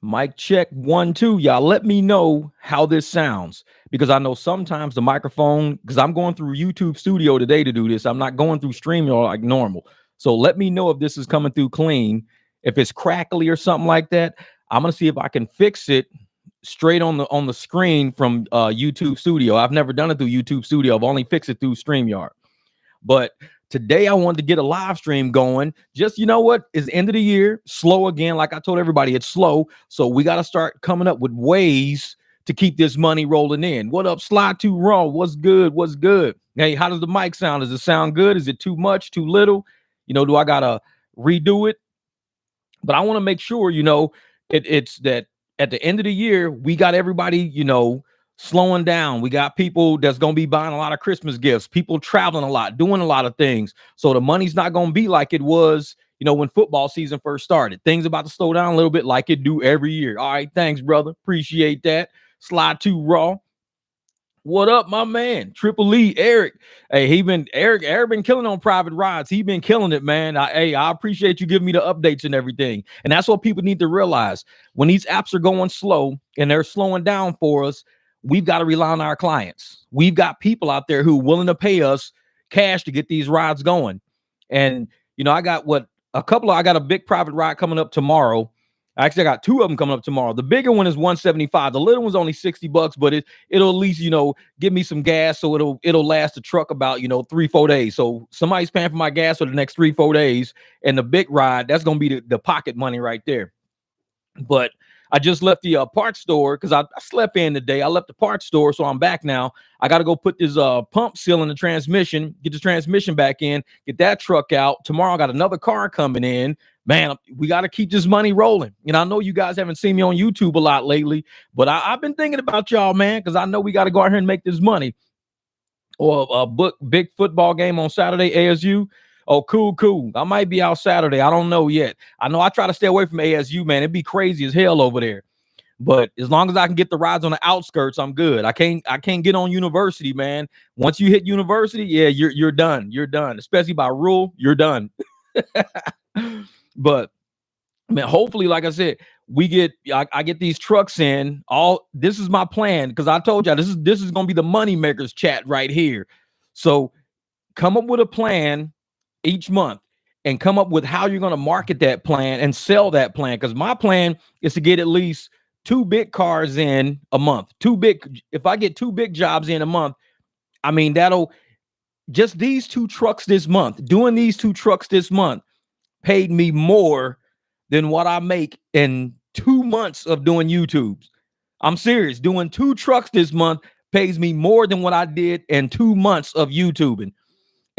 Mic check 1 2. Y'all let me know how this sounds because I know sometimes the microphone, because I'm going through YouTube Studio today to do this. I'm not going through StreamYard like normal. So let me know if this is coming through clean. If it's crackly or something like that, I'm gonna see if I can fix it straight on the screen from YouTube Studio. I've never done it through YouTube Studio. I've only fixed it through StreamYard. But today I wanted to get a live stream going. Just, you know what? It's the end of the year, slow again. Like I told everybody, it's slow. So we got to start coming up with ways to keep this money rolling in. What up, Slide 2 Raw? What's good? What's good? Hey, how does the mic sound? Does it sound good? Is it too much, too little? Do I got to redo it? But I want to make sure, it's that at the end of the year, we got everybody, slowing down. We got people that's going to be buying a lot of Christmas gifts, people traveling a lot, doing a lot of things. So the money's not going to be like it was, when football season first started. Things about to slow down a little bit like it do every year. All right. Thanks, brother. Appreciate that. Slide 2 Raw. What up, my man? Triple E, Eric. Hey, Eric been killing on private rides. He been killing it, man. I appreciate you giving me the updates and everything. And that's what people need to realize. When these apps are going slow and they're slowing down for us, we've got to rely on our clients. We've got people out there who are willing to pay us cash to get these rides going. And, I got I got a big private ride coming up tomorrow. Actually, I got 2 of them coming up tomorrow. The bigger one is 175. The little one's only $60, but it'll at least, give me some gas. So it'll last the truck about, 3-4 days. So somebody's paying for my gas for the next 3-4 days. And the big ride, that's going to be the pocket money right there. But I just left the parts store because I slept in today. I left the parts store, so I'm back now. I got to go put this pump seal in the transmission, get the transmission back in, get that truck out. Tomorrow I got another car coming in. Man, we got to keep this money rolling. I know you guys haven't seen me on YouTube a lot lately, but I've been thinking about y'all, man, because I know we got to go out here and make this money. Or book big football game on Saturday, ASU. Oh, cool. I might be out Saturday. I don't know yet. I know I try to stay away from ASU, man. It'd be crazy as hell over there. But as long as I can get the rides on the outskirts, I'm good. I can't get on University, man. Once you hit University, yeah, you're done. You're done. Especially by rule, you're done. But man, hopefully, like I said, I get these trucks in. This is my plan because I told y'all this is gonna be the money makers chat right here. So come up with a plan each month and come up with how you're going to market that plan and sell that plan. Because my plan is to get at least 2 big cars in a month. If I get 2 big jobs in a month, I mean, just these 2 trucks this month, doing these 2 trucks this month paid me more than what I make in 2 months of doing YouTubes. I'm serious. Doing 2 trucks this month pays me more than what I did in 2 months of YouTubing.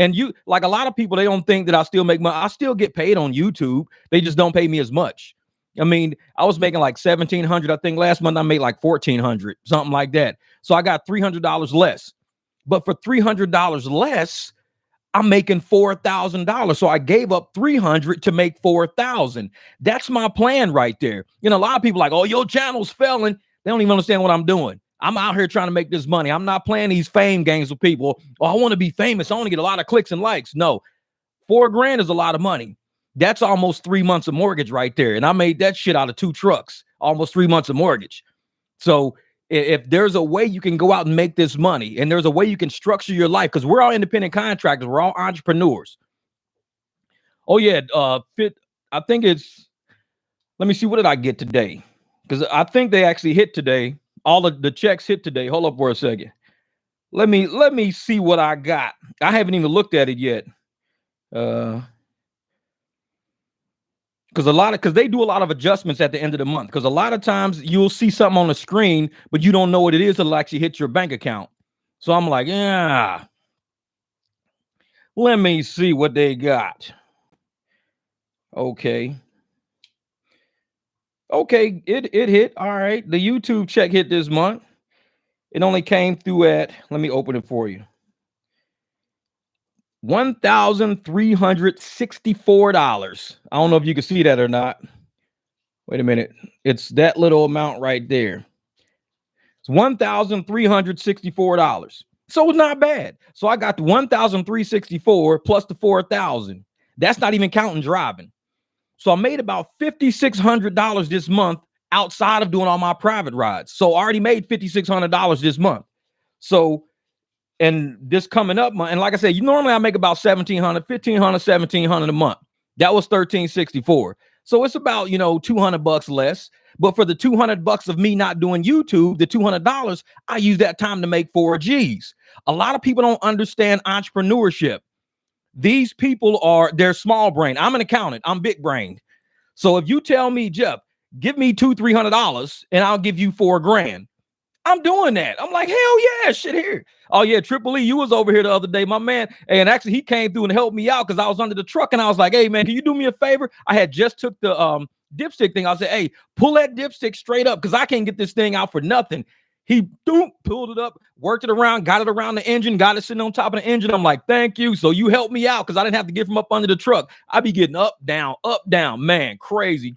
And like a lot of people, they don't think that I still make money. I still get paid on YouTube. They just don't pay me as much. I mean, I was making like $1,700. I think last month I made like $1,400, something like that. So I got $300 less. But for $300 less, I'm making $4,000. So I gave up $300 to make $4,000. That's my plan right there. A lot of people are like, oh, your channel's failing. They don't even understand what I'm doing. I'm out here trying to make this money. I'm not playing these fame games with people. Oh, I want to be famous. I want to get a lot of clicks and likes. No, $4,000 is a lot of money. That's almost 3 months of mortgage right there. And I made that shit out of 2 trucks, almost 3 months of mortgage. So if there's a way you can go out and make this money and there's a way you can structure your life, because we're all independent contractors. We're all entrepreneurs. Oh, yeah. I think let me see. What did I get today? Because I think they actually hit today. All of the checks hit today. Hold up for a second. Let me see what I got. I haven't even looked at it yet. Because they do a lot of adjustments at the end of the month. Because a lot of times you'll see something on the screen, but you don't know what it is until it actually hits your bank account. So I'm like, yeah. Let me see what they got. Okay, it hit. All right. The YouTube check hit this month. It only came through at, let me open it for you. $1,364. I don't know if you can see that or not. Wait a minute. It's that little amount right there. It's $1,364. So it's not bad. So I got the $1,364 plus the $4,000. That's not even counting driving. So I made about $5,600 this month outside of doing all my private rides. So I already made $5,600 this month. So, and this coming up month, and like I said, normally I make about 1,700, 1,500, 1,700 a month. That was 1,364. So it's about, $200 less. But for the $200 of me not doing YouTube, the $200, I use that time to make 4Gs. A lot of people don't understand entrepreneurship. These people they're small brain. I'm an accountant. I'm big brained. So if you tell me, Jeff, give me $200-$300 and I'll give you $4,000, I'm doing that. I'm like, hell yeah, shit here. Oh yeah, Triple E, you was over here the other day, my man. And actually he came through and helped me out because I was under the truck and I was like, hey man, can you do me a favor? I had just took the dipstick thing. I said, hey, pull that dipstick straight up because I can't get this thing out for nothing. He pulled it up, worked it around, got it around the engine, got it sitting on top of the engine. I'm like, thank you. So you helped me out because I didn't have to get from up under the truck. I be getting up, down, man, crazy.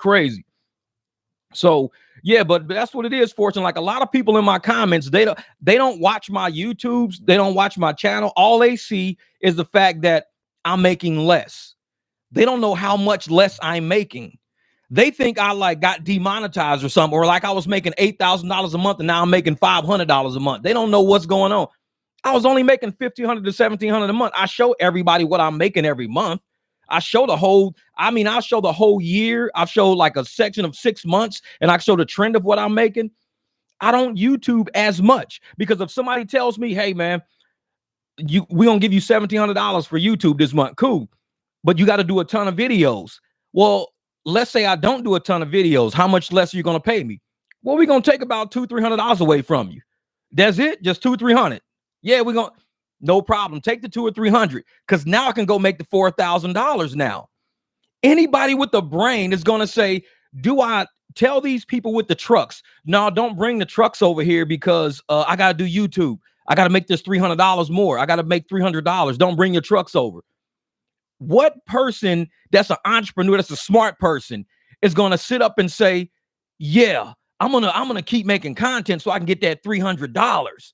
So yeah, but that's what it is, Fortune. Like a lot of people in my comments, they don't watch my YouTubes, they don't watch my channel. All they see is the fact that I'm making less. They don't know how much less I'm making. They think I like got demonetized or something, or like I was making $8,000 a month and now I'm making $500 a month. They don't know what's going on. I was only making $1,500 to $1,700 a month. I show everybody what I'm making every month. I show I'll show the whole year. I've showed like a section of 6 months and I show the trend of what I'm making. I don't YouTube as much because if somebody tells me, hey man, we gonna give you $1,700 for YouTube this month, cool, but you got to do a ton of videos. Well, let's say I don't do a ton of videos. How much less are you gonna pay me? Well, we're gonna take about $200-$300 away from you. That's it, just $200-$300. Yeah, we're gonna. No problem. Take the $200 or $300 because now I can go make the $4,000 now. Anybody with a brain is going to say, do I tell these people with the trucks? No, don't bring the trucks over here because I got to do YouTube. I got to make this $300 more. I got to make $300. Don't bring your trucks over. What person that's an entrepreneur, that's a smart person, is going to sit up and say, yeah, I'm gonna keep making content so I can get that $300?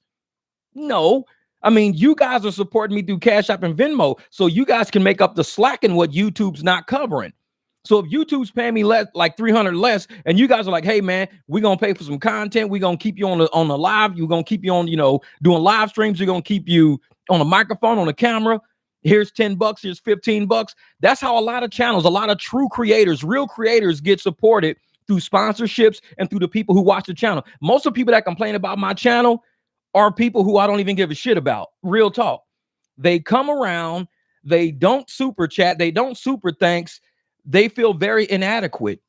No. I mean, you guys are supporting me through Cash App and Venmo, so you guys can make up the slack in what YouTube's not covering. So if YouTube's paying me less, like $300 less, and you guys are like, hey man, we're gonna pay for some content, we're gonna keep you on the live, we're gonna keep you on, doing live streams, we're gonna keep you on a microphone, on a camera. Here's $10, here's $15. That's how a lot of channels, a lot of true creators, real creators get supported through sponsorships and through the people who watch the channel. Most of the people that complain about my channel are people who I don't even give a shit about. Real talk. They come around, they don't super chat, they don't super thanks, they feel very inadequate.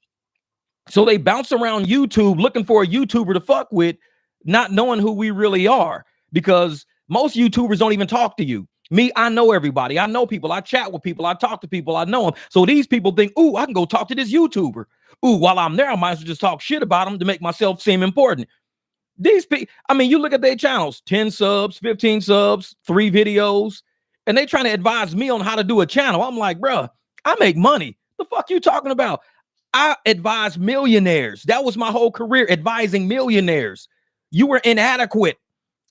So they bounce around YouTube looking for a YouTuber to fuck with, not knowing who we really are, because most YouTubers don't even talk to you. Me, I know everybody. I know people. I chat with people. I talk to people. I know them. So these people think, ooh, I can go talk to this YouTuber. Ooh, while I'm there, I might as well just talk shit about them to make myself seem important. These people, I mean, you look at their channels, 10 subs, 15 subs, 3 videos, and they trying to advise me on how to do a channel. I'm like, bro, I make money. The fuck you talking about? I advise millionaires. That was my whole career, advising millionaires. You were inadequate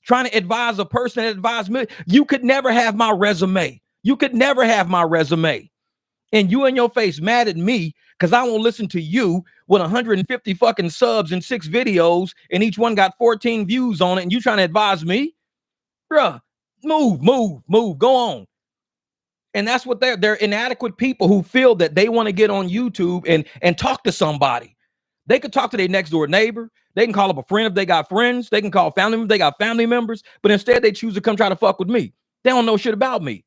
trying to advise a person that advised me. You could never have my resume. You could never have my resume. And you in your face mad at me because I won't listen to you with 150 fucking subs and 6 videos and each one got 14 views on it and you trying to advise me? Bruh, move, go on. And that's what they're inadequate people who feel that they want to get on YouTube and talk to somebody. They could talk to their next door neighbor. They can call up a friend if they got friends. They can call family members. They got family members. But instead they choose to come try to fuck with me. They don't know shit about me.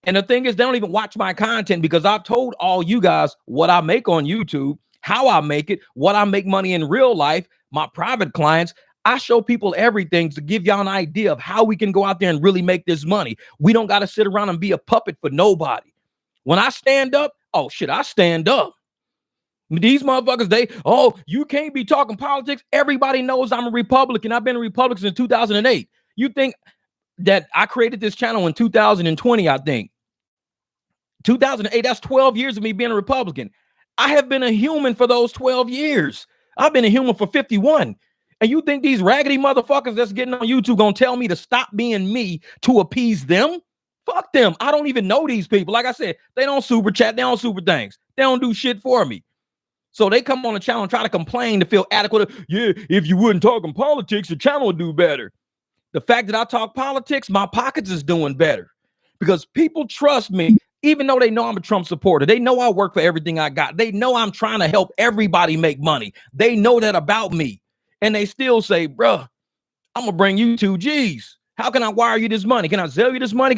And the thing is, they don't even watch my content because I've told all you guys what I make on YouTube, how I make it, what I make money in real life, my private clients. I show people everything to give y'all an idea of how we can go out there and really make this money. We don't got to sit around and be a puppet for nobody. When I stand up, oh shit, I stand up. These motherfuckers, you can't be talking politics. Everybody knows I'm a Republican. I've been a Republican since 2008. You think that I created this channel in 2020, I think. 2008, that's 12 years of me being a Republican. I have been a human for those 12 years. I've been a human for 51. And you think these raggedy motherfuckers that's getting on YouTube gonna tell me to stop being me to appease them? Fuck them. I don't even know these people. Like I said, they don't super chat. They don't super things. They don't do shit for me. So they come on the channel and try to complain to feel adequate. Yeah, if you wouldn't talk in politics, your channel would do better. The fact that I talk politics, my pockets is doing better because people trust me, even though they know I'm a Trump supporter. They know I work for everything I got. They know I'm trying to help everybody make money. They know that about me. And they still say, bruh, I'm going to bring you 2 G's. How can I wire you this money? Can I sell you this money?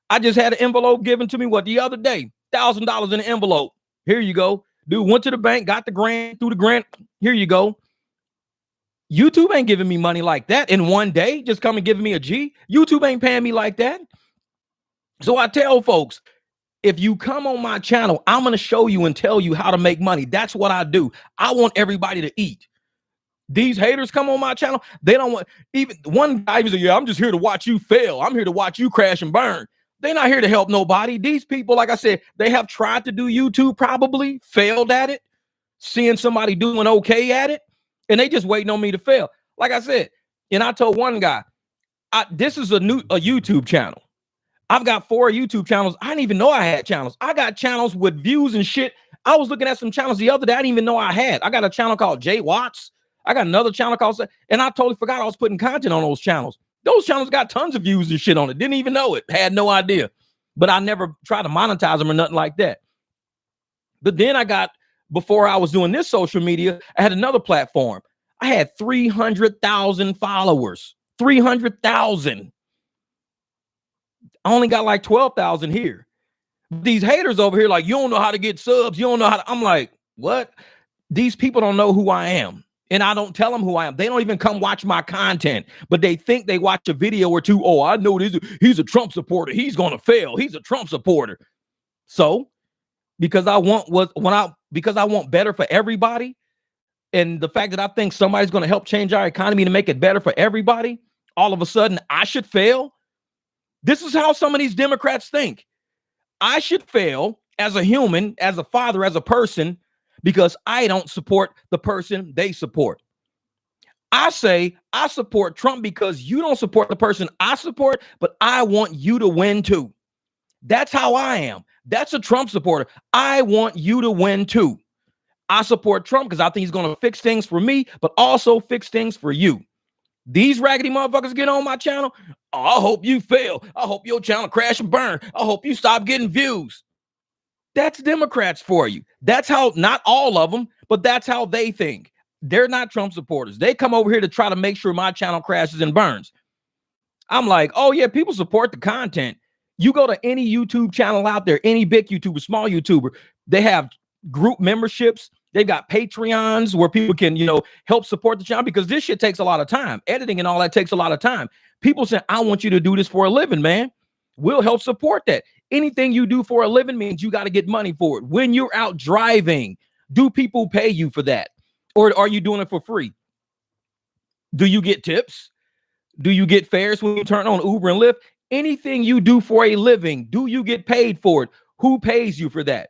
I just had an envelope given to me, the other day? $1,000 in an envelope. Here you go. Dude went to the bank, got the grant, through the grant. Here you go. YouTube ain't giving me money like that in one day, just come and giving me a G. YouTube ain't paying me like that. So I tell folks, if you come on my channel, I'm going to show you and tell you how to make money. That's what I do. I want everybody to eat. These haters come on my channel. They don't want, even one guy was like, yeah, I'm just here to watch you fail. I'm here to watch you crash and burn. They're not here to help nobody. These people, like I said, they have tried to do YouTube, probably failed at it, seeing somebody doing okay at it. And they just waiting on me to fail. Like I said, and I told one guy, this is a YouTube channel. I've got 4 YouTube channels. I didn't even know I had channels. I got channels with views and shit. I was looking at some channels the other day I didn't even know I had. I got a channel called Jay Watts. I got another channel called, and I totally forgot I was putting content on those channels. Those channels got tons of views and shit on it. Didn't even know it. Had no idea. But I never tried to monetize them or nothing like that. But then before I was doing this social media, I had another platform. I had 300,000 followers. 300,000. I only got like 12,000 here. These haters over here, like, you don't know how to get subs. You don't know how to. I'm like, what? These people don't know who I am. And I don't tell them who I am. They don't even come watch my content, but they think they watch a video or two. Oh, I know this. He's a Trump supporter. He's going to fail. He's a Trump supporter. So because I want better for everybody, and the fact that I think somebody's going to help change our economy to make it better for everybody, all of a sudden I should fail. This is how some of these Democrats think. I should fail as a human, as a father, as a person, because I don't support the person they support. I say I support Trump because you don't support the person I support, but I want you to win too. That's how I am. That's a Trump supporter. I want you to win too. I support Trump because I think he's going to fix things for me, but also fix things for you. These raggedy motherfuckers get on my channel. Oh, I hope you fail. I hope your channel crash and burn. I hope you stop getting views. That's Democrats for you. That's how, not all of them, but that's how they think. They're not Trump supporters. They come over here to try to make sure my channel crashes and burns. I'm like, oh yeah, people support the content. You go to any YouTube channel out there, any big YouTuber, small YouTuber, they have group memberships. They've got Patreons where people can, help support the channel, because this shit takes a lot of time. Editing and all that takes a lot of time. People say, I want you to do this for a living, man. We'll help support that. Anything you do for a living means you got to get money for it. When you're out driving, do people pay you for that? Or are you doing it for free? Do you get tips? Do you get fares when you turn on Uber and Lyft? Anything you do for a living, do you get paid for it? Who pays you for that?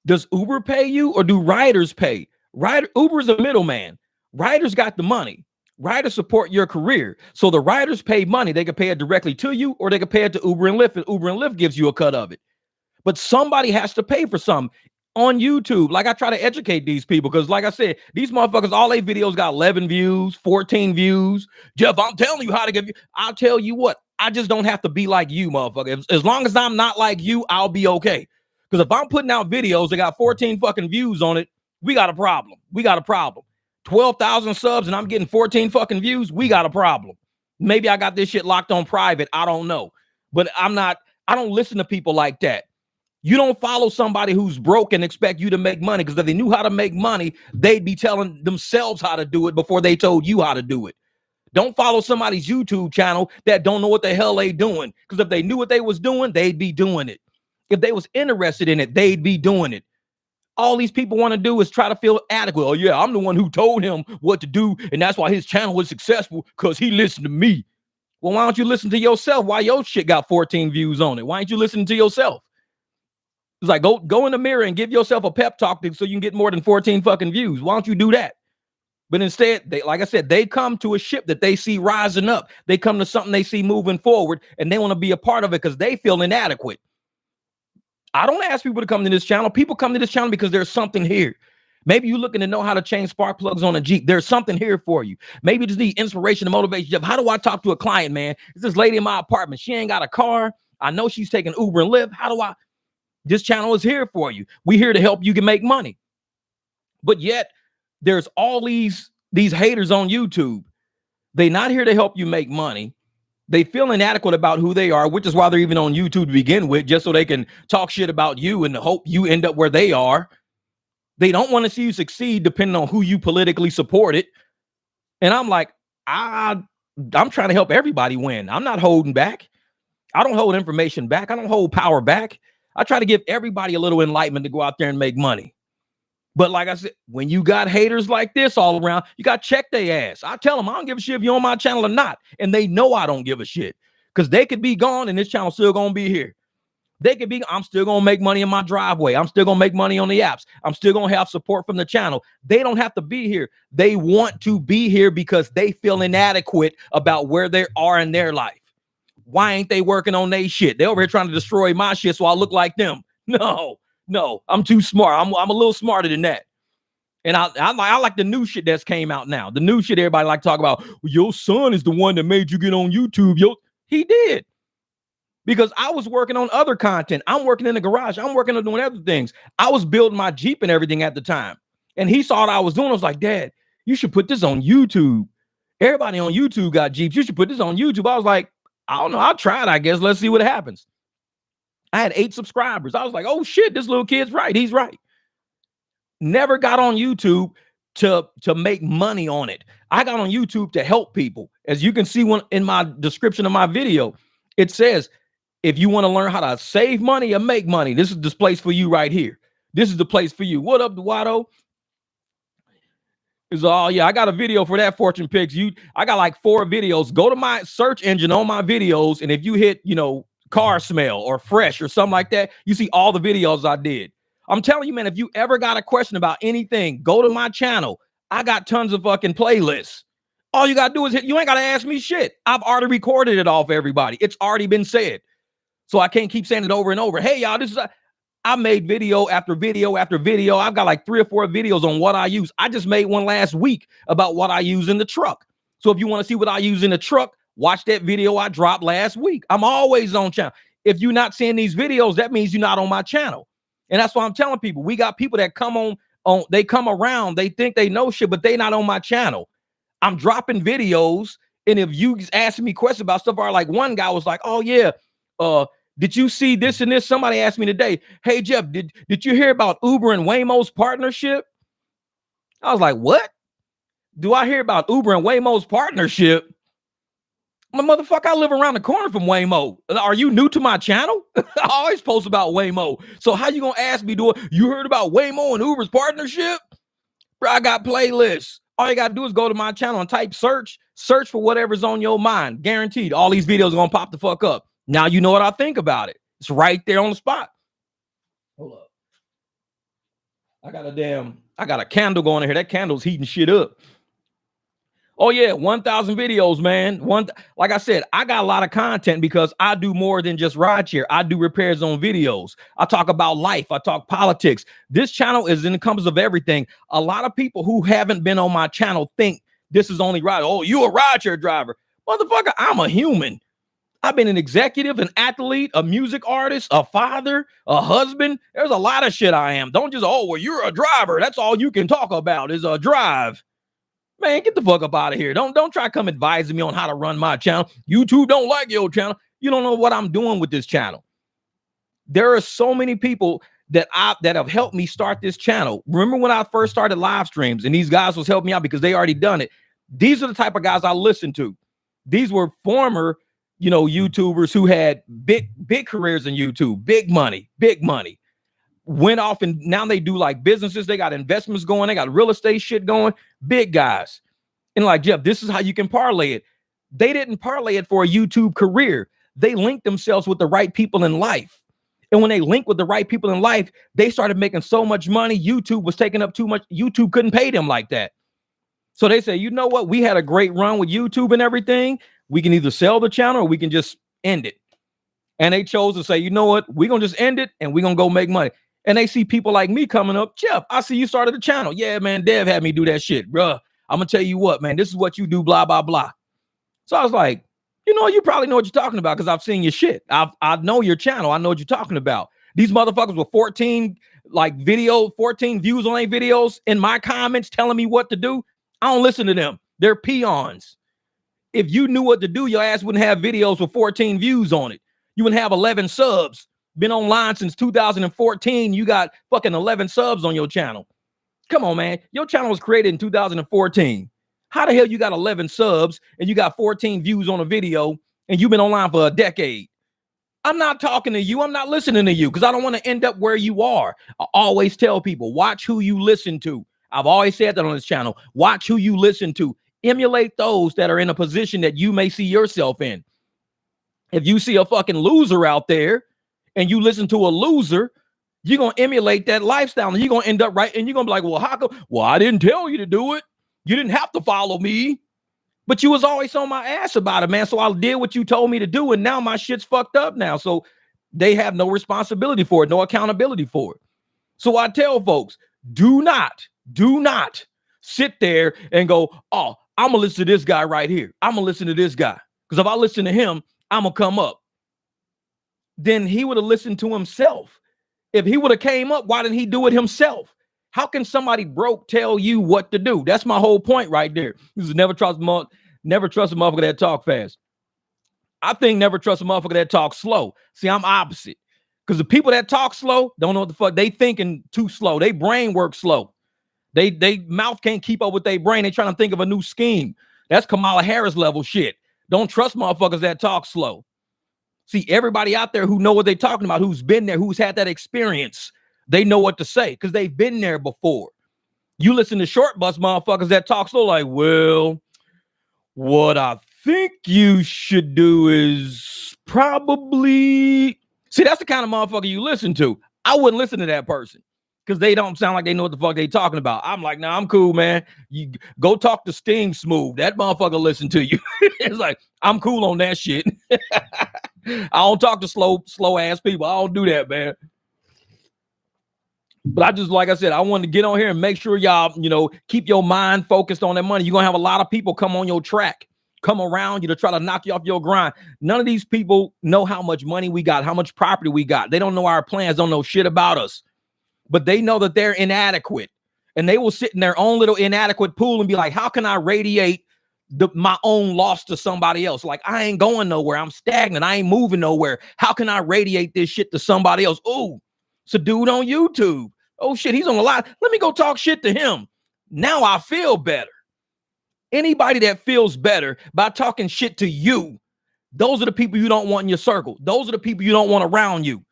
Does Uber pay you, or do riders pay? Uber is a middleman. Riders got the money. Riders support your career. So the riders pay money. They can pay it directly to you, or they can pay it to Uber and Lyft, and Uber and Lyft gives you a cut of it. But somebody has to pay for something. On YouTube, like, I try to educate these people, because like I said, these motherfuckers, all their videos got 11 views, 14 views. Jeff, I'm telling you how to give you. I'll tell you what, I just don't have to be like you, motherfucker. As long as I'm not like you, I'll be okay. Because if I'm putting out videos that got 14 fucking views on it, we got a problem. 12,000 subs and I'm getting 14 fucking views, we got a problem. Maybe I got this shit locked on private. I don't know. But I don't listen to people like that. You don't follow somebody who's broke and expect you to make money, because if they knew how to make money, they'd be telling themselves how to do it before they told you how to do it. Don't follow somebody's YouTube channel that don't know what the hell they doing, because if they knew what they was doing, they'd be doing it. If they was interested in it, they'd be doing it. All these people want to do is try to feel adequate. Oh yeah, I'm the one who told him what to do, and that's why his channel was successful, because he listened to me. Well, why don't you listen to yourself? Why your shit got 14 views on it? Why ain't you listening to yourself? It's like, go in the mirror and give yourself a pep talk so you can get more than 14 fucking views. Why don't you do that? But instead, like I said, they come to a ship that they see rising up. They come to something they see moving forward, and they want to be a part of it because they feel inadequate. I don't ask people to come to this channel. People come to this channel because there's something here. Maybe you're looking to know how to change spark plugs on a Jeep. There's something here for you. Maybe you just need inspiration and motivation. How do I talk to a client, man? It's this lady in my apartment. She ain't got a car. I know she's taking Uber and Lyft. How do I? This channel is here for you. We're here to help you can make money. But yet, there's all these haters on YouTube. They're not here to help you make money. They feel inadequate about who they are, which is why they're even on YouTube to begin with, just so they can talk shit about you and hope you end up where they are. They don't want to see you succeed depending on who you politically supported. And I'm like, I'm trying to help everybody win. I'm not holding back. I don't hold information back. I don't hold power back. I try to give everybody a little enlightenment to go out there and make money. But like I said, when you got haters like this all around, you got to check their ass. I tell them, I don't give a shit if you're on my channel or not. And they know I don't give a shit because they could be gone and this channel still going to be here. They could be, I'm still going to make money in my driveway. I'm still going to make money on the apps. I'm still going to have support from the channel. They don't have to be here. They want to be here because they feel inadequate about where they are in their life. Why ain't they working on their shit? They over here trying to destroy my shit so I look like them. No, I'm too smart. I'm a little smarter than that. And I like the new shit that's came out now. The new shit everybody like to talk about. Well, your son is the one that made you get on YouTube. He did. Because I was working on other content. I'm working in the garage. I'm working on doing other things. I was building my Jeep and everything at the time. And he saw what I was doing. I was like, Dad, you should put this on YouTube. Everybody on YouTube got Jeeps. You should put this on YouTube. I was like, I don't know. I'll try it, I guess. Let's see what happens. I had 8 subscribers. I was like, oh shit, this little kid's right. He's right. Never got on YouTube to make money on it. I got on YouTube to help people. As you can see in my description of my video, it says, if you want to learn how to save money or make money, this is this place for you right here. This is the place for you. What up, Duato? I got a video for that fortune picks. I got like 4 videos. Go to my search engine on my videos, and if you hit, car smell or fresh or something like that, you see all the videos I did. I'm telling you, man, if you ever got a question about anything, go to my channel. I got tons of fucking playlists. All you gotta do is you ain't gotta ask me shit. I've already recorded it all for everybody. It's already been said. So I can't keep saying it over and over. Hey, y'all, I made video after video after video. I've got like 3 or 4 videos on what I use. I just made one last week about what I use in the truck. So if you want to see what I use in the truck, watch that video I dropped last week. I'm always on channel. If you're not seeing these videos, that means you're not on my channel. And that's why I'm telling people, we got people that come on, they come around, they think they know shit, but they not on my channel. I'm dropping videos. And if you ask me questions about stuff, or like one guy was like, oh yeah, did you see this and this? Somebody asked me today, hey Jeff, did you hear about Uber and Waymo's partnership? I was like, what? Do I hear about Uber and Waymo's partnership? My motherfucker, I live around the corner from Waymo. Are you new to my channel? I always post about Waymo. So how you gonna ask me, you heard about Waymo and Uber's partnership? Bro, I got playlists. All you gotta do is go to my channel and type search for whatever's on your mind. Guaranteed, all these videos are gonna pop the fuck up. Now you know what I think about it. It's right there on the spot. Hold up. I got a candle going in here. That candle's heating shit up. Oh yeah, 1,000 videos, man. Like I said, I got a lot of content because I do more than just rideshare. I do repairs on videos. I talk about life. I talk politics. This channel is encompassed of everything. A lot of people who haven't been on my channel think this is only ride. Oh, you a rideshare driver. Motherfucker, I'm a human. I've been an executive, an athlete, a music artist, a father, a husband. There's a lot of shit I am. Don't just, oh, well, you're a driver. That's all you can talk about is a drive. Man, get the fuck up out of here. Don't try to come advising me on how to run my channel. YouTube don't like your channel. You don't know what I'm doing with this channel. There are so many people that have helped me start this channel. Remember when I first started live streams and these guys was helping me out because they already done it. These are the type of guys I listen to. These were former, YouTubers who had big careers in YouTube, big money, went off and now they do like businesses. They got investments going. They got real estate shit going. Big guys. And like, Jeff, this is how you can parlay it. They didn't parlay it for a YouTube career. They linked themselves with the right people in life. And when they linked with the right people in life, they started making so much money. YouTube was taking up too much. YouTube couldn't pay them like that. So they say, you know what? We had a great run with YouTube and everything. We can either sell the channel or we can just end it. And they chose to say, you know what? We're going to just end it and we're going to go make money. And they see people like me coming up. Jeff, I see you started a channel. Yeah, man, Dev had me do that shit, bruh. I'm going to tell you what, man, this is what you do, blah, blah, blah. So I was like, you know, you probably know what you're talking about because I've seen your shit. I know your channel. I know what you're talking about. These motherfuckers with 14 views on their videos in my comments telling me what to do. I don't listen to them. They're peons. If you knew what to do, your ass wouldn't have videos with 14 views on it. You wouldn't have 11 subs. Been online since 2014. You got fucking 11 subs on your channel. Come on, man. Your channel was created in 2014. How the hell you got 11 subs and you got 14 views on a video and you've been online for a decade? I'm not talking to you. I'm not listening to you because I don't want to end up where you are. I always tell people, watch who you listen to. I've always said that on this channel. Watch who you listen to. Emulate those that are in a position that you may see yourself in. If you see a fucking loser out there and you listen to a loser, you're going to emulate that lifestyle and you're going to end up right. And you're going to be like, well, how come? Well, I didn't tell you to do it. You didn't have to follow me, but you was always on my ass about it, man. So I did what you told me to do. And now my shit's fucked up now. So they have no responsibility for it, no accountability for it. So I tell folks, do not sit there and go, oh, I'm going to listen to this guy right here. I'm going to listen to this guy. Because if I listen to him, I'm going to come up. Then he would have listened to himself. If he would have came up, why didn't he do it himself? How can somebody broke tell you what to do? That's my whole point right there. This is never trust a motherfucker that talk fast. I think never trust a motherfucker that talk slow. See, I'm opposite. Because the people that talk slow don't know what the fuck. They thinking too slow. They brain works slow. They mouth can't keep up with their brain. They trying to think of a new scheme. That's Kamala Harris level shit. Don't trust motherfuckers that talk slow. See, everybody out there who know what they're talking about, who's been there, who's had that experience, they know what to say because they've been there before. You listen to short bus motherfuckers that talk slow like, well, what I think you should do is probably... See, that's the kind of motherfucker you listen to. I wouldn't listen to that person because they don't sound like they know what the fuck they talking about. I'm like, nah, I'm cool, man. You go talk to Steam Smooth. That motherfucker listen to you. It's like, I'm cool on that shit. I don't talk to slow ass people. I don't do that, man. But I just, like I said, I wanted to get on here and make sure y'all, keep your mind focused on that money. You're going to have a lot of people come on your track, come around you to try to knock you off your grind. None of these people know how much money we got, how much property we got. They don't know our plans, don't know shit about us. But they know that they're inadequate. And they will sit in their own little inadequate pool and be like, how can I radiate my own loss to somebody else? Like, I ain't going nowhere. I'm stagnant. I ain't moving nowhere. How can I radiate this shit to somebody else? Ooh. It's a dude on YouTube. Oh shit, he's on a lot. Let me go talk shit to him. Now I feel better. Anybody that feels better by talking shit to you, those are the people you don't want in your circle. Those are the people you don't want around you.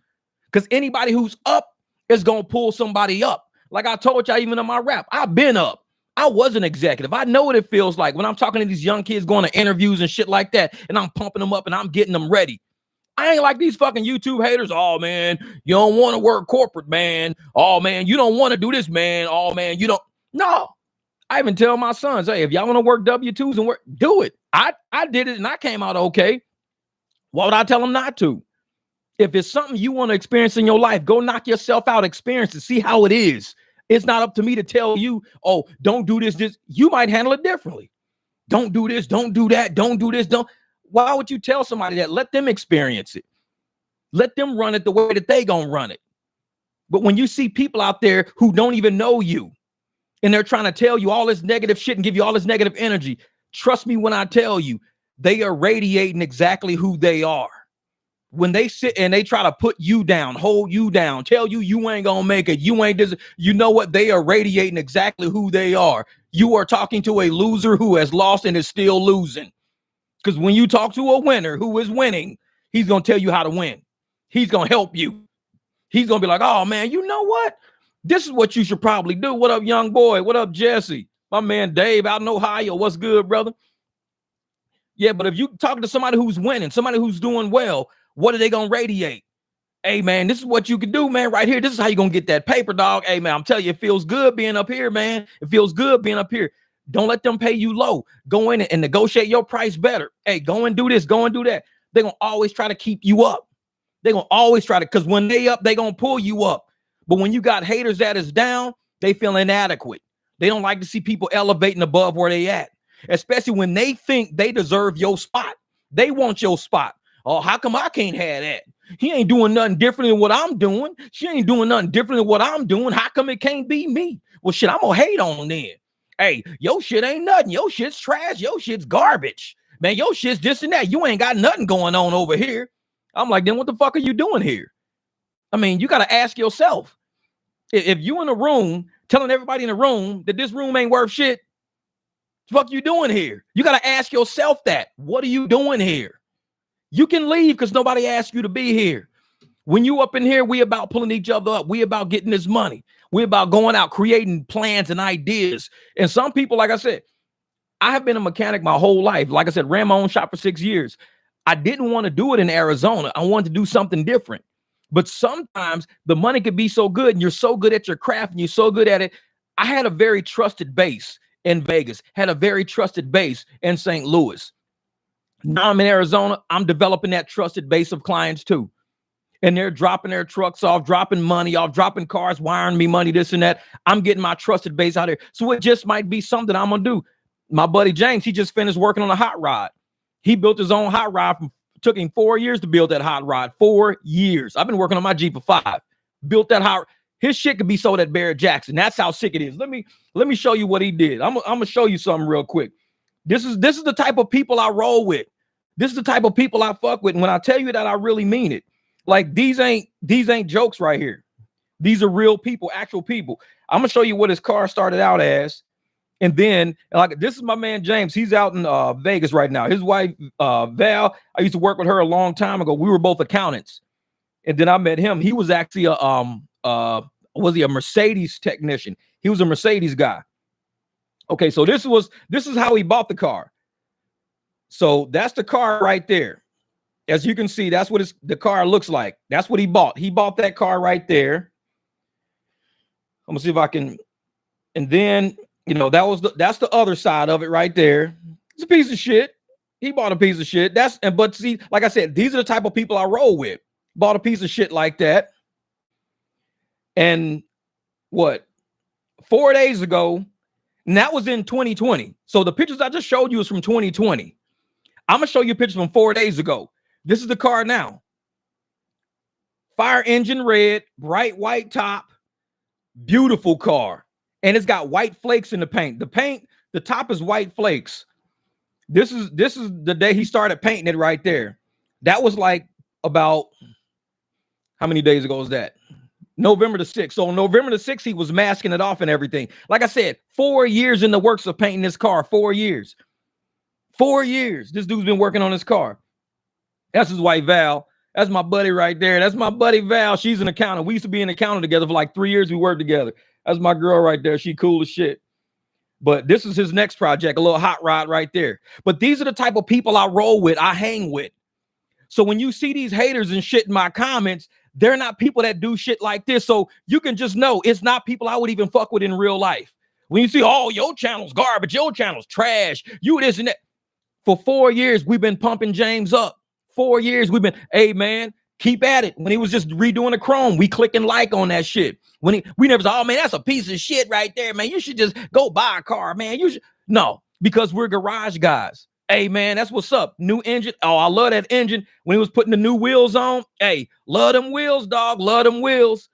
Because anybody who's up is going to pull somebody up. Like I told y'all, even in my rap, I've been up. I was an executive. I know what it feels like when I'm talking to these young kids going to interviews and shit like that, and I'm pumping them up and I'm getting them ready. I ain't like these fucking YouTube haters. Oh, man, you don't want to work corporate, man. Oh, man, you don't want to do this, man. Oh, man, you don't. No. I even tell my sons, hey, if y'all want to work W-2s and work, do it. I did it and I came out okay. Why would I tell them not to? If it's something you want to experience in your life, go knock yourself out, experience it, see how it is. It's not up to me to tell you, oh, don't do this. You might handle it differently. Don't do this. Don't do that. Don't do this. Don't. Why would you tell somebody that? Let them experience it. Let them run it the way that they gonna run it. But when you see people out there who don't even know you and they're trying to tell you all this negative shit and give you all this negative energy, trust me when I tell you, they are radiating exactly who they are. When they sit and they try to put you down, hold you down, tell you you ain't gonna make it, you ain't this, you know what? They are radiating exactly who they are. You are talking to a loser who has lost and is still losing. Because when you talk to a winner who is winning, he's going to tell you how to win. He's going to help you. He's going to be like, oh, man, you know what? This is what you should probably do. What up, young boy? What up, Jesse? My man, Dave out in Ohio. What's good, brother? Yeah, but if you talk to somebody who's winning, somebody who's doing well, what are they going to radiate? Hey, man, this is what you can do, man, right here. This is how you're going to get that paper, dog. Hey, man, I'm telling you, it feels good being up here, man. It feels good being up here. Don't let them pay you low. Go in and negotiate your price better. Hey, go and do this. Go and do that. They're going to always try to keep you up. They're going to always try to, because when they up, they're going to pull you up. But when you got haters that is down, they feel inadequate. They don't like to see people elevating above where they at, especially when they think they deserve your spot. They want your spot. Oh, how come I can't have that? He ain't doing nothing different than what I'm doing. She ain't doing nothing different than what I'm doing. How come it can't be me? Well, shit, I'm gonna hate on then. Hey, your shit ain't nothing. Your shit's trash. Your shit's garbage. Man, your shit's this and that. You ain't got nothing going on over here. I'm like, then what the fuck are you doing here? I mean, you got to ask yourself, if you in a room telling everybody in the room that this room ain't worth shit, the fuck you doing here? You got to ask yourself that. What are you doing here? You can leave because nobody asked you to be here. When you up in here, we about pulling each other up. We about getting this money. We about going out, creating plans and ideas. And some people, like I said, I have been a mechanic my whole life. Like I said, ran my own shop for 6 years. I didn't want to do it in Arizona. I wanted to do something different. But sometimes the money could be so good and you're so good at your craft and you're so good at it. I had a very trusted base in Vegas, had a very trusted base in St. Louis. Now I'm in Arizona. I'm developing that trusted base of clients too. And they're dropping their trucks off, dropping money off, dropping cars, wiring me money, this and that. I'm getting my trusted base out there. So it just might be something I'm going to do. My buddy James, he just finished working on a hot rod. He built his own hot rod. Took him 4 years to build that hot rod. 4 years. I've been working on my Jeep for 5. Built that hot. His shit could be sold at Barrett Jackson. That's how sick it is. Let me show you what he did. I'm gonna show you something real quick. This is the type of people I roll with. This is the type of people I fuck with. And when I tell you that, I really mean it. Like these ain't jokes right here. These are real people, actual people. I'm gonna show you what his car started out as. And then, like, this is my man James. He's out in Vegas right now. His wife, Val, I used to work with her a long time ago. We were both accountants. And then I met him. He was actually was he a Mercedes technician? He was a Mercedes guy. Okay, so this is how he bought the car. So that's the car right there. As you can see, that's what the car looks like. That's what he bought. He bought that car right there. I'm gonna see if I can, and then. You know, that's the other side of it right there. It's a piece of shit. He bought a piece of shit. But see, like I said, these are the type of people I roll with. Bought a piece of shit like that. And what? 4 days ago, and that was in 2020. So the pictures I just showed you is from 2020. I'm gonna show you pictures from 4 days ago. This is the car now. Fire engine red, bright white top, beautiful car. And it's got white flakes in the paint. The top is white flakes. This is the day he started painting it right there. That was like about, how many days ago was that? November the 6th. So on November the 6th, he was masking it off and everything. Like I said, 4 years in the works of painting this car. 4 years. 4 years. This dude's been working on his car. That's his wife, Val. That's my buddy right there. That's my buddy, Val. She's an accountant. We used to be an accountant together for like 3 years. We worked together. That's my girl right there. She cool as shit. But this is his next project, a little hot rod right there. But these are the type of people I roll with, I hang with. So when you see these haters and shit in my comments, they're not people that do shit like this. So you can just know it's not people I would even fuck with in real life. When you see, oh, your channel's garbage, your channel's trash, you this and that. For 4 years, we've been pumping James up. 4 years, we've been, hey, man, keep at it. When he was just redoing the Chrome, we click and like on that shit. We never said, oh man, that's a piece of shit right there, man. You should just go buy a car, man. You should. No, because we're garage guys. Hey man, that's what's up. New engine. Oh, I love that engine. When he was putting the new wheels on, hey, love them wheels, dog. Love them wheels.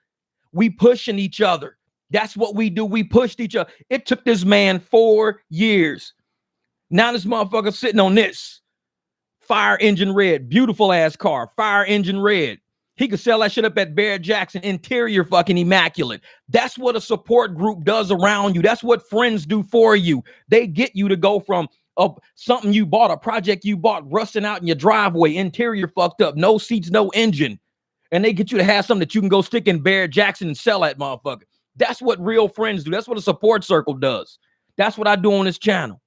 We pushing each other. That's what we do. We pushed each other. It took this man 4 years. Now this motherfucker sitting on this fire engine red, beautiful ass car, fire engine red. He could sell that shit up at Barrett Jackson, interior fucking immaculate. That's what a support group does around you. That's what friends do for you. They get you to go from something you bought, a project you bought, rusting out in your driveway, interior fucked up, no seats, no engine. And they get you to have something that you can go stick in Barrett Jackson and sell that motherfucker. That's what real friends do. That's what a support circle does. That's what I do on this channel.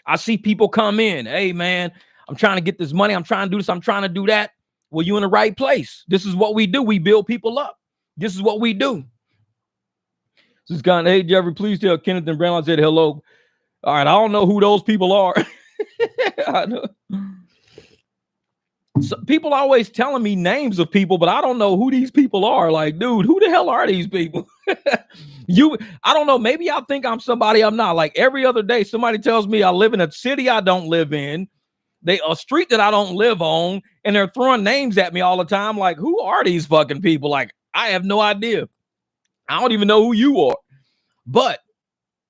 I see people come in. Hey, man, I'm trying to get this money. I'm trying to do this. I'm trying to do that. Well, you in the right place. This is what we do. We build people up. This is what we do. This is kind of, hey, Jeffrey, please tell Kenneth and Brown I said hello. All right, I don't know who those people are. I know. So people always telling me names of people, but I don't know who these people are. Like, dude, who the hell are these people? I don't know. Maybe I think I'm somebody I'm not. Like every other day, somebody tells me I live in a city I don't live in, a street that I don't live on, and they're throwing names at me all the time. Like, who are these fucking people? Like, I have no idea. I don't even know who you are. But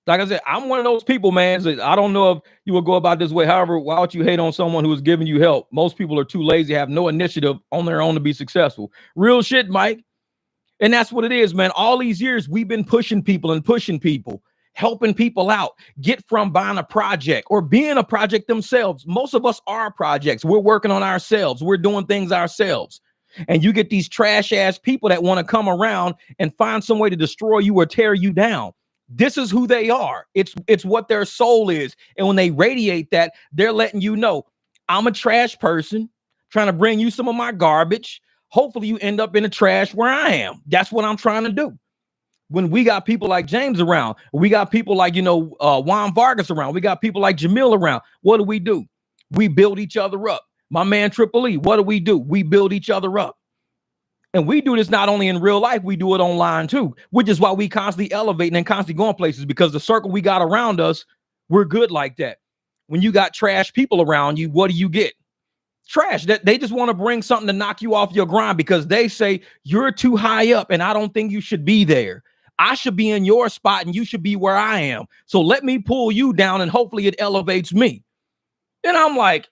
like I said, I'm one of those people, man. So I don't know if you will go about this way. However, why would you hate on someone who is giving you help? Most people are too lazy, have no initiative on their own to be successful. Real shit, Mike. And that's what it is, man. All these years, we've been pushing people, helping people out, get from buying a project or being a project themselves. Most of us are projects. We're working on ourselves. We're doing things ourselves. And you get these trash ass people that want to come around and find some way to destroy you or tear you down. This is who they are. It's what their soul is. And when they radiate that, they're letting you know, I'm a trash person trying to bring you some of my garbage. Hopefully you end up in the trash where I am. That's what I'm trying to do. When we got people like James around, we got people like, Juan Vargas around, we got people like Jamil around. What do? We build each other up. My man Triple E, what do? We build each other up. And we do this not only in real life, we do it online too, which is why we constantly elevating and constantly going places, because the circle we got around us, we're good like that. When you got trash people around you, what do you get? Trash. That they just want to bring something to knock you off your grind because they say you're too high up and I don't think you should be there. I should be in your spot and you should be where I am. So let me pull you down and hopefully it elevates me. And I'm like,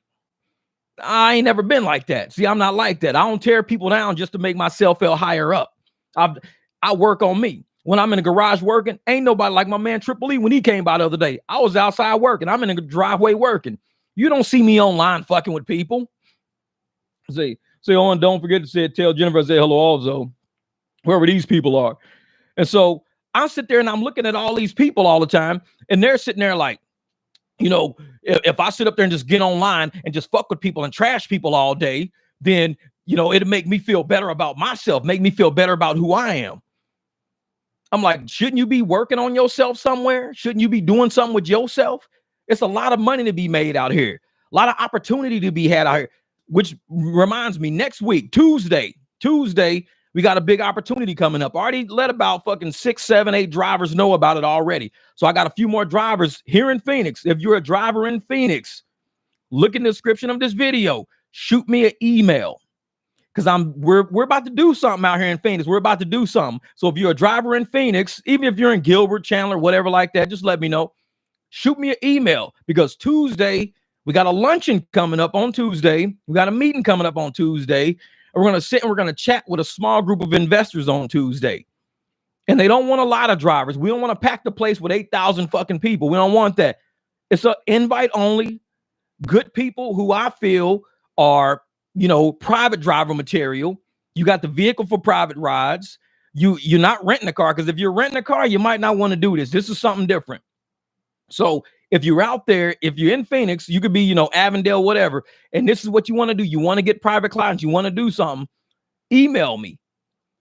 I ain't never been like that. See, I'm not like that. I don't tear people down just to make myself feel higher up. I work on me. When I'm in the garage working, ain't nobody like my man Triple E when he came by the other day. I was outside working. I'm in the driveway working. You don't see me online fucking with people. Say on, don't forget to tell Jennifer I say hello also, whoever these people are. And so I sit there and I'm looking at all these people all the time, and they're sitting there like, if I sit up there and just get online and just fuck with people and trash people all day, then, it'll make me feel better about myself, make me feel better about who I am. I'm like, shouldn't you be working on yourself somewhere? Shouldn't you be doing something with yourself? It's a lot of money to be made out here, a lot of opportunity to be had out here, which reminds me, next week, Tuesday, we got a big opportunity coming up. I already let about fucking 6, 7, 8 drivers know about it already. So I got a few more drivers here in Phoenix. If you're a driver in Phoenix, look in the description of this video. Shoot me an email because we're about to do something out here in Phoenix. We're about to do something. So if you're a driver in Phoenix, even if you're in Gilbert, Chandler, whatever like that, just let me know. Shoot me an email because Tuesday, we got a luncheon coming up on Tuesday. We got a meeting coming up on Tuesday. And we're going to sit and we're going to chat with a small group of investors on Tuesday. And they don't want a lot of drivers. We don't want to pack the place with 8,000 fucking people. We don't want that. It's an invite only. Good people who I feel are, private driver material. You got the vehicle for private rides. You're not renting a car, because if you're renting a car, you might not want to do this. This is something different. So if you're out there, if you're in Phoenix, you could be, Avondale, whatever. And this is what you want to do. You want to get private clients. You want to do something. Email me,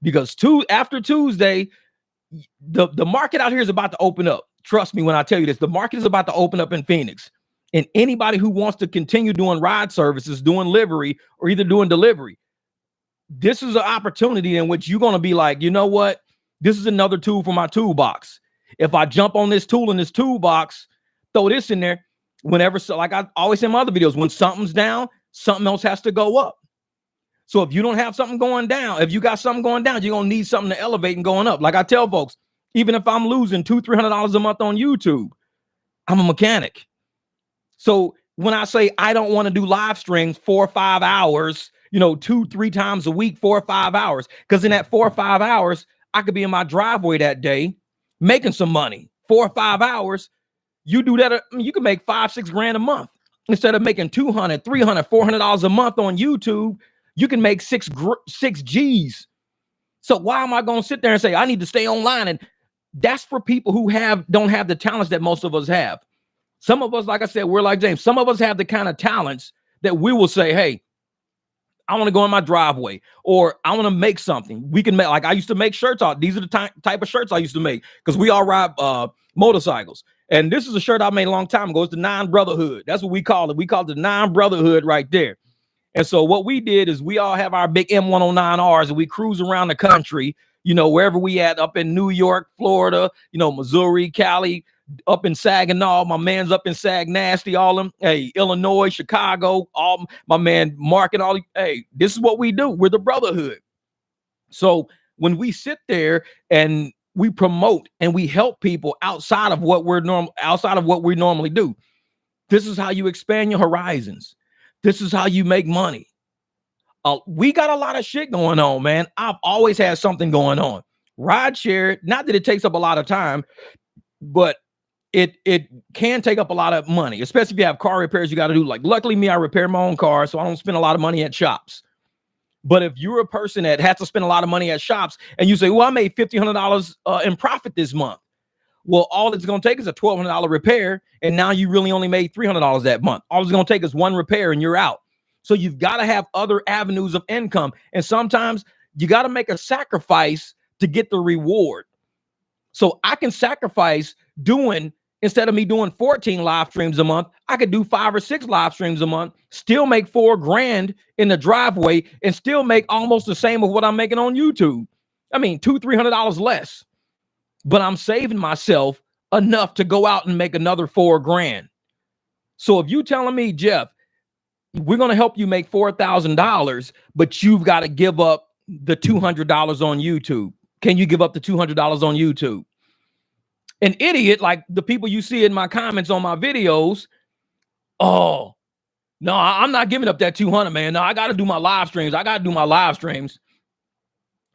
because after Tuesday, the market out here is about to open up. Trust me when I tell you this. The market is about to open up in Phoenix. And anybody who wants to continue doing ride services, doing livery, or either doing delivery, this is an opportunity in which you're going to be like, you know what? This is another tool for my toolbox. If I jump on this tool in this toolbox, throw this in there, whenever, so like I always say in my other videos, when something's down, something else has to go up. So if you don't have something going down, if you got something going down, you're going to need something to elevate and going up. Like I tell folks, even if I'm losing $200-$300 a month on YouTube, I'm a mechanic. So when I say I don't want to do live streams 4 or 5 hours, 2-3 times a week, 4 or 5 hours, because in that 4 or 5 hours, I could be in my driveway that day making some money. 4 or 5 hours, you do that, you can make $5-6 grand a month. Instead of making $200, $300, $400 a month on YouTube, you can make 6 G's. So why am I going to sit there and say I need to stay online? And that's for people who don't have the talents that most of us have. Some of us, like I said, we're like James. Some of us have the kind of talents that we will say, hey, I want to go in my driveway, or I want to make something. We can make, like I used to make shirts out. These are the type of shirts I used to make, because we all ride motorcycles. And this is a shirt I made a long time ago. It's the 9 Brotherhood. That's what we call it. We call it the 9 Brotherhood right there. And so what we did is we all have our big M109Rs and we cruise around the country, wherever we at, up in New York, Florida, Missouri, Cali, up in Saginaw. My man's up in Sag Nasty, all them. Hey, Illinois, Chicago, all my man Mark and all. Hey, this is what we do. We're the brotherhood. So when we sit there and we promote and we help people outside of what we normally do, this is how you expand your horizons. This is how you make money. We got a lot of shit going on, man. I've always had something going on. Rideshare, not that it takes up a lot of time, but it can take up a lot of money, especially if you have car repairs you got to do. Like, luckily me, I repair my own car, so I don't spend a lot of money at shops. But if you're a person that has to spend a lot of money at shops and you say, well, I made $1,500 in profit this month. Well, all it's going to take is a $1,200 repair. And now you really only made $300 that month. All it's going to take is one repair and you're out. So you've got to have other avenues of income. And sometimes you got to make a sacrifice to get the reward. So I can sacrifice instead of me doing 14 live streams a month, I could do 5 or 6 live streams a month, still make $4,000 in the driveway and still make almost the same of what I'm making on YouTube. I mean, $200-$300 less. But I'm saving myself enough to go out and make another $4,000. So if you telling me, Jeff, we're going to help you make $4,000, but you've got to give up the $200 on YouTube. Can you give up the $200 on YouTube? An idiot like the people you see in my comments on my videos. Oh, no, I'm not giving up that 200, man. No, I got to do my live streams.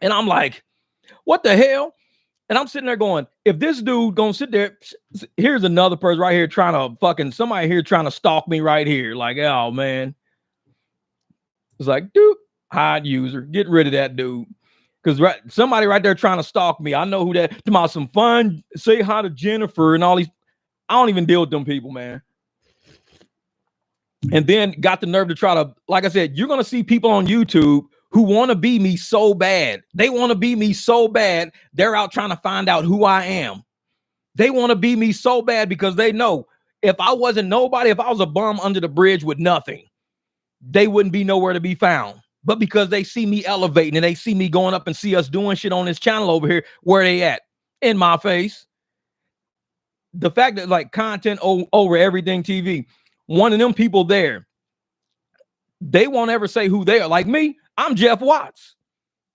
And I'm like, what the hell? And I'm sitting there going, if this dude gonna sit there, here's another person right here somebody here trying to stalk me right here. Like, oh man. It's like, dude, hide user, get rid of that dude. Because somebody right there trying to stalk me. I know who that, about some fun, say hi to Jennifer and all these. I don't even deal with them people, man. And then got the nerve to try to, like I said, you're gonna see people on YouTube who want to be me so bad. They want to be me so bad. They're out trying to find out who I am. They want to be me so bad because they know if I wasn't nobody, if I was a bum under the bridge with nothing, they wouldn't be nowhere to be found. But because they see me elevating and they see me going up and see us doing shit on this channel over here, where they at? In my face. The fact that like content over everything TV, one of them people there, they won't ever say who they are. Like me, I'm Jeff Watts.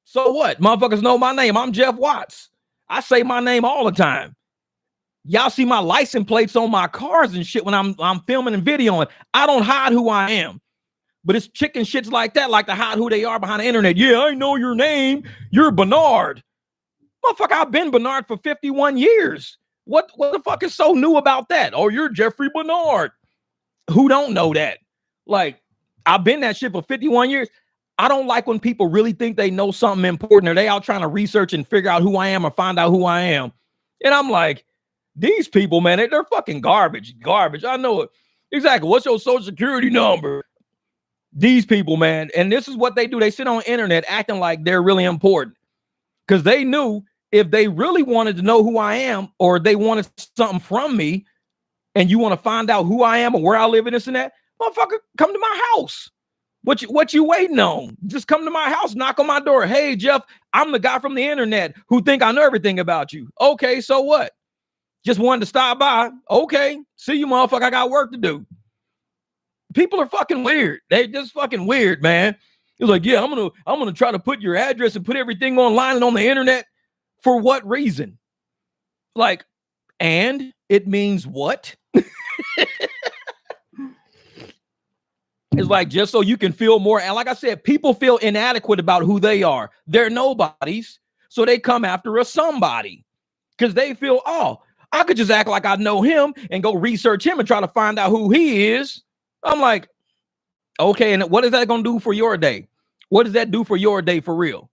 So what? Motherfuckers know my name. I'm Jeff Watts. I say my name all the time. Y'all see my license plates on my cars and shit when I'm filming and videoing. I don't hide who I am. But it's chicken shits like that, like to hide who they are behind the internet. Yeah, I know your name. You're Bernard. Motherfucker, I've been Bernard for 51 years. What the fuck is so new about that? Oh, you're Jeffrey Bernard. Who don't know that? Like, I've been that shit for 51 years. I don't like when people really think they know something important or they out trying to research and figure out who I am or find out who I am. And I'm like, these people, man, they're fucking garbage. I know it. Exactly. What's your social security number? These people, man. And this is what they do. They sit on the internet acting like they're really important because they knew if they really wanted to know who I am or they wanted something from me and you want to find out who I am or where I live and this and that, motherfucker, come to my house. What you waiting on? Just come to my house, knock on my door. Hey, Jeff, I'm the guy from the internet who think I know everything about you. Okay, so what? Just wanted to stop by. Okay, see you, motherfucker. I got work to do. People are fucking weird. They just fucking weird, man. It's like, yeah, I'm gonna try to put your address and put everything online and on the internet. For what reason? Like, and it means what? It's like just so you can feel more. And like I said, people feel inadequate about who they are. They're nobodies. So they come after a somebody because they feel, oh, I could just act like I know him and go research him and try to find out who he is. I'm like, okay, and what is that going to do for your day? What does that do for your day for real?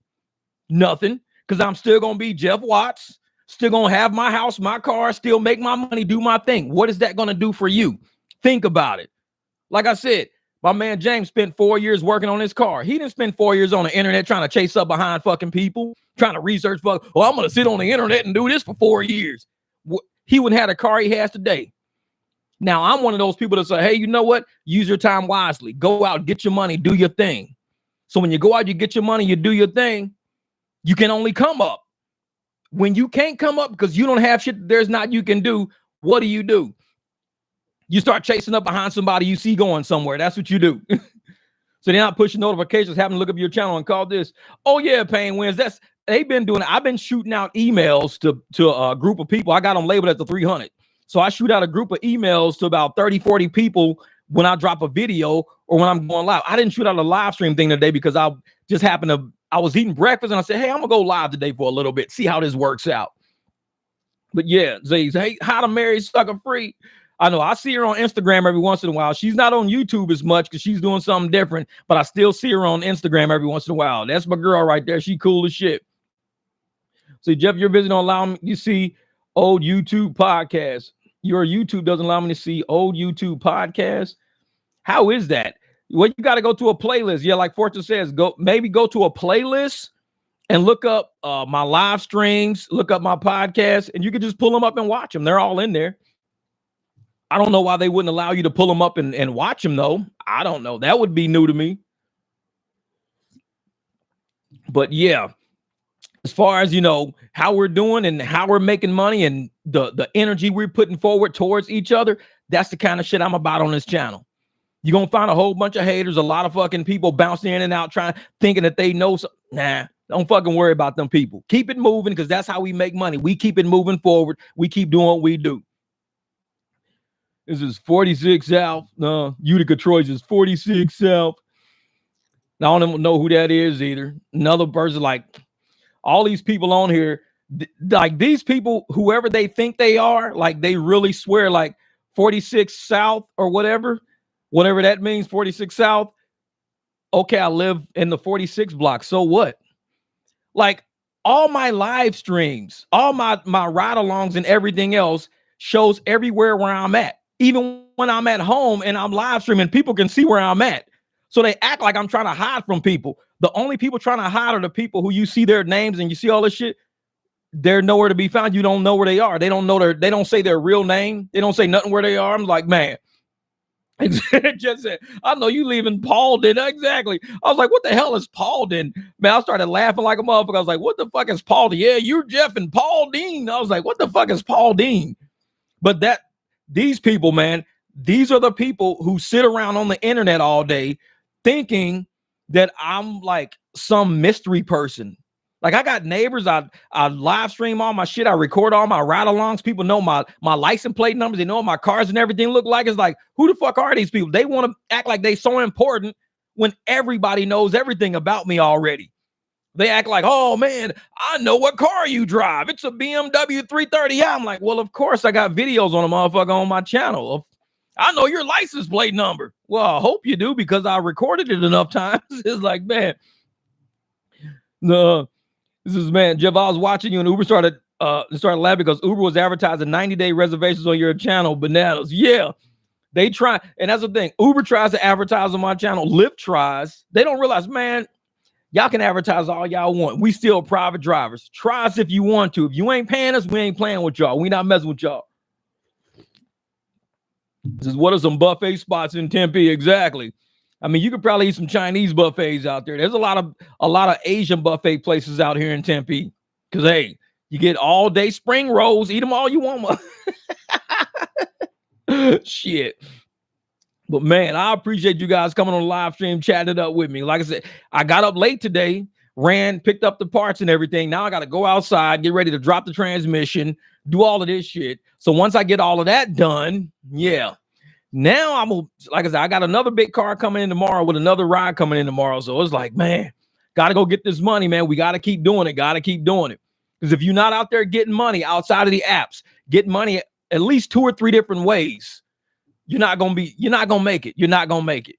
Nothing, because I'm still going to be Jeff Watts, still going to have my house, my car, still make my money, do my thing. What is that going to do for you? Think about it. Like I said, my man James spent 4 years working on his car. He didn't spend 4 years on the internet trying to chase up behind fucking people, trying to research. I'm going to sit on the internet and do this for 4 years. He wouldn't have the car he has today. Now, I'm one of those people that say, hey, you know what? Use your time wisely. Go out, get your money, do your thing. So when you go out, you get your money, you do your thing, you can only come up. When you can't come up because you don't have shit there's not you can do, what do? You start chasing up behind somebody you see going somewhere. That's what you do. So they're not pushing notifications, having to look up your channel and call this. Oh, yeah, Pain Wins. They've been doing it. I've been shooting out emails to a group of people. I got them labeled at the 300. So I shoot out a group of emails to about 30, 40 people when I drop a video or when I'm going live. I didn't shoot out a live stream thing today because I just happened to, I was eating breakfast and I said, hey, I'm going to go live today for a little bit, see how this works out. But yeah, Zay's, hey, how to marry sucker free. I know I see her on Instagram every once in a while. She's not on YouTube as much because she's doing something different, but I still see her on Instagram every once in a while. That's my girl right there. She cool as shit. So Jeff, your visit don't allow me to see old YouTube podcasts. Your YouTube doesn't allow me to see old YouTube podcasts. How is that? Well, you got to go to a playlist. Yeah, like Fortune says, go to a playlist and look up my live streams, look up my podcast, and you can just pull them up and watch them. They're all in there. I don't know why they wouldn't allow you to pull them up and watch them, though. I don't know. That would be new to me. But yeah, as far as, you know, how we're doing and how we're making money and the energy we're putting forward towards each other, that's the kind of shit I'm about on this channel. You're going to find a whole bunch of haters, a lot of fucking people bouncing in and out thinking that they know something. Nah, don't fucking worry about them people. Keep it moving because that's how we make money. We keep it moving forward. We keep doing what we do. This is 46 South. Utica, Troy's is 46 South. I don't even know who that is either. Another person, like all these people on here, like these people, whoever they think they are, like they really swear like 46 South or whatever that means, 46 South. Okay, I live in the 46 block. So what? Like all my live streams, all my ride-alongs and everything else shows everywhere where I'm at. Even when I'm at home and I'm live streaming, people can see where I'm at. So they act like I'm trying to hide from people. The only people trying to hide are the people who you see their names and you see all this shit. They're nowhere to be found. You don't know where they are. They don't say their real name. They don't say nothing where they are. I'm like, man. Just said, I know you leaving Paulden. Exactly. I was like, what the hell is Paulden? Man, I started laughing like a motherfucker. I was like, what the fuck is Paulden? Yeah, you're Jeff and Paul Dean. I was like, what the fuck is Paul Dean? But these people, man, these are the people who sit around on the internet all day thinking that I'm like some mystery person. Like I got neighbors, I live stream all my shit, I record all my ride-alongs. People know my license plate numbers, they know what my cars and everything look like. It's like, who the fuck are these people? They want to act like they so important when everybody knows everything about me already. They act like, oh man, I know what car you drive. It's a BMW 330i. I'm like, well, of course I got videos on a motherfucker on my channel. I know your license plate number. Well, I hope you do because I recorded it enough times. It's like, man, this is, man, Jeff, I was watching you and Uber started laughing because Uber was advertising 90-day reservations on your channel. Bananas. Yeah, they try. And that's the thing. Uber tries to advertise on my channel. Lyft tries. They don't realize, man, y'all can advertise all y'all want. We still private drivers. Try us if you want to. If you ain't paying us, we ain't playing with y'all. We not messing with y'all. This is what are some buffet spots in Tempe? Exactly. I mean, you could probably eat some Chinese buffets out there. There's a lot of Asian buffet places out here in Tempe. Because, hey, you get all day spring rolls. Eat them all you want. Shit. But, man, I appreciate you guys coming on the live stream, chatting it up with me. Like I said, I got up late today, picked up the parts and everything. Now I got to go outside, get ready to drop the transmission, do all of this shit. So once I get all of that done, yeah. Now like I said, I got another big car coming in tomorrow with another ride coming in tomorrow. So it's like, man, got to go get this money, man. We got to keep doing it. Because if you're not out there getting money outside of the apps, get money at least 2 or 3 different ways, you're not going to make it.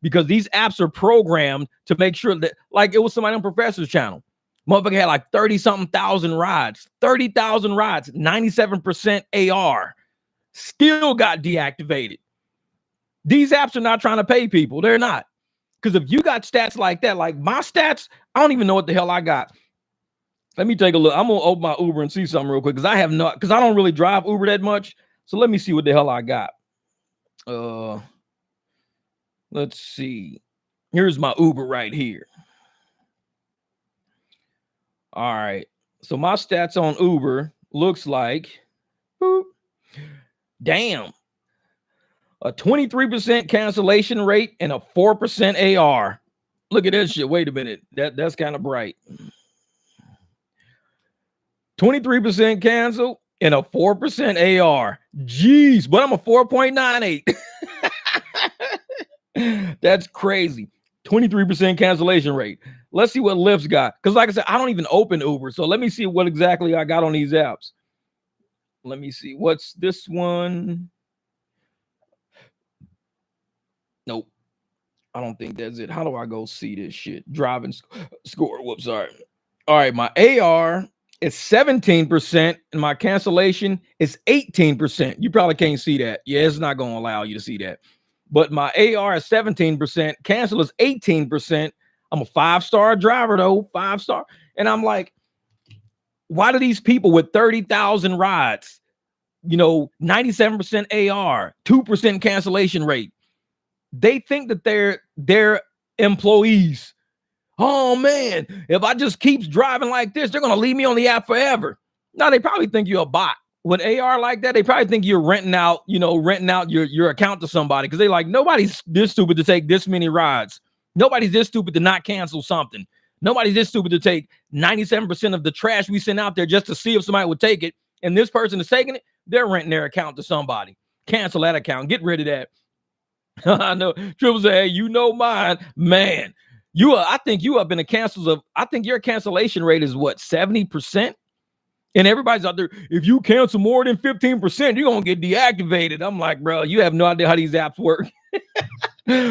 Because these apps are programmed to make sure that, like it was somebody on Professor's channel. Motherfucker had like 30-something thousand rides, 30,000 rides, 97% AR. Still got deactivated. These apps are not trying to pay people. They're not. Because if you got stats like that, like my stats, I don't even know what the hell I got. Let me take a look. I'm going to open my Uber and see something real quick because I don't really drive Uber that much. So let me see what the hell I got. Let's see. Here's my Uber right here. All right. So my stats on Uber looks like, boop, damn, a 23% cancellation rate and a 4% AR. Look at that shit. Wait a minute. That's kind of bright. 23% cancel and a 4% AR. Jeez, but I'm a 4.98. That's crazy. 23% cancellation rate. Let's see what Lyft's got. Because like I said, I don't even open Uber. So let me see what exactly I got on these apps. Let me see. What's this one? Nope. I don't think that's it. How do I go see this shit? Driving score. Whoops, sorry. All right, my AR is 17% and my cancellation is 18%. You probably can't see that. Yeah, it's not going to allow you to see that. But my AR is 17%, cancel is 18%. I'm a 5-star driver though, 5-star. And I'm like, why do these people with 30,000 rides, 97% AR, 2% cancellation rate, they think that they're employees. Oh man, if I just keeps driving like this, they're gonna leave me on the app forever. No, they probably think you're a bot. With AR like that, they probably think you're renting out your account to somebody, because they like, nobody's this stupid to take this many rides. Nobody's this stupid to not cancel something. Nobody's this stupid to take 97% of the trash we send out there just to see if somebody would take it. And this person is taking it, they're renting their account to somebody. Cancel that account. Get rid of that. I know. Triple say, hey, mine, man. I think you up in the cancels of, I think your cancellation rate is what, 70%? And everybody's out there, if you cancel more than 15%, you're going to get deactivated. I'm like, bro, you have no idea how these apps work.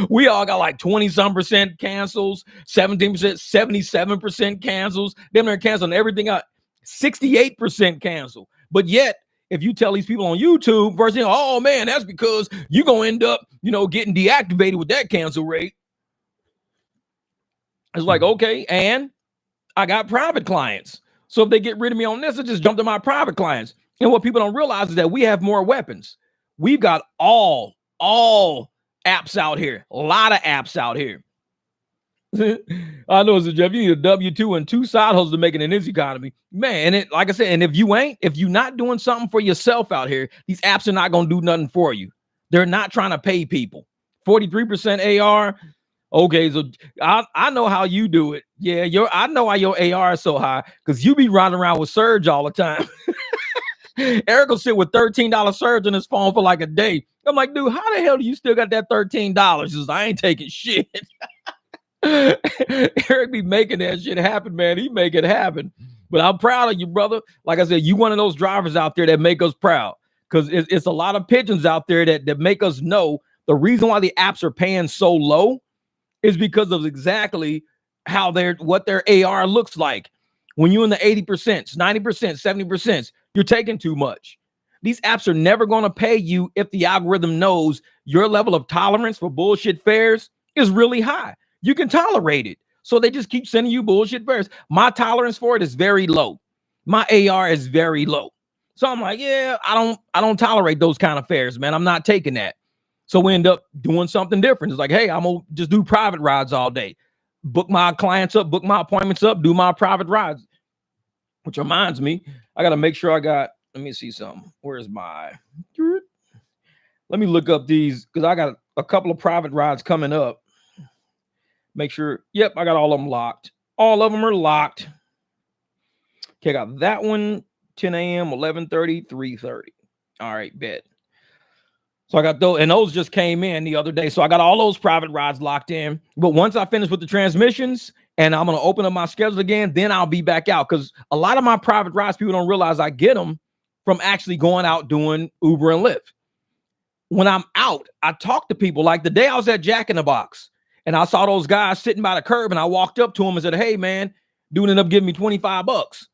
We all got like 20-some% cancels, 17%, 77% cancels. Them they're canceling everything out. 68% cancel. But yet, if you tell these people on YouTube, first thing, oh man, that's because you're going to end up, getting deactivated with that cancel rate. It's like, okay, and I got private clients. So if they get rid of me on this, I just jump to my private clients. And what people don't realize is that we have more weapons. We've got all apps out here. A lot of apps out here. I know, Jeff, you need a W-2 and 2 side hustles to make it in this economy. Man, and it, like I said, and if you're not doing something for yourself out here, these apps are not going to do nothing for you. They're not trying to pay people. 43% AR. Okay, so I know how you do it. Yeah, I know why your AR is so high, because you be running around with Surge all the time. Eric will sit with $13 Surge on his phone for like a day. I'm like, dude, how the hell do you still got that $13? He says, I ain't taking shit. Eric be making that shit happen, man. He make it happen. But I'm proud of you, brother. Like I said, you one of those drivers out there that make us proud, because it's a lot of pigeons out there that make us know the reason why the apps are paying so low is because of exactly what their AR looks like. When you're in the 80%, 90%, 70%, you're taking too much. These apps are never going to pay you if the algorithm knows your level of tolerance for bullshit fares is really high. You can tolerate it. So they just keep sending you bullshit fares. My tolerance for it is very low. My AR is very low. So I'm like, yeah, I don't tolerate those kind of fares, man. I'm not taking that. So we end up doing something different. It's like, hey, I'm going to just do private rides all day. Book my clients up, book my appointments up, do my private rides. Which reminds me, I got to make sure let me see something. Where's my, let me look up these, because I got a couple of private rides coming up. Make sure, yep, I got all of them locked. All of them are locked. Okay, I got that one, 10 a.m., 11:30, 3:30. All right, bet. So I got those, and those just came in the other day. So I got all those private rides locked in. But once I finish with the transmissions and I'm going to open up my schedule again, then I'll be back out. Because a lot of my private rides, people don't realize I get them from actually going out doing Uber and Lyft. When I'm out, I talk to people. Like the day I was at Jack in the Box and I saw those guys sitting by the curb, and I walked up to them and said, hey, man, dude ended up giving me $25.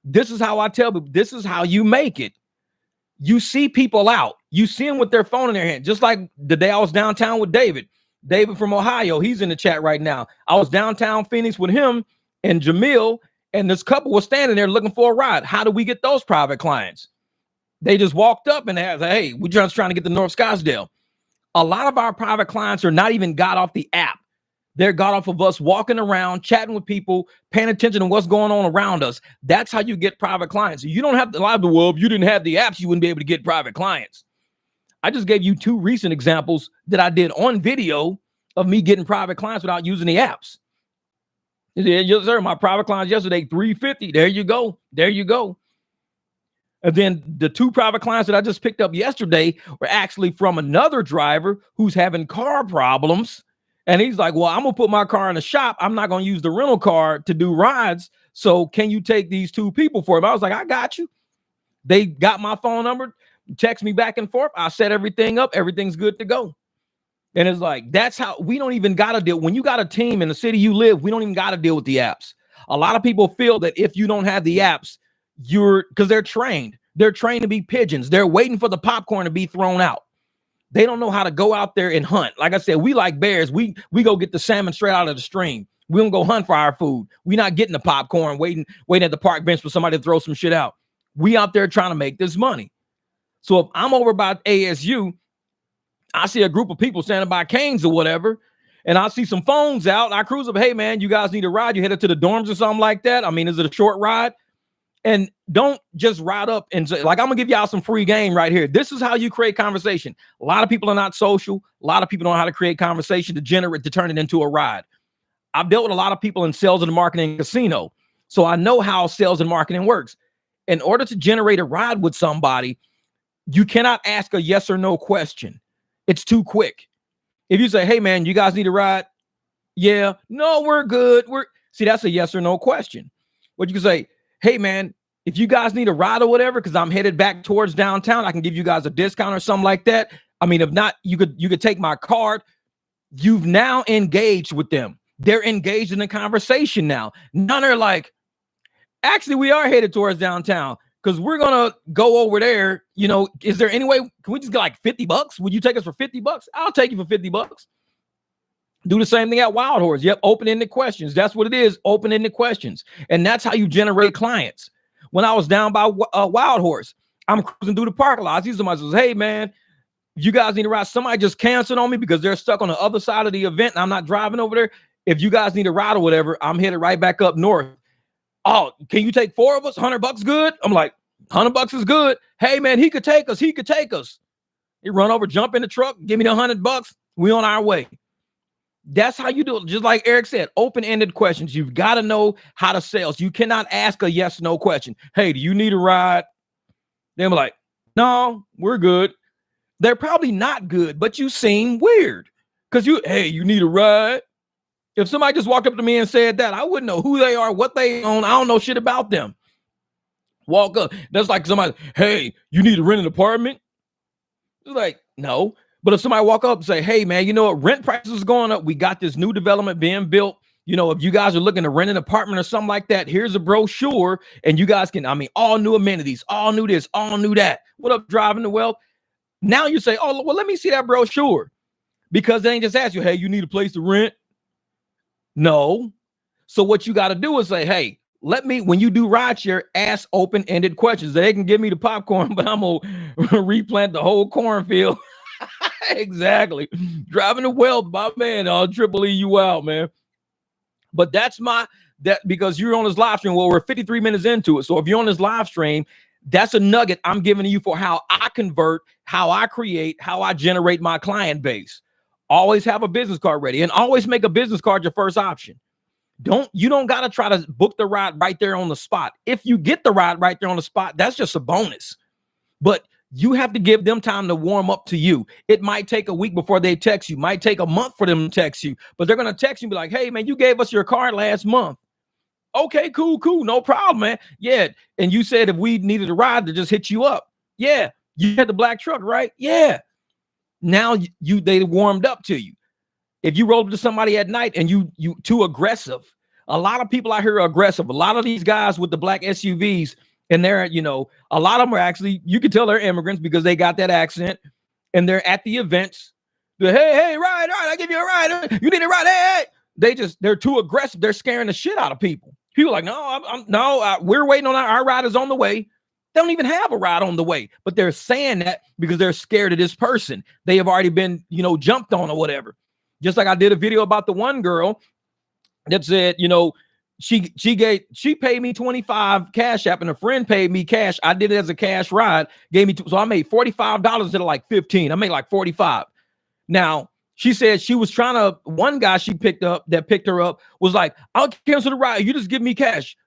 This is how I tell people, this is how you make it. You see people out. You see them with their phone in their hand. Just like the day I was downtown with David. David from Ohio. He's in the chat right now. I was downtown Phoenix with him and Jamil, and this couple was standing there looking for a ride. How do we get those private clients? They just walked up and they said, hey, we're just trying to get to North Scottsdale. A lot of our private clients are not even got off the app. They're got off of us walking around, chatting with people, paying attention to what's going on around us. That's how you get private clients. You don't have to lie to the world. If you didn't have the apps, you wouldn't be able to get private clients. I just gave you 2 recent examples that I did on video of me getting private clients without using the apps. Yes, sir. My private clients yesterday, 350. There you go. There you go. And then the 2 private clients that I just picked up yesterday were actually from another driver who's having car problems. And he's like, well, I'm going to put my car in the shop. I'm not going to use the rental car to do rides. So can you take these 2 people for him? I was like, I got you. They got my phone number, text me back and forth. I set everything up. Everything's good to go. And it's like, that's how we don't even got to deal. When you got a team in the city you live, we don't even got to deal with the apps. A lot of people feel that if you don't have the apps, because they're trained. They're trained to be pigeons. They're waiting for the popcorn to be thrown out. They don't know how to go out there and hunt. Like I said, we like bears. We go get the salmon straight out of the stream. We don't go hunt for our food. We're not getting the popcorn, waiting at the park bench for somebody to throw some shit out. We out there trying to make this money. So if I'm over by ASU, I see a group of people standing by Canes or whatever, and I see some phones out. I cruise up, hey man, you guys need a ride? You headed to the dorms or something like that? I mean, is it a short ride? And don't just ride up and say, like, I'm gonna give y'all some free game right here. This is how you create conversation. A lot of people are not social. A lot of people don't know how to create conversation to turn it into a ride. I've dealt with a lot of people in sales and marketing casino. So I know how sales and marketing works. In order to generate a ride with somebody, you cannot ask a yes or no question. It's too quick. If you say, hey man, you guys need a ride? Yeah, no, we're good. See, that's a yes or no question. What you can say, hey man, if you guys need a ride or whatever, because I'm headed back towards downtown, I can give you guys a discount or something like that. I mean, if not, you could take my card. You've now engaged with them. They're engaged in the conversation now. None are like, actually, we are headed towards downtown because we're gonna go over there. You know, is there any way? Can we just get like $50? Would you take us for $50? I'll take you for $50. Do the same thing at Wild Horse. Yep, open-ended questions. That's what it is, open-ended questions. And that's how you generate clients. When I was down by Wild Horse, I'm cruising through the parking lot. I see somebody says, hey, man, you guys need a ride. Somebody just canceled on me because they're stuck on the other side of the event and I'm not driving over there. If you guys need a ride or whatever, I'm headed right back up north. Oh, can you take 4 of us? $100 good? I'm like, $100 is good. Hey, man, he could take us. He could take us. He run over, jump in the truck, give me the $100. We on our way. That's how you do it. Just like Eric said, open-ended questions. You've got to know how to sell. You cannot ask a yes, no question. Hey, do you need a ride? They're like, no, we're good. They're probably not good, but you seem weird because hey, you need a ride? If somebody just walked up to me and said that, I wouldn't know who they are, what they own. I don't know shit about them. Walk up. That's like somebody, hey, you need to rent an apartment? It's like, no. But if somebody walk up and say, hey, man, you know what? Rent prices is going up. We got this new development being built. You know, if you guys are looking to rent an apartment or something like that, here's a brochure. And you guys can, all new amenities, all new this, all new that. What up, driving the wealth? Now you say, oh, well, let me see that brochure. Because they ain't just ask you, hey, you need a place to rent? No. So what you got to do is say, hey, when you do rideshare, ask open-ended questions. They can give me the popcorn, but I'm going to replant the whole cornfield. Exactly. Driving the wealth, my man. I'll triple E you out, man. But that's because you're on this live stream. Well, we're 53 minutes into it. So if you're on this live stream, that's a nugget I'm giving you for how I convert, how I create, how I generate my client base. Always have a business card ready and always make a business card your first option. You don't got to try to book the ride right there on the spot. If you get the ride right there on the spot, that's just a bonus. But you have to give them time to warm up to you. It might take a week before they text you. Might take a month for them to text you. But they're going to text you and be like, hey, man, you gave us your card last month. Okay, cool. No problem, man. Yeah. And you said if we needed a ride to just hit you up. Yeah. You had the black truck, right? Yeah. Now they warmed up to you. If you roll up to somebody at night and you too aggressive, a lot of people out here are aggressive. A lot of these guys with the black SUVs, and they're, a lot of them are actually, you can tell they're immigrants because they got that accent and they're at the events. They're, hey, ride, I'll give you a ride. You need a ride. Hey. They're too aggressive. They're scaring the shit out of people. People are like, no, we're waiting on our ride is on the way. They don't even have a ride on the way, but they're saying that because they're scared of this person. They have already been, jumped on or whatever. Just like I did a video about the one girl that said, she paid me 25 cash app and a friend paid me cash. I did it as a cash ride, gave me so I made $45 instead of like 15. I made like 45. Now, she said she was trying to, one guy she picked her up was like, I'll cancel the ride. You just give me cash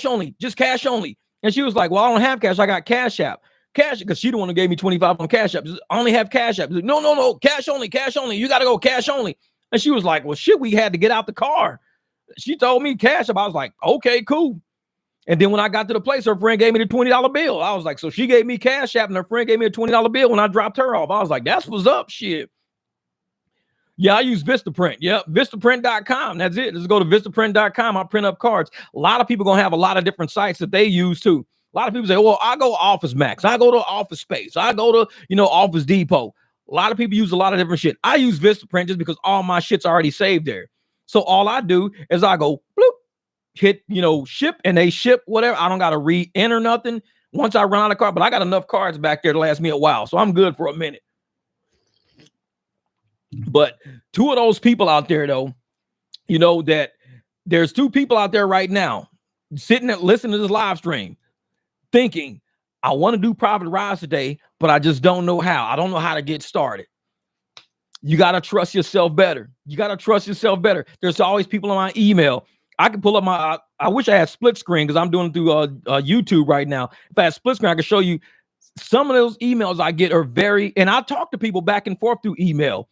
only, just cash only. And she was like, well, I don't have cash. I got Cash App. Cash, because she the one who gave me 25 on Cash App. I only have Cash App. Like, no, cash only. You got to go cash only. And she was like, well, shit, we had to get out the car. She told me Cash App. I was like, okay, cool. And then when I got to the place, her friend gave me the $20 bill. I was like, so she gave me Cash App and her friend gave me a $20 bill when I dropped her off. I was like, that's what's up, shit. Yeah, I use Vistaprint. Yep, Vistaprint.com. That's it. Just go to Vistaprint.com. I print up cards. A lot of people going to have a lot of different sites that they use too. A lot of people say, well, I go Office Max. I go to Office Space. I go to, Office Depot. A lot of people use a lot of different shit. I use Vistaprint just because all my shit's already saved there. So all I do is I go, bloop, hit, ship, and they ship whatever. I don't got to re-enter nothing once I run out of cards, but I got enough cards back there to last me a while. So I'm good for a minute. But two of those people out there, though, that there's two people out there right now sitting and listening to this live stream thinking, I want to do private rides today, but I just don't know how. I don't know how to get started. You got to trust yourself better. There's always people on my email. I can pull up I wish I had split screen because I'm doing it through YouTube right now. If I had split screen, I could show you some of those emails I get are and I talk to people back and forth through email.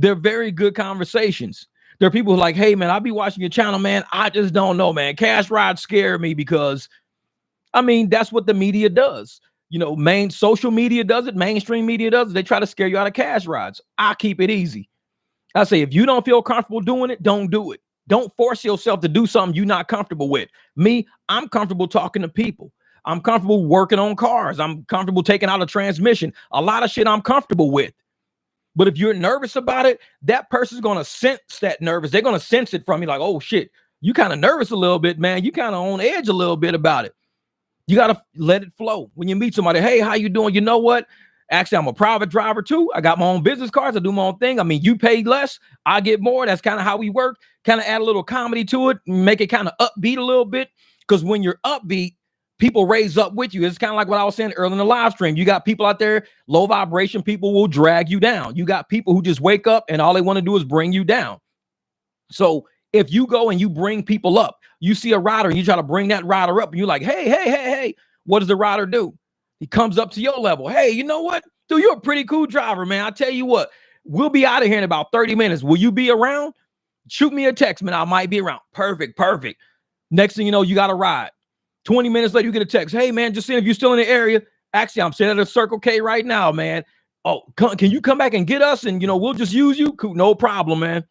They're very good conversations. There are people who are like, hey, man, I'll be watching your channel, man. I just don't know, man. Cash rides scare me because, that's what the media does. Main social media does it. Mainstream media does it. They try to scare you out of cash rides. I keep it easy. I say, if you don't feel comfortable doing it, don't do it. Don't force yourself to do something you're not comfortable with. Me, I'm comfortable talking to people. I'm comfortable working on cars. I'm comfortable taking out a transmission. A lot of shit I'm comfortable with. But if you're nervous about it, that person's going to sense that nervous. They're going to sense it from you like, oh, shit, you kind of nervous a little bit, man. You kind of on edge a little bit about it. You got to let it flow. When you meet somebody, hey, how you doing? You know what? Actually, I'm a private driver, too. I got my own business cards. I do my own thing. You pay less. I get more. That's kind of how we work. Kind of add a little comedy to it. Make it kind of upbeat a little bit. Because when you're upbeat, people raise up with you. It's kind of like what I was saying earlier in the live stream. You got people out there, low vibration people will drag you down. You got people who just wake up and all they want to do is bring you down. So if you go and you bring people up, you see a rider and you try to bring that rider up and you're like, hey, what does the rider do? He comes up to your level. Hey, you know what? Dude, you're a pretty cool driver, man. I tell you what, we'll be out of here in about 30 minutes. Will you be around? Shoot me a text, man. I might be around. Perfect. Next thing you know, you got a ride. 20 minutes later, you get a text. Hey, man, just seeing if you're still in the area. Actually, I'm sitting at a Circle K right now, man. Oh, can you come back and get us? And, we'll just use you. Cool, no problem, man.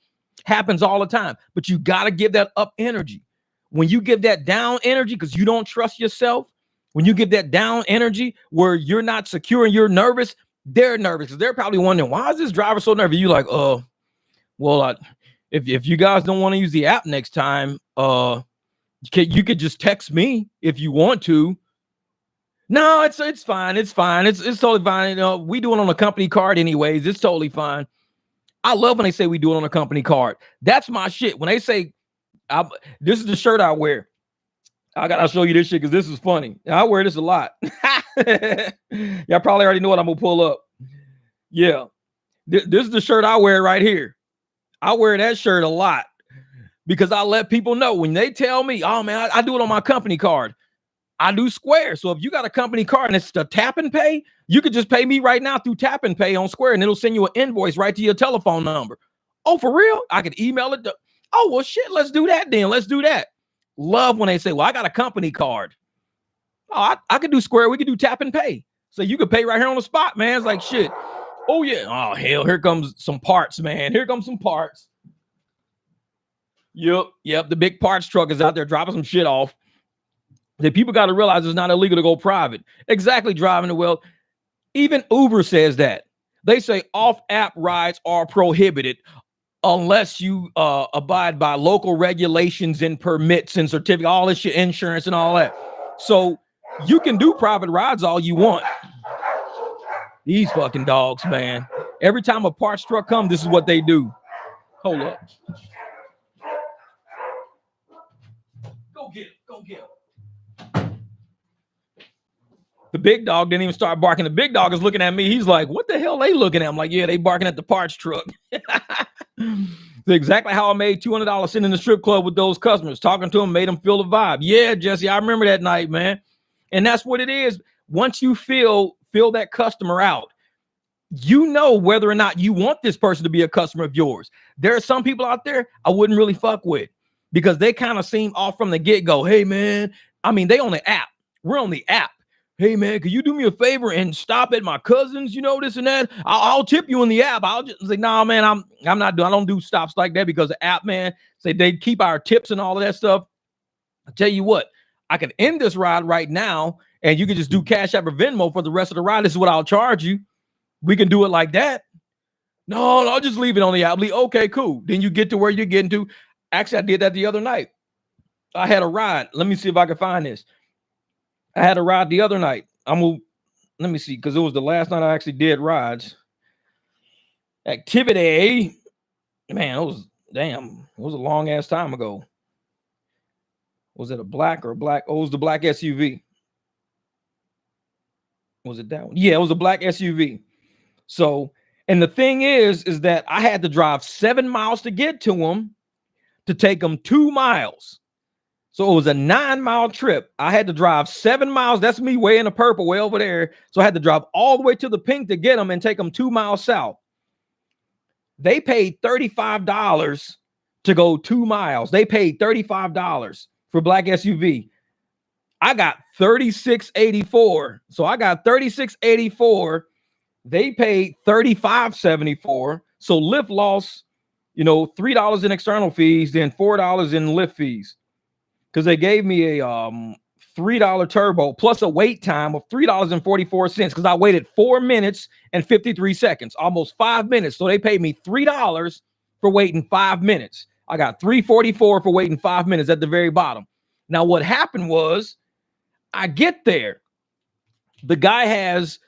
Happens all the time. But you got to give that up energy. When you give that down energy because you don't trust yourself, when you give that down energy where you're not secure and you're nervous, they're nervous because they're probably wondering, why is this driver so nervous? You're like, if you guys don't want to use the app next time, you could just text me if you want to. No, it's fine. It's totally fine. We do it on a company card anyways. It's totally fine. I love when they say we do it on a company card. That's my shit. When they say, this is the shirt I wear. I gotta show you this shit because this is funny. I wear this a lot. Y'all probably already know what I'm gonna pull up. Yeah. This is the shirt I wear right here. I wear that shirt a lot. Because I let people know when they tell me, oh, man, I do it on my company card. I do Square. So if you got a company card and it's the tap and pay, you could just pay me right now through tap and pay on Square and it'll send you an invoice right to your telephone number. Oh, for real? I could email it. Oh, well, shit, let's do that then. Let's do that. Love when they say, well, I got a company card. Oh, I could do Square. We could do tap and pay. So you could pay right here on the spot, man. It's like, shit. Oh, yeah. Oh, hell, here comes some parts, man. Here comes some parts. Yep. The big parts truck is out there dropping some shit off. The people got to realize it's not illegal to go private. Exactly, driving the well. Even Uber says that. They say off-app rides are prohibited unless you abide by local regulations and permits and certificate, all this shit, insurance and all that. So You can do private rides all you want. These fucking dogs, man. Every time a parts truck comes, this is what they do. Hold up. Go get him. Go get him. The big dog didn't even start barking. The big dog is looking at me. He's like, what the hell are they looking at? I'm like, yeah, they barking at the parts truck. Exactly how I made $200 sitting in the strip club with those customers. Talking to them made them feel the vibe. Yeah, Jesse, I remember that night, man. And that's what it is. Once you feel that customer out, you know whether or not you want this person to be a customer of yours. There are some people out there I wouldn't really fuck with because they kind of seem off from the get-go. Hey, man, I mean, they on the app. We're on the app. Hey, man, could you do me a favor and stop at my cousin's, you know, this and that? I'll tip you in the app. I'll just say, nah, man, I'm not doing, I don't do stops like that because the app, man, say they keep our tips and all of that stuff. I tell you what, I can end this ride right now and you can just do Cash App or Venmo for the rest of the ride. This is what I'll charge you. We can do it like that. No, I'll just leave it on the app. Okay, cool. Then you get to where you're getting to. Actually, I did that the other night. I had a ride. Let me see if I can find this. I had a ride the other night. Let me see, because it was the last night I actually did rides. Activity. Man, it was a long ass time ago. Was it a black or a black? Oh, it was the black SUV. Was it that one? Yeah, it was a black SUV. So, and the thing is that I had to drive 7 miles to get to them to take them 2 miles. So it was a 9-mile trip. I had to drive 7 miles. That's me way in the purple, way over there. So I had to drive all the way to the pink to get them and take them 2 miles south. They paid $35 to go 2 miles. They paid $35 for black SUV. I got $36.84. So I got $36.84. They paid $35.74. So Lyft lost, $3 in external fees, then $4 in Lyft fees. Because they gave me a $3 turbo plus a wait time of $3.44 because I waited 4 minutes and 53 seconds, almost 5 minutes. So they paid me $3 for waiting 5 minutes. I got $3.44 for waiting 5 minutes at the very bottom. Now, what happened was I get there. The guy has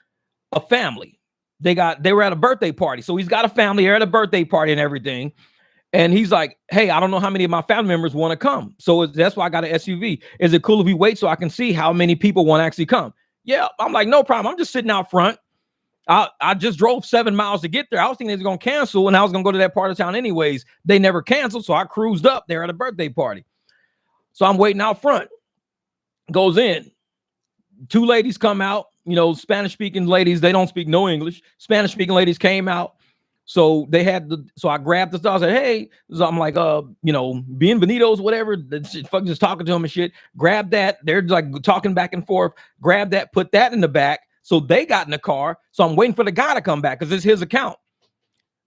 a family. They were at a birthday party. So he's got a family. They're at a birthday party and everything. And he's like, hey, I don't know how many of my family members want to come. So that's why I got an SUV. Is it cool if we wait so I can see how many people want to actually come? Yeah, I'm like, no problem. I'm just sitting out front. I just drove 7 miles to get there. I was thinking they was going to cancel and I was going to go to that part of town anyways. They never canceled. So I cruised up there at a birthday party. So I'm waiting out front. Goes in. 2 ladies come out, Spanish speaking ladies. They don't speak no English. Spanish speaking ladies came out. So I grabbed the stuff. I said, hey, so I'm like, bienvenidos, whatever. Fucking just talking to them and shit. Grab that. They're like talking back and forth. Grab that, put that in the back. So they got in the car. So I'm waiting for the guy to come back because it's his account.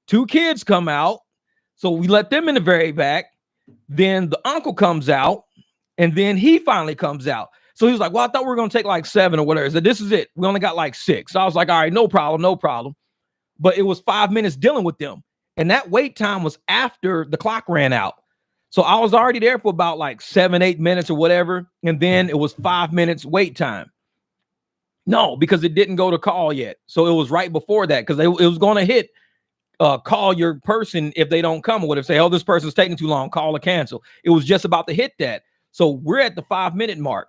2 kids come out. So we let them in the very back. Then the uncle comes out. And then he finally comes out. So he was like, well, I thought we were going to take like 7 or whatever. So this is it. We only got like 6. So I was like, all right, no problem. But it was 5 minutes dealing with them. And that wait time was after the clock ran out. So I was already there for about like 7-8 minutes or whatever. And then it was 5 minutes wait time. No, because it didn't go to call yet. So it was right before that because it was going to hit call your person if they don't come or whatever. Say, oh, this person's taking too long, call or cancel. It was just about to hit that. So we're at the 5-minute mark.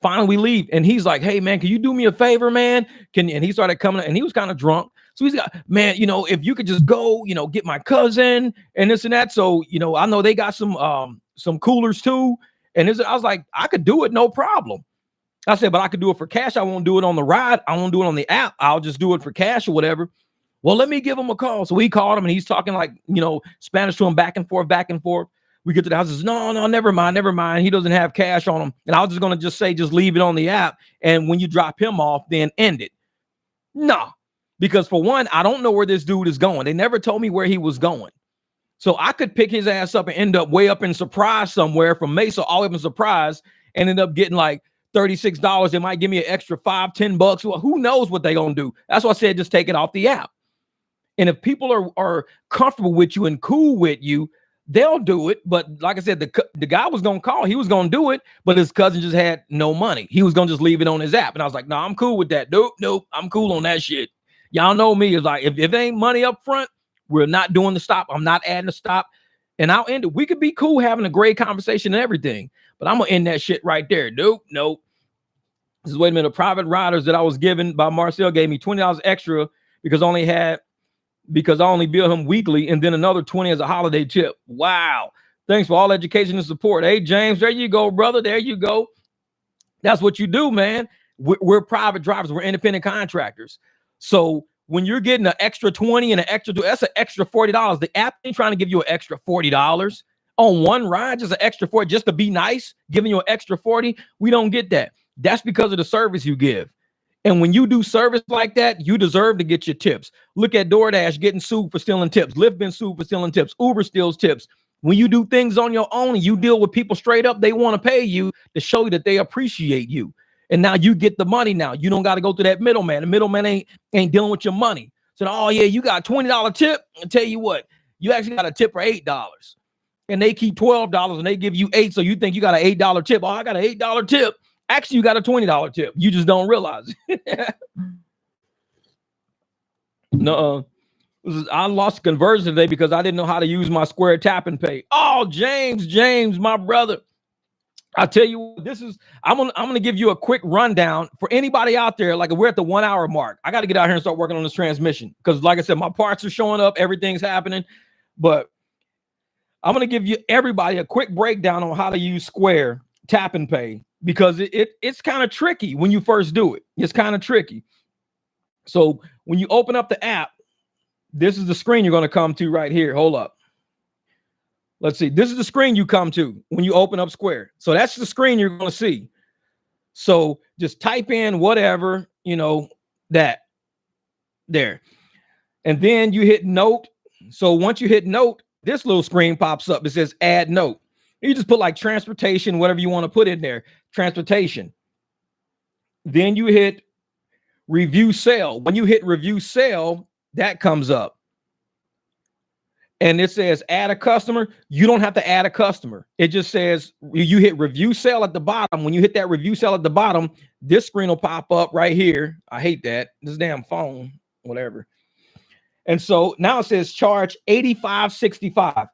Finally, we leave. And he's like, hey, man, can you do me a favor, man? And he started coming and he was kind of drunk. So he's got, man, if you could just go, get my cousin and this and that. So, I know they got some coolers too. And I was like, I could do it. No problem. I said, but I could do it for cash. I won't do it on the ride. I won't do it on the app. I'll just do it for cash or whatever. Well, let me give him a call. So we called him and he's talking like, Spanish to him back and forth. We get to the house. Says, no, never mind. He doesn't have cash on him. And I was just going to say, just leave it on the app. And when you drop him off, then end it. No. Because for one, I don't know where this dude is going. They never told me where he was going. So I could pick his ass up and end up way up in Surprise somewhere from Mesa all the way up in Surprise and end up getting like $36. They might give me an extra $5-10. Well, who knows what they're going to do? That's why I said just take it off the app. And if people are comfortable with you and cool with you, they'll do it. But like I said, the guy was going to call. He was going to do it, but his cousin just had no money. He was going to just leave it on his app. And I was like, no, I'm cool with that. Nope, I'm cool on that shit. Y'all know me. It's like, if it ain't money up front, we're not doing the stop. I'm not adding the stop. And I'll end it. We could be cool having a great conversation and everything, but I'm going to end that shit right there. Nope. This is, wait a minute, private riders that I was given by Marcel gave me $20 extra because I only bill him weekly, and then another 20 as a holiday tip. Wow. Thanks for all education and support. Hey, James, there you go, brother. There you go. That's what you do, man. We're private drivers. We're independent contractors. So when you're getting an extra 20 and an extra, that's an extra $40. The app ain't trying to give you an extra $40 on one ride, just an extra 40, just to be nice, giving you an extra 40. We don't get that. That's because of the service you give. And when you do service like that, you deserve to get your tips. Look at DoorDash getting sued for stealing tips. Lyft been sued for stealing tips. Uber steals tips. When you do things on your own and you deal with people straight up, they want to pay you to show you that they appreciate you. And now you get the money now. You don't got to go through that middleman. The middleman ain't dealing with your money. So, oh, yeah, you got a $20 tip. I'll tell you what, you actually got a tip for $8. And they keep $12 and they give you $8. So you think you got an $8 tip. Oh, I got an $8 tip. Actually, you got a $20 tip. You just don't realize it. No, I lost conversion today because I didn't know how to use my Square Tap and Pay. Oh, James, my brother. I tell you, I'm gonna give you a quick rundown for anybody out there. Like, we're at the 1 hour mark. I got to get out here and start working on this transmission because, like I said, my parts are showing up. Everything's happening, but I'm gonna give you everybody a quick breakdown on how to use Square Tap and Pay. Because it's kind of tricky when you first do it. It's kind of tricky. So when you open up the app, this is the screen you're going to come to right here. Hold up. Let's see. This is the screen you come to when you open up Square. So that's the screen you're going to see. So just type in whatever, that there. And then you hit note. So once you hit note, this little screen pops up. It says add note. You just put like transportation, whatever you want to put in there, transportation. Then you hit review sale. When you hit review sale, that comes up. And it says add a customer. You don't have to add a customer. It just says you hit review sale at the bottom. When you hit that review sale at the bottom, this screen will pop up right here. I hate that. This damn phone, whatever. And so now it says charge $85.65.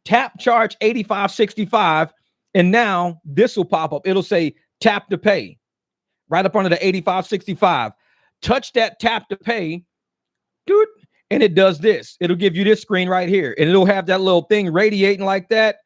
Tap charge $85.65, and now this will pop up. It'll say tap to pay right up under the $85.65. Touch that tap to pay, dude, and it does this. It'll give you this screen right here, and it'll have that little thing radiating like that.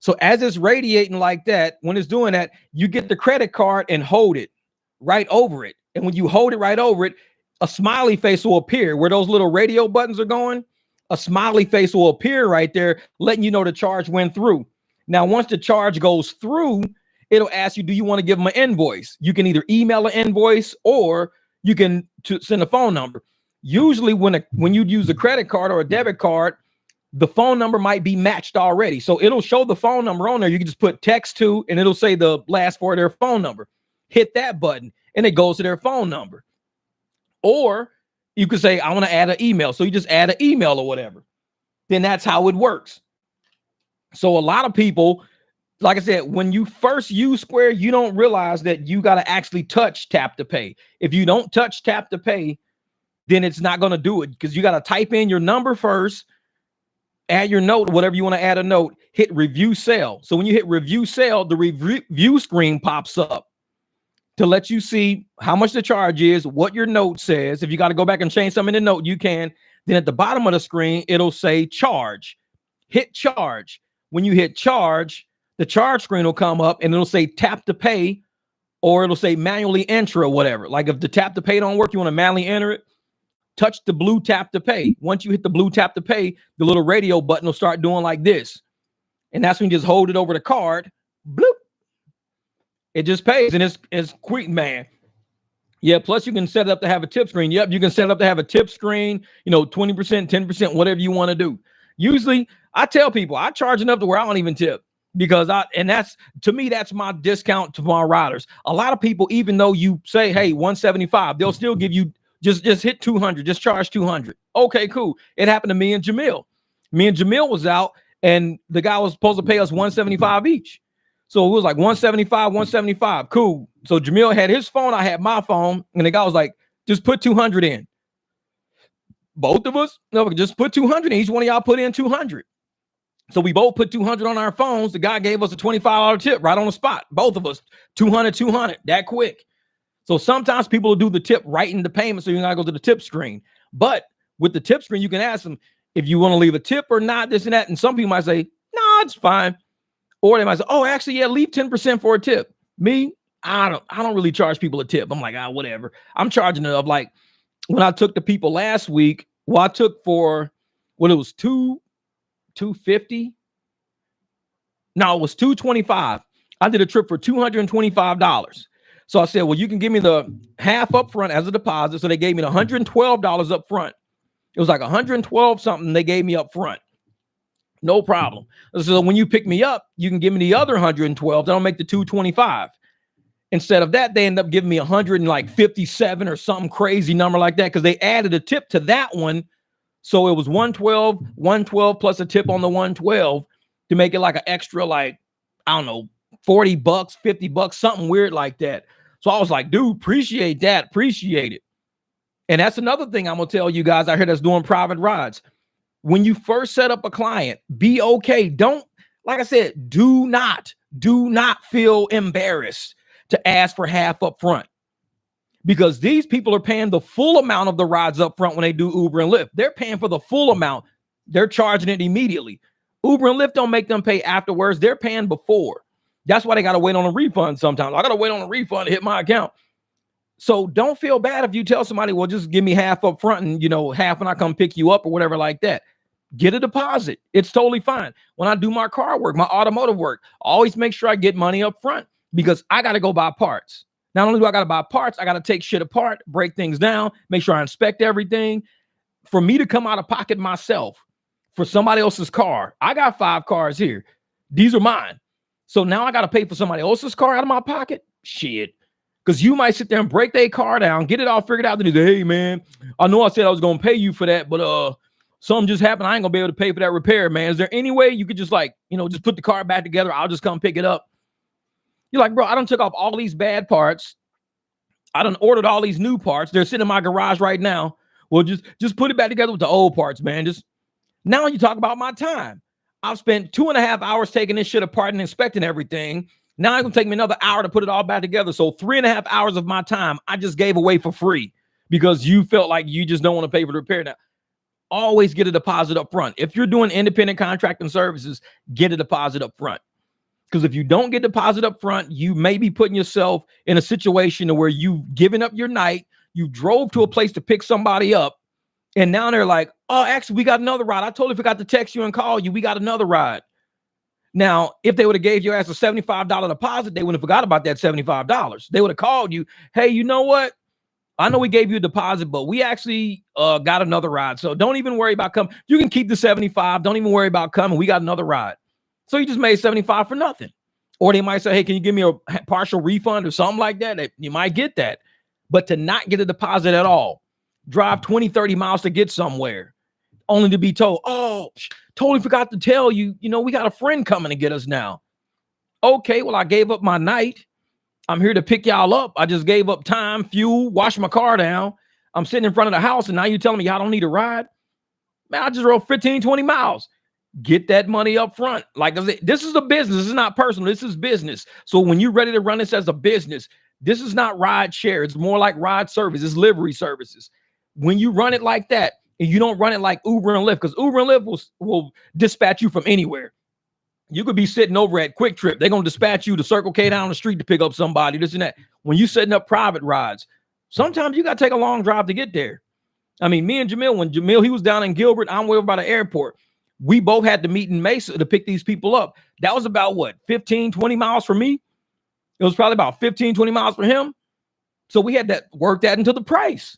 So as it's radiating like that, when it's doing that, you get the credit card and hold it right over it. And when you hold it right over it, a smiley face will appear where those little radio buttons are going. A smiley face will appear right there, letting you know the charge went through. Now, once the charge goes through, it'll ask you, do you want to give them an invoice? You can either email an invoice or you can send a phone number. Usually when you use a credit card or a debit card, the phone number might be matched already. So it'll show the phone number on there. You can just put text to, and it'll say the last four of their phone number. Hit that button, and it goes to their phone number. Or you could say, I want to add an email. So you just add an email or whatever. Then that's how it works. So a lot of people, like I said, when you first use Square, you don't realize that you got to actually touch tap to pay. If you don't touch tap to pay, then it's not going to do it because you got to type in your number first, add your note, whatever you want to add a note, hit review sale. So when you hit review sale, the review screen pops up to let you see how much the charge is, what your note says. If you got to go back and change something in the note, you can. Then at the bottom of the screen, it'll say charge. Hit charge. When you hit charge, the charge screen will come up and it'll say tap to pay, or it'll say manually enter or whatever. Like if the tap to pay don't work, you want to manually enter it, touch the blue tap to pay. Once you hit the blue tap to pay, the little radio button will start doing like this. And that's when you just hold it over the card. Bloop. It just pays, and it's quick, man. Yeah, plus you can set it up to have a tip screen. Yep, you can set it up to have a tip screen, 20%, 10%, whatever you want to do. Usually, I tell people I charge enough to where I don't even tip because that's my discount to my riders. A lot of people, even though you say, hey, 175, they'll still give you just hit 200, just charge 200. Okay, cool. It happened to me and Jamil. Me and Jamil was out, And the guy was supposed to pay us $175 each. So it was like $175. Cool. So Jamil had his phone, I had my phone, and the guy was like, just put 200 in. Both of us, no, just put 200 in. Each one of y'all put in 200. So we both put 200 on our phones. The guy gave us a $25 tip right on the spot. Both of us, 200, that quick. So sometimes people will do the tip right in the payment, so you gotta go to the tip screen. But with the tip screen, you can ask them if you want to leave a tip or not, this and that. And some people might say, no, it's fine. Or they might say, oh, actually, yeah, leave 10% for a tip. Me, I don't really charge people a tip. I'm like, whatever. I'm charging it up. Like when I took the people last week, well, I took for what it was $250. No, it was $225. I did a trip for $225. So I said, well, you can give me the half up front as a deposit. So they gave me the $112 up front. It was like 112 something they gave me up front. No problem. So when you pick me up, you can give me the other 112. That'll make the 225. Instead of that, they end up giving me 157 or something crazy number like that because they added a tip to that one. So it was 112 plus a tip on the 112 to make it like an extra, like, I don't know, $40, $50, something weird like that. So I was like, dude, appreciate that. Appreciate it. And that's another thing I'm going to tell you guys out here that's doing private rides. When you first set up a client, be okay. Don't, like I said, do not feel embarrassed to ask for half up front, because these people are paying the full amount of the rides up front when they do Uber and Lyft. They're paying for the full amount. They're charging it immediately. Uber and Lyft don't make them pay afterwards. They're paying before. That's why they got to wait on a refund sometimes. I got to wait on a refund to hit my account. So don't feel bad if you tell somebody, well, just give me half up front and, half when I come pick you up or whatever like that. Get a deposit. It's totally fine. When I do my car work, my automotive work, always make sure I get money up front because I got to go buy parts. Not only do I got to buy parts, I got to take shit apart, break things down, make sure I inspect everything. For me to come out of pocket myself for somebody else's car, I got 5 cars here. These are mine. So now I got to pay for somebody else's car out of my pocket? Shit. Because you might sit there and break their car down, get it all figured out. Then you say, hey, man, I know I said I was going to pay you for that, but something just happened. I ain't going to be able to pay for that repair, man. Is there any way you could just just put the car back together? I'll just come pick it up. You're like, bro, I done took off all these bad parts. I done ordered all these new parts. They're sitting in my garage right now. Well, just put it back together with the old parts, man. Just now you talk about my time. I've spent 2.5 hours taking this shit apart and inspecting everything. Now it's gonna take me another hour to put it all back together. So 3.5 hours of my time I just gave away for free because you felt like you just don't want to pay for the repair. Now, always get a deposit up front. If you're doing independent contracting services, get a deposit up front. Because if you don't get deposit up front, you may be putting yourself in a situation where you've given up your night, you drove to a place to pick somebody up, and now they're like, oh, actually, we got another ride. I totally forgot to text you and call you. We got another ride. Now, if they would have gave your ass a $75 deposit, they wouldn't have forgot about that $75. They would have called you, hey, you know what? I know we gave you a deposit, but we actually got another ride. So don't even worry about coming. You can keep the 75. Don't even worry about coming. We got another ride. So you just made 75 for nothing. Or they might say, hey, can you give me a partial refund or something like that? You might get that. But to not get a deposit at all, drive 20, 30 miles to get somewhere, only to be told, oh, totally forgot to tell you, we got a friend coming to get us now. Okay, well, I gave up my night. I'm here to pick y'all up. I just gave up time, fuel, washed my car down. I'm sitting in front of the house, and now you're telling me y'all don't need a ride? Man, I just rode 15, 20 miles. Get that money up front. Like I said, this is a business. This is not personal. This is business. So when you're ready to run this as a business, this is not ride share. It's more like ride service. It's livery services. When you run it like that, and you don't run it like Uber and Lyft, because Uber and Lyft will dispatch you from anywhere. You could be sitting over at Quick Trip. They're going to dispatch you to Circle K down the street to pick up somebody, this and that. When you're setting up private rides, sometimes you got to take a long drive to get there. I mean, me and Jamil, when Jamil, he was down in Gilbert, I'm way over by the airport. We both had to meet in Mesa to pick these people up. That was about 15, 20 miles for me. It was probably about 15, 20 miles for him. So we had to work that into the price.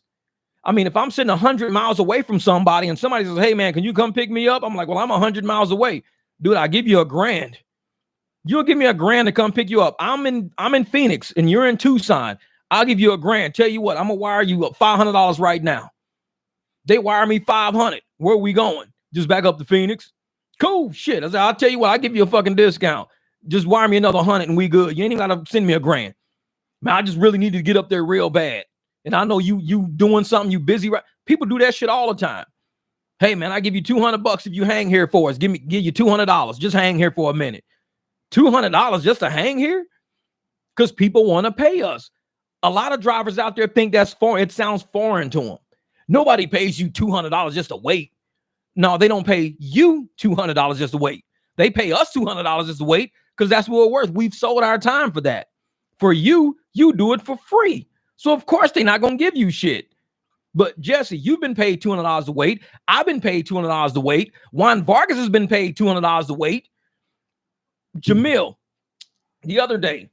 I mean, if I'm sitting 100 miles away from somebody and somebody says, hey, man, can you come pick me up? I'm like, well, I'm 100 miles away. Dude, I'll give you $1,000. You'll give me $1,000 to come pick you up. I'm in Phoenix and you're in Tucson. I'll give you $1,000. Tell you what, I'm going to wire you up $500 right now. They wire me $500. Where are we going? Just back up to Phoenix. Cool, shit. I said, I'll tell you what, I'll give you a fucking discount. Just wire me another 100 and we good. You ain't even got to send me $1,000. Man, I just really need to get up there real bad. And I know you doing something, you busy, right? People do that shit all the time. Hey man, I give you $200 if you hang here for us. Give you $200. Just hang here for a minute. $200 just to hang here? Because people want to pay us. A lot of drivers out there think that's foreign. It sounds foreign to them. Nobody pays you $200 just to wait. No, they don't pay you $200 just to wait. They pay us $200 just to wait because that's what we're worth. We've sold our time for that. For you, you do it for free. So of course they're not going to give you shit. But Jesse, you've been paid $200 to wait. I've been paid $200 to wait. Juan Vargas has been paid $200 to wait. Jamil, the other day.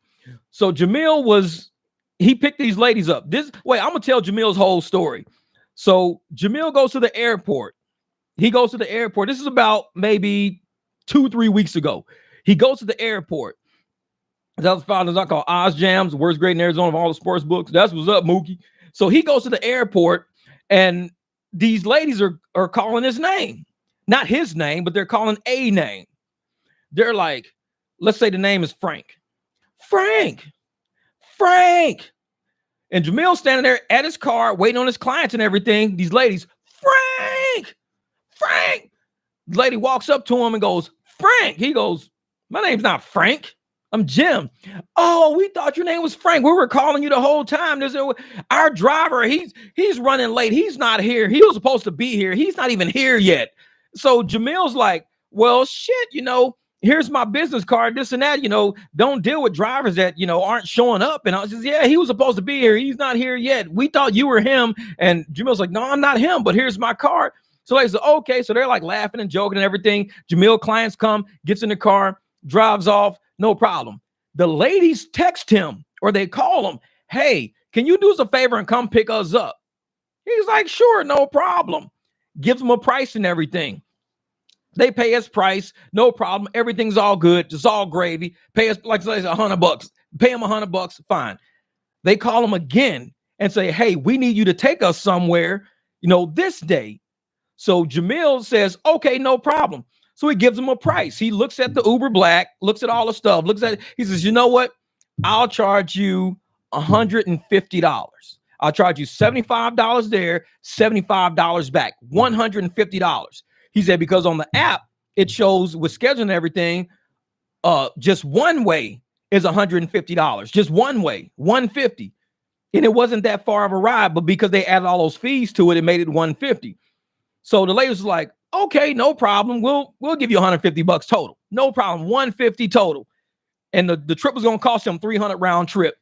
So Jamil he picked these ladies up. I'm going to tell Jamil's whole story. So Jamil goes to the airport. He goes to the airport. This is about maybe 2-3 weeks ago. He goes to the airport. That's found as I call Oz Jams, worst grade in Arizona of all the sports books. That's what's up, Mookie. So he goes to the airport, and these ladies are calling his name. Not his name, but they're calling a name. They're like, let's say the name is Frank. Frank. And Jamil's standing there at his car, waiting on his clients and everything. These ladies, Frank. The lady walks up to him and goes, Frank. He goes, my name's not Frank. I'm Jim. Oh, we thought your name was Frank. We were calling you the whole time. Our driver, he's running late. He's not here. He was supposed to be here. He's not even here yet. So Jamil's like, well, shit, here's my business card, this and that, don't deal with drivers that, aren't showing up. And I was just, yeah, he was supposed to be here. He's not here yet. We thought you were him. And Jamil's like, no, I'm not him, but here's my card. So they said, okay. So they're like laughing and joking and everything. Jamil clients come, gets in the car, drives off. No problem. The ladies text him or they call him. Hey, can you do us a favor and come pick us up? He's like, sure, no problem. Gives them a price and everything. They pay us price, no problem. Everything's all good. It's all gravy. Pay us like say $100. Pay them $100. Fine. They call him again and say, hey, we need you to take us somewhere, this day. So Jamil says, okay, no problem. So he gives him a price. He looks at the Uber Black, looks at all the stuff, he says, you know what? I'll charge you $150. I'll charge you $75 there, $75 back, $150. He said, because on the app, it shows with scheduling and everything, just one way is $150. Just one way, $150. And it wasn't that far of a ride, but because they added all those fees to it, it made it $150. So the lady was like, okay, no problem. We'll give you $150 total. No problem. $150 total. And the trip was going to cost him $300 round trip.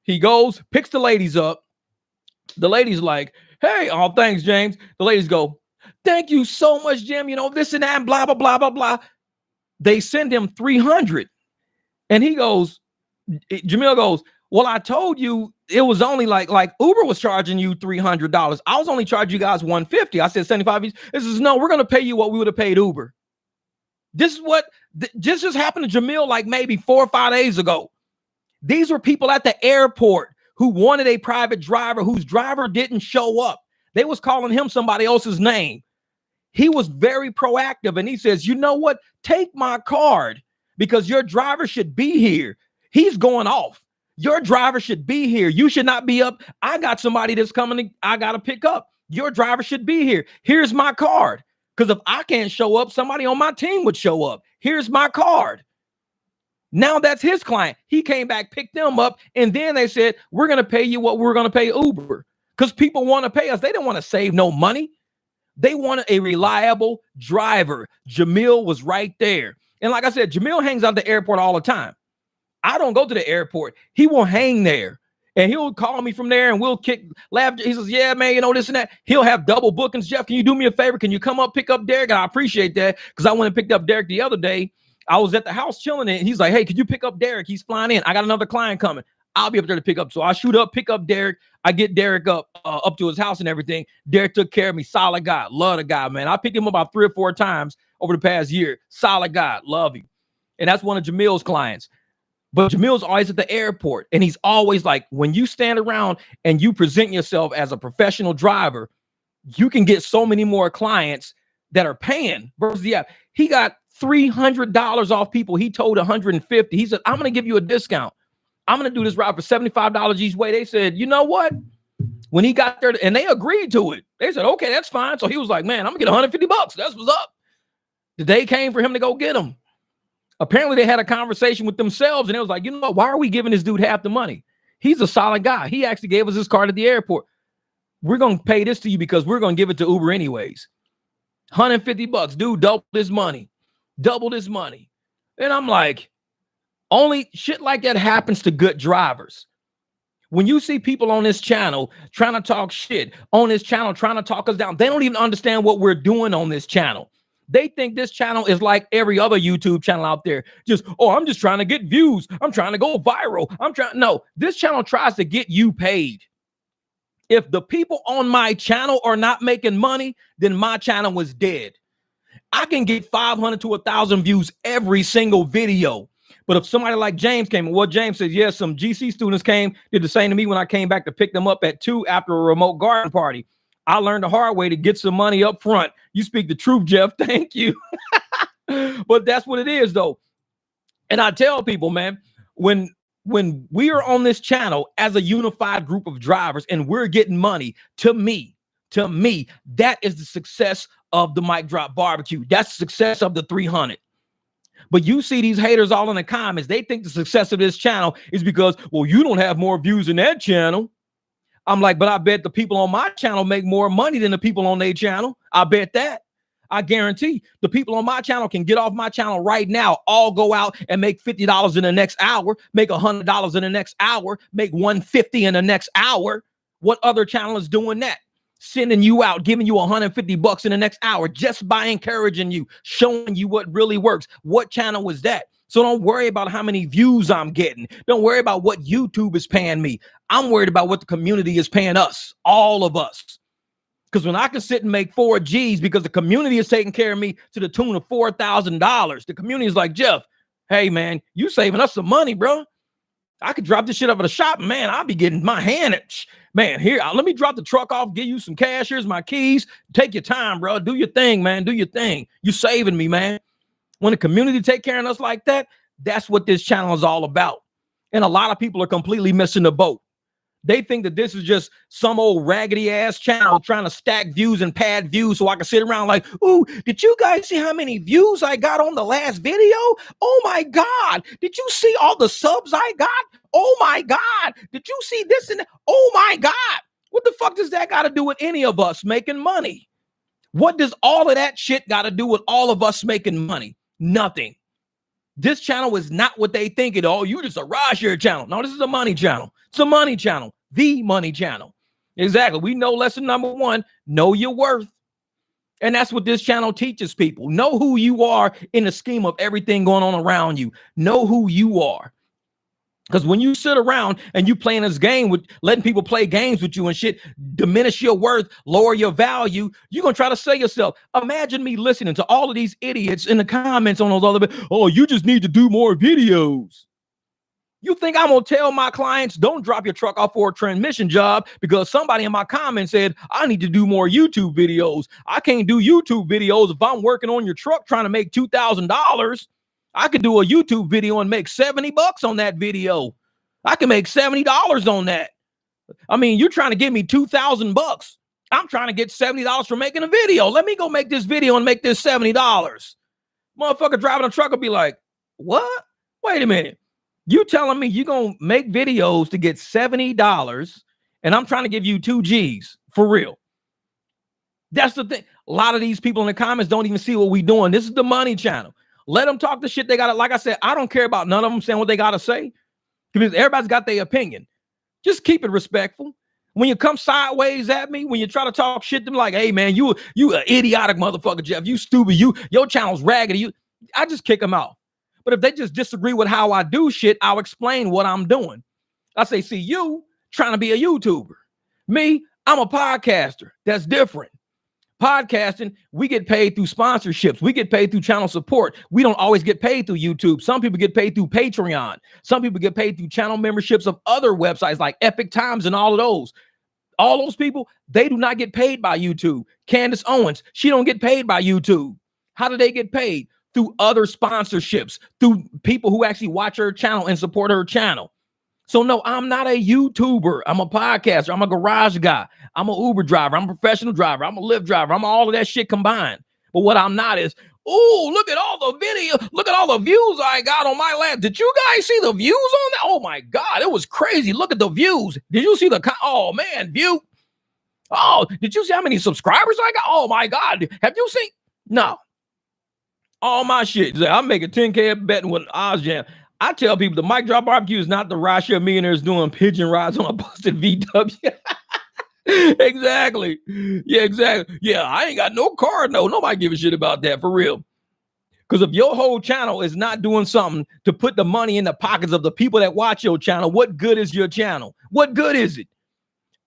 He goes, picks the ladies up. The ladies like, hey, oh, thanks, James. The ladies go, thank you so much, Jim. This and that, and blah, blah, blah, blah, blah. They send him $300. And he goes, Jamil goes, well, I told you it was only like Uber was charging you $300. I was only charging you guys $150. I said 75. This is no, we're going to pay you what we would have paid Uber. This is what this just happened to Jamil like maybe 4 or 5 days ago. These were people at the airport who wanted a private driver whose driver didn't show up. They was calling him somebody else's name. He was very proactive and he says, you know what? Take my card because your driver should be here. He's going off. Your driver should be here. You should not be up. I got somebody that's coming. I got to pick up. Your driver should be here. Here's my card. Because if I can't show up, somebody on my team would show up. Here's my card. Now that's his client. He came back, picked them up, and then they said, we're going to pay you what we're going to pay Uber. Because people want to pay us. They don't want to save no money. They wanted a reliable driver. Jamil was right there. And like I said, Jamil hangs out at the airport all the time. I don't go to the airport. He will hang there. And he'll call me from there and we'll laugh. He says, yeah, man, this and that. He'll have double bookings. Jeff, can you do me a favor? Can you come up, pick up Derek? And I appreciate that because I went and picked up Derek the other day. I was at the house chilling and he's like, hey, could you pick up Derek? He's flying in. I got another client coming. I'll be up there to pick up. So I shoot up, pick up Derek. I get Derek up to his house and everything. Derek took care of me. Solid guy. Love the guy, man. I picked him up about 3 or 4 times over the past year. Solid guy. Love him. And that's one of Jamil's clients. But Jamil's always at the airport. And he's always like, when you stand around and you present yourself as a professional driver, you can get so many more clients that are paying versus the app. He got $300 off people. He told 150. He said, I'm going to give you a discount. I'm going to do this route for $75 each way. They said, you know what? When he got there, and they agreed to it, they said, okay, that's fine. So he was like, man, I'm going to get $150. That's what's up. The day came for him to go get them. Apparently, they had a conversation with themselves, and it was like, you know what? Why are we giving this dude half the money? He's a solid guy. He actually gave us his card at the airport. We're going to pay this to you because we're going to give it to Uber anyways. $150. Dude, double his money. Doubled his money. And I'm like, only shit like that happens to good drivers. When you see people on this channel trying to talk shit, on this channel trying to talk us down, they don't even understand what we're doing on this channel. They think this channel is like every other YouTube channel out there. Just, oh, I'm just trying to get views. I'm trying to go viral. No, this channel tries to get you paid. If the people on my channel are not making money, then my channel is dead. I can get 500 to 1,000 views every single video. But if somebody like James came, well, James says, yes, some GC students came, did the same to me when I came back to pick them up at 2 after a remote garden party. I learned the hard way to get some money up front. You speak the truth, Jeff. Thank you. But that's what it is, though. And I tell people, man, when we are on this channel as a unified group of drivers and we're getting money, to me, that is the success of the Mic Drop Barbecue. That's the success of the 300. But you see these haters all in the comments. They think the success of this channel is because, well, you don't have more views in that channel. I'm like, but I bet the people on my channel make more money than the people on their channel. I bet that. I guarantee the people on my channel can get off my channel right now, all go out and make $50 in the next hour, make $100 in the next hour, make $150 in the next hour. What other channel is doing that? Sending you out, giving you $150 in the next hour just by encouraging you, showing you what really works. What channel was that? So don't worry about how many views I'm getting. Don't worry about what YouTube is paying me. I'm worried about what the community is paying us, all of us. Because when I can sit and make 4 G's because the community is taking care of me to the tune of $4,000, the community is like, Jeff, hey, man, you saving us some money, bro. I could drop this shit up at the shop, man. I'll be getting my hand at, man, here, let me drop the truck off, give you some cash. Here's my keys. Take your time, bro. Do your thing, man. Do your thing. You saving me, man. When the community take care of us like that, that's what this channel is all about. And a lot of people are completely missing the boat. They think that this is just some old raggedy ass channel trying to stack views and pad views so I can sit around like, ooh, did you guys see how many views I got on the last video? Oh my God. Did you see all the subs I got? Oh my God. Did you see this and that? Oh my God. What the fuck does that got to do with any of us making money? What does all of that shit got to do with all of us making money? Nothing. This channel is not what they think it. Oh, you just a Rideshare channel. No, this is a money channel. It's a money channel. The money channel. Exactly. We know lesson number 1, know your worth. And that's what this channel teaches people. Know who you are in the scheme of everything going on around you. Know who you are. Because when you sit around and you playing this game with letting people play games with you and shit, diminish your worth, lower your value, you're going to try to sell yourself. Imagine me listening to all of these idiots in the comments on those other, oh, you just need to do more videos. You think I'm going to tell my clients, don't drop your truck off for a transmission job because somebody in my comments said, I need to do more YouTube videos. I can't do YouTube videos if I'm working on your truck trying to make $2,000. I could do a YouTube video and make $70 on that video. I can make $70 on that. I mean, you're trying to give me $2,000. I'm trying to get $70 for making a video. Let me go make this video and make this $70. Motherfucker driving a truck will be like, what? Wait a minute. You telling me you're going to make videos to get $70 and I'm trying to give you 2 G's for real. That's the thing. A lot of these people in the comments don't even see what we doing. This is the money channel. Let them talk the shit they got to, like I said, I don't care about none of them saying what they got to say because everybody's got their opinion. Just keep it respectful. When you come sideways at me, when you try to talk shit to me like, hey man, you an idiotic motherfucker, Jeff, you stupid, your channel's raggedy, I just kick them out. But if they just disagree with how I do shit, I'll explain what I'm doing. I say, see, you trying to be a YouTuber. Me, I'm a podcaster. That's different. Podcasting, we get paid through sponsorships. We get paid through channel support. We don't always get paid through YouTube. Some people get paid through Patreon. Some people get paid through channel memberships of other websites like Epic Times and all of those. All those people, they do not get paid by YouTube. Candace Owens, she don't get paid by YouTube. How do they get paid? Through other sponsorships, through people who actually watch her channel and support her channel. So no, I'm not a YouTuber. I'm a podcaster. I'm a garage guy. I'm an Uber driver. I'm a professional driver. I'm a Lyft driver. I'm all of that shit combined. But what I'm not is, oh, look at all the video. Look at all the views I got on my lap. Did you guys see the views on that? Oh my God, it was crazy. Look at the views. Did you see oh man, view? Oh, did you see how many subscribers I got? Oh my God. Have you seen? No. All my shit. I'm making 10K betting with OzJam. I tell people the mic drop barbecue is not the Rideshare millionaires doing pigeon rides on a busted VW. Exactly. Yeah, exactly. Yeah, I ain't got no car. No, nobody give a shit about that for real. Because if your whole channel is not doing something to put the money in the pockets of the people that watch your channel, what good is your channel? What good is it?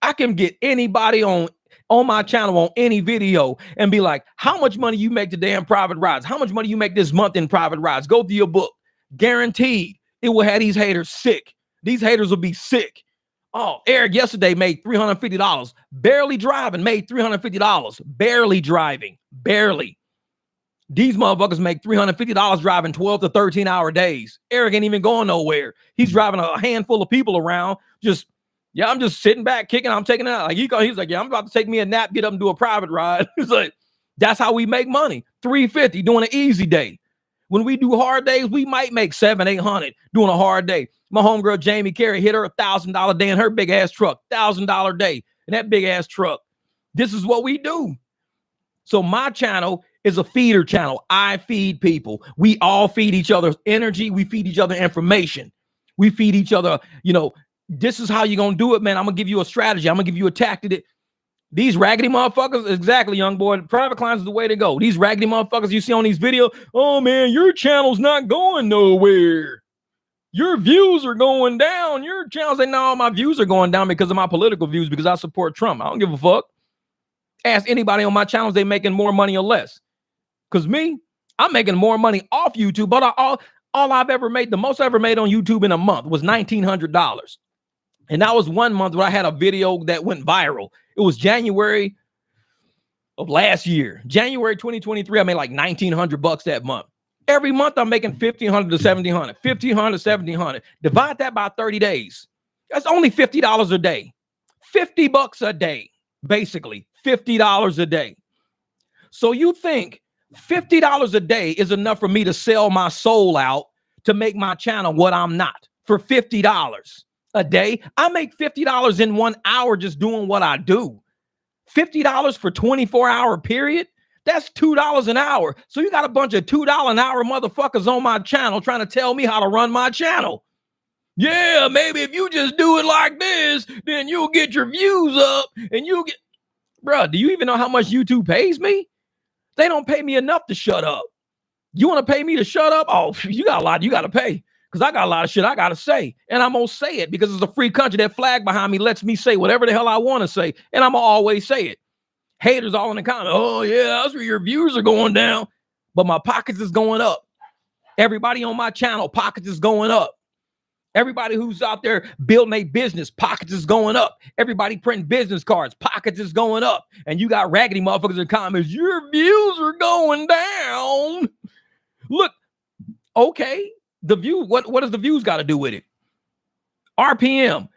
I can get anybody on my channel on any video and be like, how much money you make today in private rides? How much money you make this month in private rides? Go through your book. Guaranteed it will have these haters sick. These haters will be sick. Oh, Eric yesterday made $350. Barely driving, made $350. Barely driving. Barely. These motherfuckers make $350 driving 12 to 13 hour days. Eric ain't even going nowhere. He's driving a handful of people around. I'm just sitting back, kicking. I'm taking it out. Like he's like, yeah, I'm about to take me a nap, get up and do a private ride. It's like, that's how we make money. $350 doing an easy day. When we do hard days, we might make $700-800 doing a hard day. My homegirl Jamie Carey hit her $1,000 day in her big ass truck, $1,000 day in that big ass truck. This is what we do. So my channel is a feeder channel. I feed people. We all feed each other's energy. We feed each other information. We feed each other, this is how you're going to do it, man. I'm going to give you a strategy. I'm going to give you a tactic. These raggedy motherfuckers, exactly, young boy. Private clients is the way to go. These raggedy motherfuckers you see on these videos, oh, man, your channel's not going nowhere. Your views are going down. Your channel say, no, my views are going down because of my political views, because I support Trump. I don't give a fuck. Ask anybody on my channels, they making more money or less. Because me, I'm making more money off YouTube, but all I've ever made, the most I ever made on YouTube in a month was $1,900. And that was 1 month where I had a video that went viral. It was January of last year. January 2023, I made like $1,900 that month. Every month I'm making $1,500 to $1,700, $1,500 to $1,700. Divide that by 30 days. That's only $50 a day. $50 a day, basically. $50 a day. So you think $50 a day is enough for me to sell my soul out to make my channel what I'm not for $50 a day? I make $50 in 1 hour just doing what I do. $50 for 24-hour period? That's $2 an hour. So you got a bunch of $2 an hour motherfuckers on my channel trying to tell me how to run my channel. Yeah, maybe if you just do it like this, then you'll get your views up and you'll get... Bruh, do you even know how much YouTube pays me? They don't pay me enough to shut up. You want to pay me to shut up? Oh, you got a lot you got to pay, because I got a lot of shit I got to say. And I'm going to say it because it's a free country. That flag behind me lets me say whatever the hell I want to say. And I'm going to always say it. Haters all in the comments. Oh, yeah, that's where your views are going down. But my pockets is going up. Everybody on my channel, pockets is going up. Everybody who's out there building a business, pockets is going up. Everybody printing business cards, pockets is going up. And you got raggedy motherfuckers in the comments, your views are going down. Look, okay, the view, what does the views got to do with it? RPM,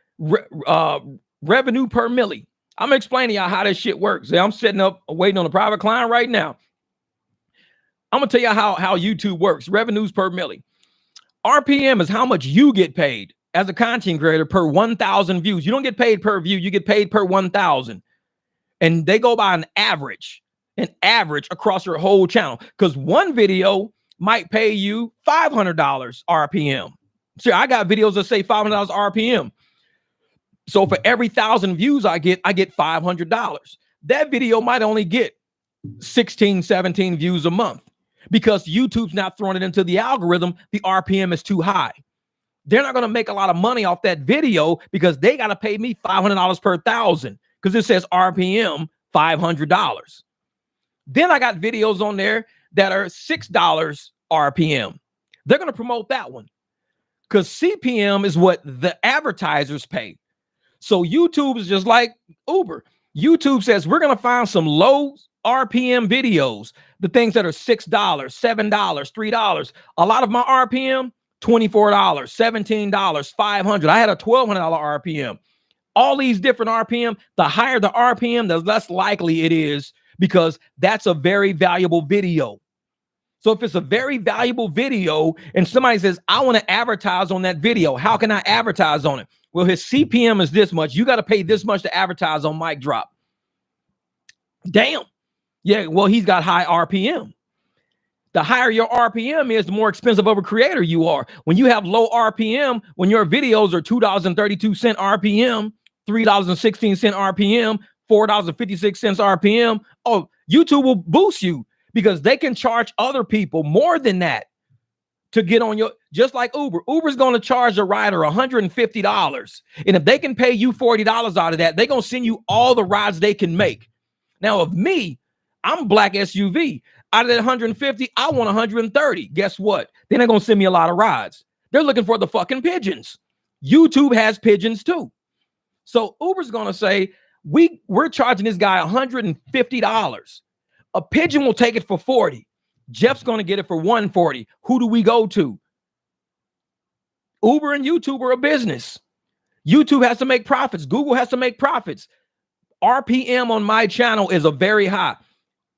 revenue per milli. I'm explaining y'all how this shit works. I'm setting up, waiting on a private client right now. I'm going to tell you how YouTube works. Revenues per milli. RPM is how much you get paid as a content creator per 1,000 views. You don't get paid per view. You get paid per 1,000. And they go by an average across your whole channel. Because one video might pay you $500 RPM. So I got videos that say $500 RPM. So for every 1,000 views I get $500. That video might only get 16, 17 views a month. Because YouTube's not throwing it into the algorithm, the RPM is too high. They're not going to make a lot of money off that video because they got to pay me $500 per 1,000 because it says RPM $500. Then I got videos on there that are $6 RPM. They're going to promote that one because CPM is what the advertisers pay. So YouTube is just like Uber. YouTube says we're going to find some low RPM videos, the things that are $6, $7, $3. A lot of my RPM, $24, $17, $500. I had a $1,200 RPM. All these different RPM, the higher the RPM, the less likely it is, because that's a very valuable video. So if it's a very valuable video and somebody says, I want to advertise on that video, how can I advertise on it? Well, his CPM is this much. You got to pay this much to advertise on Mic Drop. Damn. Yeah, well, he's got high RPM. The higher your RPM is, the more expensive of a creator you are. When you have low RPM, when your videos are $2.32 RPM, $3.16 RPM, $4.56 RPM, oh, YouTube will boost you because they can charge other people more than that to get on your, just like Uber. Uber's going to charge a rider $150. And if they can pay you $40 out of that, they're going to send you all the rides they can make. Now, of me, I'm black SUV. Out of that 150, I want 130. Guess what? Then they're going to send me a lot of rides. They're looking for the fucking pigeons. YouTube has pigeons too. So Uber's going to say, we're charging this guy $150. A pigeon will take it for 40. Jeff's going to get it for 140. Who do we go to? Uber and YouTube are a business. YouTube has to make profits. Google has to make profits. RPM on my channel is a very high.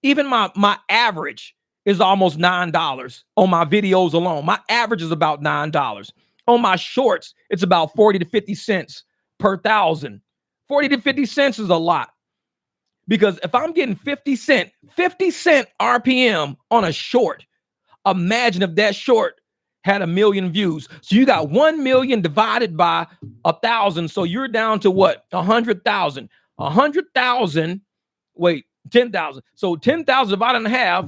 Even my average is almost $9 on my videos alone. My average is about $9. On my shorts, it's about 40 to 50 cents per 1,000. 40 to 50 cents is a lot. Because if I'm getting 50 cent RPM on a short, imagine if that short had 1 million views. So you got 1 million divided by 1,000. So you're down to what? 100,000. 100,000. Wait, 10,000. So 10,000 divided in half,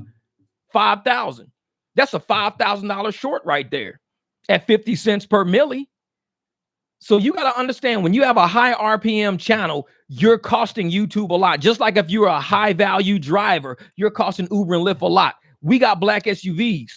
5,000. That's a $5,000 short right there at 50 cents per milli. So you got to understand, when you have a high RPM channel, you're costing YouTube a lot. Just like if you're a high value driver, you're costing Uber and Lyft a lot. We got black SUVs.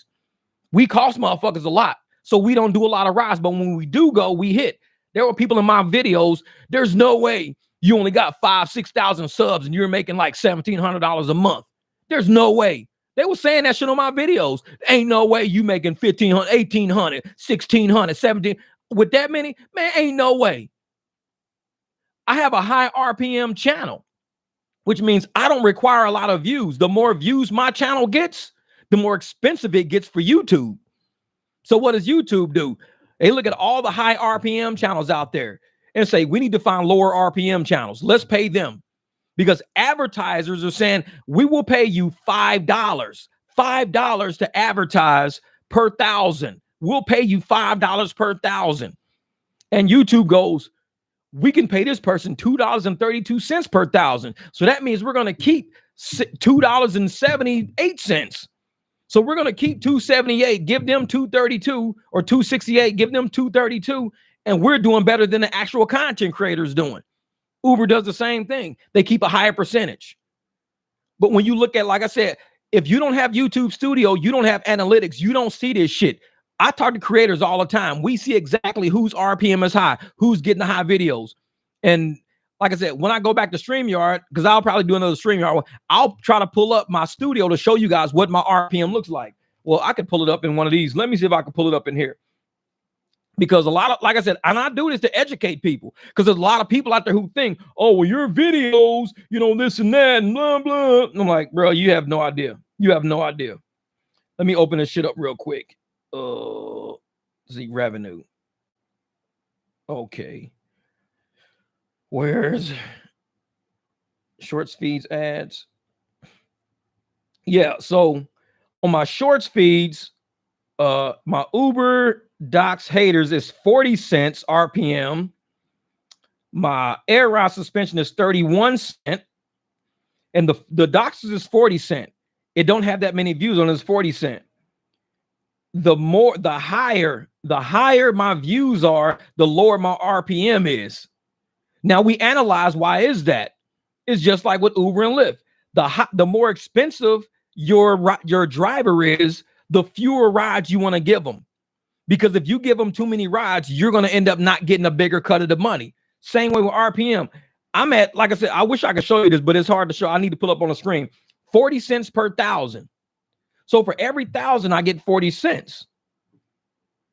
We cost motherfuckers a lot. So we don't do a lot of rides. But when we do go, we hit. There were people in my videos. There's no way you only got 5,000-6,000 subs and you're making like $1,700 a month. There's no way. They were saying that shit on my videos. Ain't no way you making 1,500, 1,800, 1,600, 17. With that many, man, ain't no way. I have a high RPM channel, which means I don't require a lot of views. The more views my channel gets, the more expensive it gets for YouTube. So what does YouTube do? They look at all the high RPM channels out there and say, we need to find lower RPM channels. Let's pay them. Because advertisers are saying, we will pay you $5 to advertise per 1,000. We'll pay you $5 per 1,000. And YouTube goes, we can pay this person $2.32 per 1,000. So that means we're going to keep $2.78. So we're going to keep $2.78, give them $2.32, or $2.68, give them $2.32, and we're doing better than the actual content creators doing. Uber does the same thing. They keep a higher percentage. But when you look at, like I said, if you don't have YouTube Studio, you don't have analytics, you don't see this shit. I talk to creators all the time. We see exactly whose RPM is high, who's getting the high videos. And like I said, when I go back to StreamYard, because I'll probably do another StreamYard, I'll try to pull up my studio to show you guys what my RPM looks like. Well, I could pull it up in one of these. Let me see if I can pull it up in here. Because a lot of, like I said, and I do this to educate people, because there's a lot of people out there who think, oh, well, your videos, you know, this and that, and blah, blah. And I'm like, bro, you have no idea. You have no idea. Let me open this shit up real quick. See, revenue. Okay. Where's shorts, feeds, ads? Yeah, so on my shorts feeds, my Uber Docs haters is 40 cents RPM. My air ride suspension is 31 cents. And the Docs is 40 cents. It don't have that many views on it, it's 40 cents. The higher my views are, the lower my RPM is. Now we analyze, why is that? It's just like with Uber and Lyft. The more expensive your driver is, the fewer rides you want to give them. Because if you give them too many rides, you're going to end up not getting a bigger cut of the money. Same way with RPM. I'm at, like I said, I wish I could show you this, but it's hard to show. I need to pull up on the screen. 40 cents per 1,000. So for every 1,000, I get 40 cents.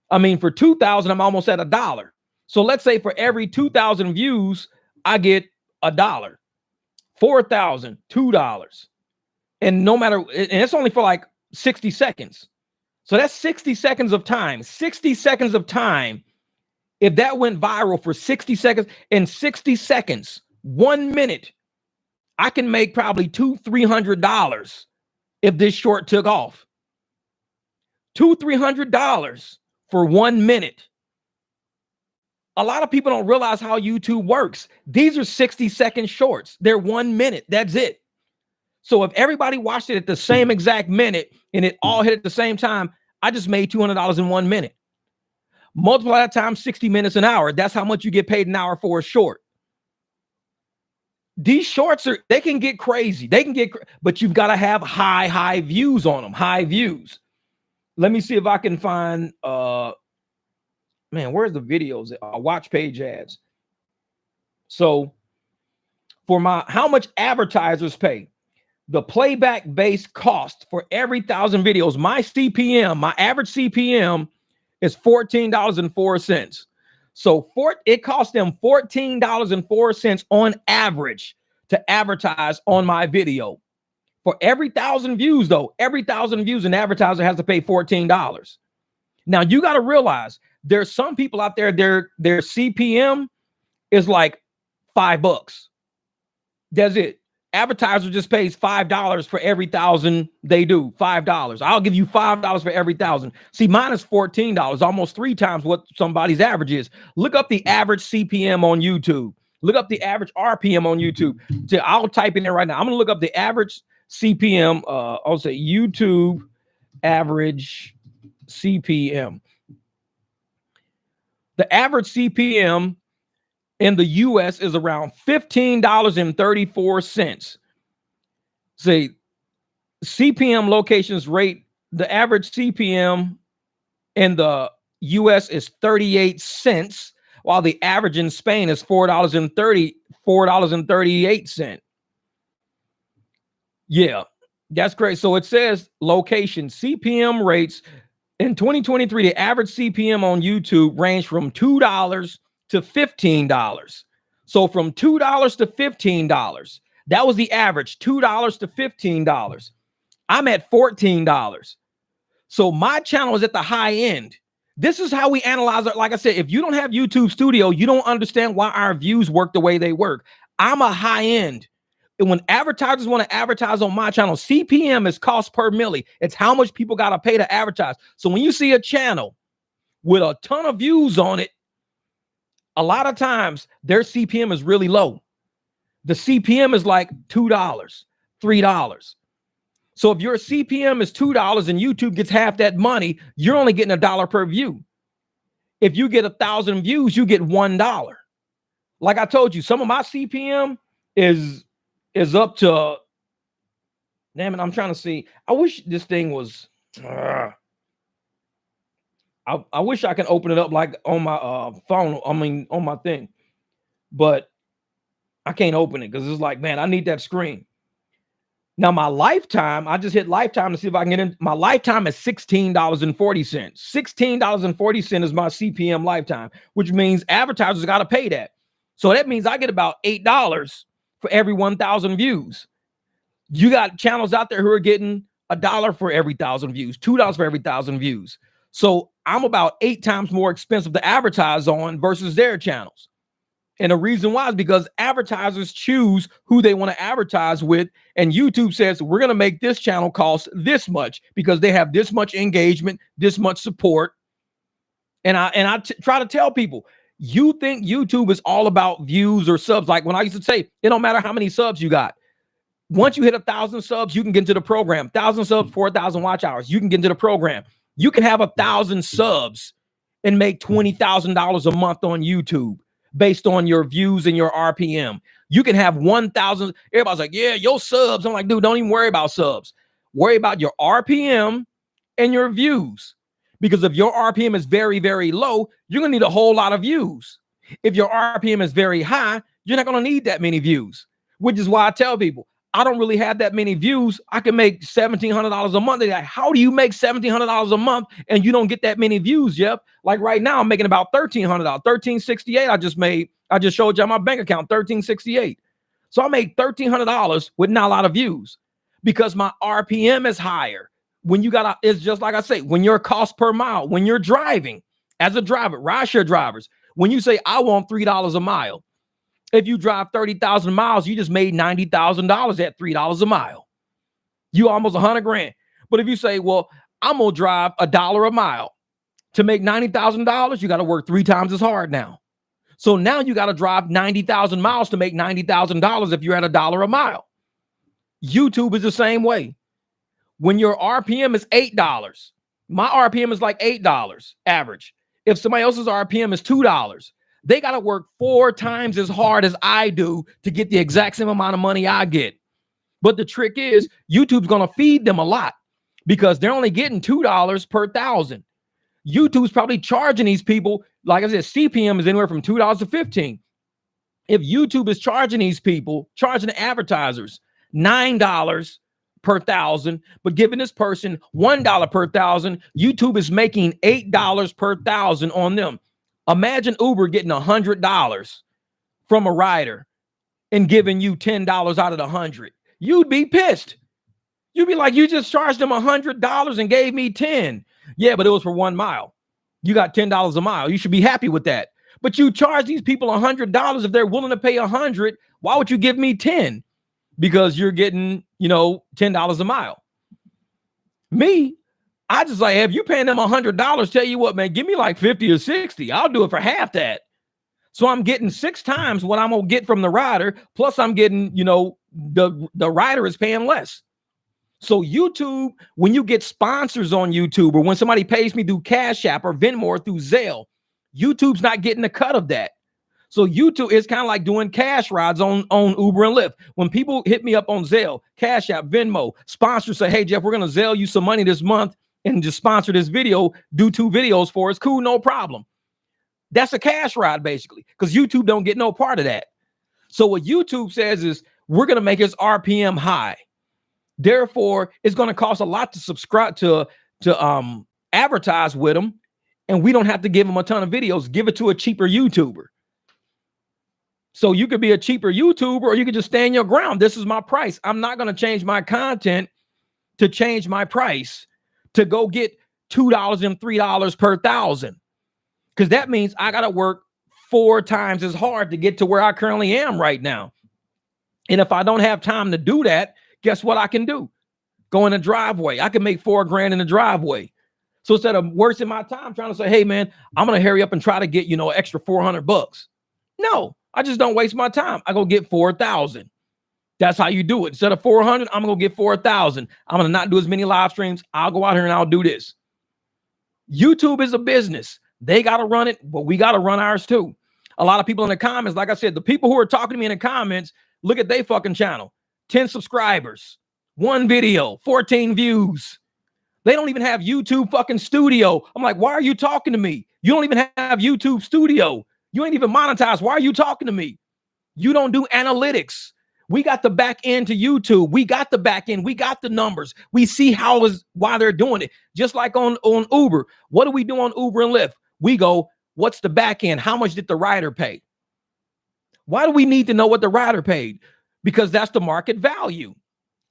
I mean, for 2,000, I'm almost at $1. So let's say for every 2,000 views, I get $1. 4,000, $2. And no matter, and it's only for like 60 seconds. So that's 60 seconds of time. 60 seconds of time. If that went viral for 60 seconds, in 60 seconds, 1 minute, I can make probably $200-$300 if this short took off. $200-$300 for 1 minute. A lot of people don't realize how YouTube works. These are 60-second shorts. They're 1 minute. That's it. So if everybody watched it at the same exact minute and it all hit at the same time, I just made $200 in 1 minute. Multiply that times 60 minutes an hour. That's how much you get paid an hour for a short. These shorts they can get crazy. They can get, but you've got to have high views on them. High views. Let me see if I can find, man, where's the videos? Watch page ads. So for how much advertisers pay, the playback base cost for every 1,000 videos, my CPM, my average CPM is $14.04. So it cost them $14.04 on average to advertise on my video. For every 1,000 views, though, every 1,000 views, an advertiser has to pay $14. Now you got to realize there's some people out there, their CPM is like $5. That's it. Advertiser just pays $5 for every 1,000 they do. $5. I'll give you $5 for every 1,000. See, mine is $14, almost 3 times what somebody's average is. Look up the average CPM on YouTube. Look up the average RPM on YouTube. I'll type in there right now. I'm going to look up the average CPM. I'll say YouTube average CPM. The average CPM in the US is around $15.34. Say CPM locations rate, the average CPM in the US is 38 cents, while the average in Spain is $4.38. Yeah, that's great. So it says location CPM rates in 2023, the average CPM on YouTube ranged from $2 to $15. So from $2 to $15, that was the average, $2 to $15. I'm at $14. So my channel is at the high end. This is how we analyze it. Like I said, if you don't have YouTube Studio, you don't understand why our views work the way they work. I'm a high end. And when advertisers want to advertise on my channel, CPM is cost per milli. It's how much people got to pay to advertise. So when you see a channel with a ton of views on it, a lot of times their CPM is really low. The CPM is like $2, $3. So if your CPM is $2 and YouTube gets half that money, you're only getting $1 per view. If you get 1,000 views, you get $1. Like I told you, some of my CPM is up to, damn it, I'm trying to see. I wish this thing was, I wish I can open it up like on my phone, I mean, on my thing. But I can't open it because it's like, man, I need that screen. Now, my lifetime, I just hit lifetime to see if I can get in. My lifetime is $16.40. $16.40 is my CPM lifetime, which means advertisers got to pay that. So that means I get about $8 for every 1,000 views. You got channels out there who are getting $1 for every 1,000 views, $2 for every 1,000 views. So I'm about 8 times more expensive to advertise on versus their channels. And the reason why is because advertisers choose who they want to advertise with. And YouTube says, we're going to make this channel cost this much because they have this much engagement, this much support. And I try to tell people, you think YouTube is all about views or subs. Like when I used to say, it don't matter how many subs you got. Once you hit 1,000 subs, you can get into the program. 1,000 subs, 4,000 watch hours. You can get into the program. You can have 1,000 subs and make $20,000 a month on YouTube based on your views and your RPM. You can have 1,000. Everybody's like, yeah, your subs. I'm like, dude, don't even worry about subs. Worry about your RPM and your views. Because if your RPM is very, very low, you're going to need a whole lot of views. If your RPM is very high, you're not going to need that many views, which is why I tell people, I don't really have that many views. I can make $1,700 a month. They're like, how do you make $1,700 a month and you don't get that many views, Jeff? Like right now, I'm making about $1,300, $1,368. I just showed you on my bank account, $1,368. So I made $1,300 with not a lot of views because my RPM is higher. When you got, it's just like I say, when your cost per mile, when you're driving as a driver, rideshare drivers, when you say, I want $3 a mile, if you drive 30,000 miles, you just made $90,000 at $3 a mile. You almost $100,000. But if you say, well, I'm going to drive $1 a mile to make $90,000, you got to work 3 times as hard now. So now you got to drive 90,000 miles to make $90,000 if you're at $1 a mile. YouTube is the same way. When your RPM is $8, my RPM is like $8 average. If somebody else's RPM is $2, they got to work 4 times as hard as I do to get the exact same amount of money I get. But the trick is YouTube's going to feed them a lot because they're only getting $2 per 1,000. YouTube's probably charging these people, like I said, CPM is anywhere from $2 to $15. If YouTube is charging these people, charging the advertisers $9 per 1,000, but giving this person $1 per 1,000, YouTube is making $8 per 1,000 on them. Imagine Uber getting $100 from a rider and giving you $10 out of the 100. You'd be pissed. You'd be like, you just charged them $100 and gave me 10. Yeah, but it was for 1 mile. You got $10 a mile. You should be happy with that. But you charge these people $100 if they're willing to pay 100. Why would you give me 10? Because you're getting, $10 a mile. Me, I just like, if you paying them $100, tell you what, man, give me like 50 or 60. I'll do it for half that. So I'm getting 6 times what I'm gonna get from the rider. Plus I'm getting, the rider is paying less. So YouTube, when you get sponsors on YouTube, or when somebody pays me through Cash App or Venmo or through Zelle, YouTube's not getting a cut of that. So YouTube is kind of like doing cash rides on Uber and Lyft. When people hit me up on Zelle, Cash App, Venmo, sponsors say, hey, Jeff, we're going to Zelle you some money this month and just sponsor this video, do 2 videos for us. Cool, no problem. That's a cash ride, basically, because YouTube don't get no part of that. So what YouTube says is we're going to make his RPM high. Therefore, it's going to cost a lot to subscribe to advertise with them, and we don't have to give them a ton of videos. Give it to a cheaper YouTuber. So you could be a cheaper YouTuber, or you could just stand your ground. This is my price. I'm not going to change my content to change my price to go get $2 and $3 per 1,000. Because that means I got to work 4 times as hard to get to where I currently am right now. And if I don't have time to do that, guess what I can do? Go in a driveway. I can make $4,000 in the driveway. So instead of wasting my time trying to say, hey, man, I'm going to hurry up and try to get, an extra $400. No, I just don't waste my time. I go get 4,000. That's how you do it. Instead of 400, I'm going to get 4,000. I'm going to not do as many live streams. I'll go out here and I'll do this. YouTube is a business. They got to run it, but we got to run ours too. A lot of people in the comments, like I said, the people who are talking to me in the comments, look at their fucking channel. 10 subscribers, 1 video, 14 views. They don't even have YouTube fucking Studio. I'm like, why are you talking to me? You don't even have YouTube Studio. You ain't even monetized. Why are you talking to me? You don't do analytics. We got the back end to YouTube. We got the back end. We got the numbers. We see why they're doing it. Just like on Uber. What do we do on Uber and Lyft? We go, what's the back end? How much did the rider pay? Why do we need to know what the rider paid? Because that's the market value.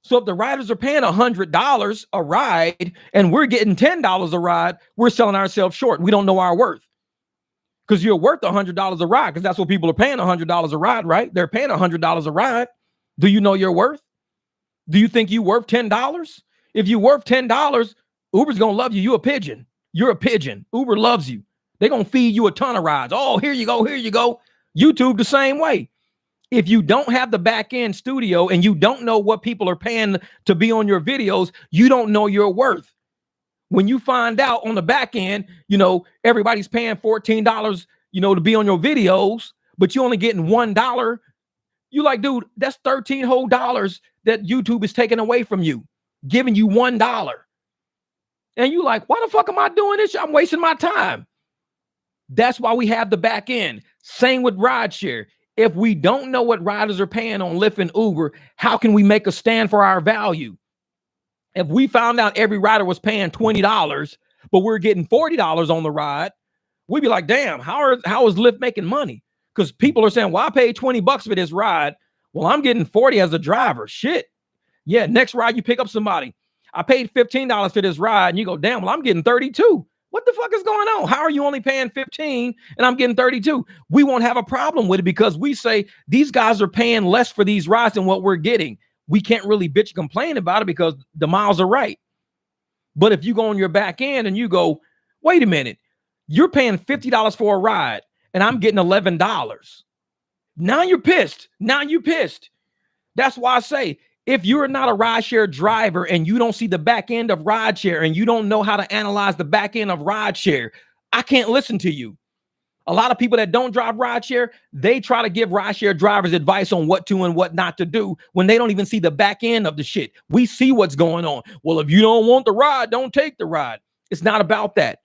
So if the riders are paying $100 a ride and we're getting $10 a ride, we're selling ourselves short. We don't know our worth. Because you're worth $100 a ride, because that's what people are paying $100 a ride, right? They're paying $100 a ride. Do you know your worth? Do you think you're worth $10? If you're worth $10, Uber's going to love you. You're a pigeon. You're a pigeon. Uber loves you. They're going to feed you a ton of rides. Oh, here you go. Here you go. YouTube the same way. If you don't have the back end studio and you don't know what people are paying to be on your videos, you don't know your worth. When you find out on the back end, everybody's paying $14, to be on your videos, but you only getting $1. You like, dude, that's $13 whole dollars that YouTube is taking away from you, giving you $1. And you like, why the fuck am I doing this? I'm wasting my time. That's why we have the back end. Same with Rideshare. If we don't know what riders are paying on Lyft and Uber, how can we make a stand for our value? If we found out every rider was paying $20, but we're getting $40 on the ride, we'd be like, damn, how is Lyft making money? Because people are saying, well, I paid $20 for this ride. Well, I'm getting 40 as a driver. Shit. Yeah, next ride you pick up somebody. I paid $15 for this ride, and you go, damn, well, I'm getting 32. What the fuck is going on? How are you only paying 15 and I'm getting 32? We won't have a problem with it because we say these guys are paying less for these rides than what we're getting. We can't really bitch and complain about it because the miles are right. But if you go on your back end and you go, wait a minute, you're paying $50 for a ride and I'm getting $11. Now you're pissed. That's why I say, if you're not a rideshare driver and you don't see the back end of rideshare and you don't know how to analyze the back end of rideshare, I can't listen to you. A lot of people that don't drive rideshare, they try to give rideshare drivers advice on what to and what not to do when they don't even see the back end of the shit. We see what's going on. Well, if you don't want the ride, don't take the ride. It's not about that.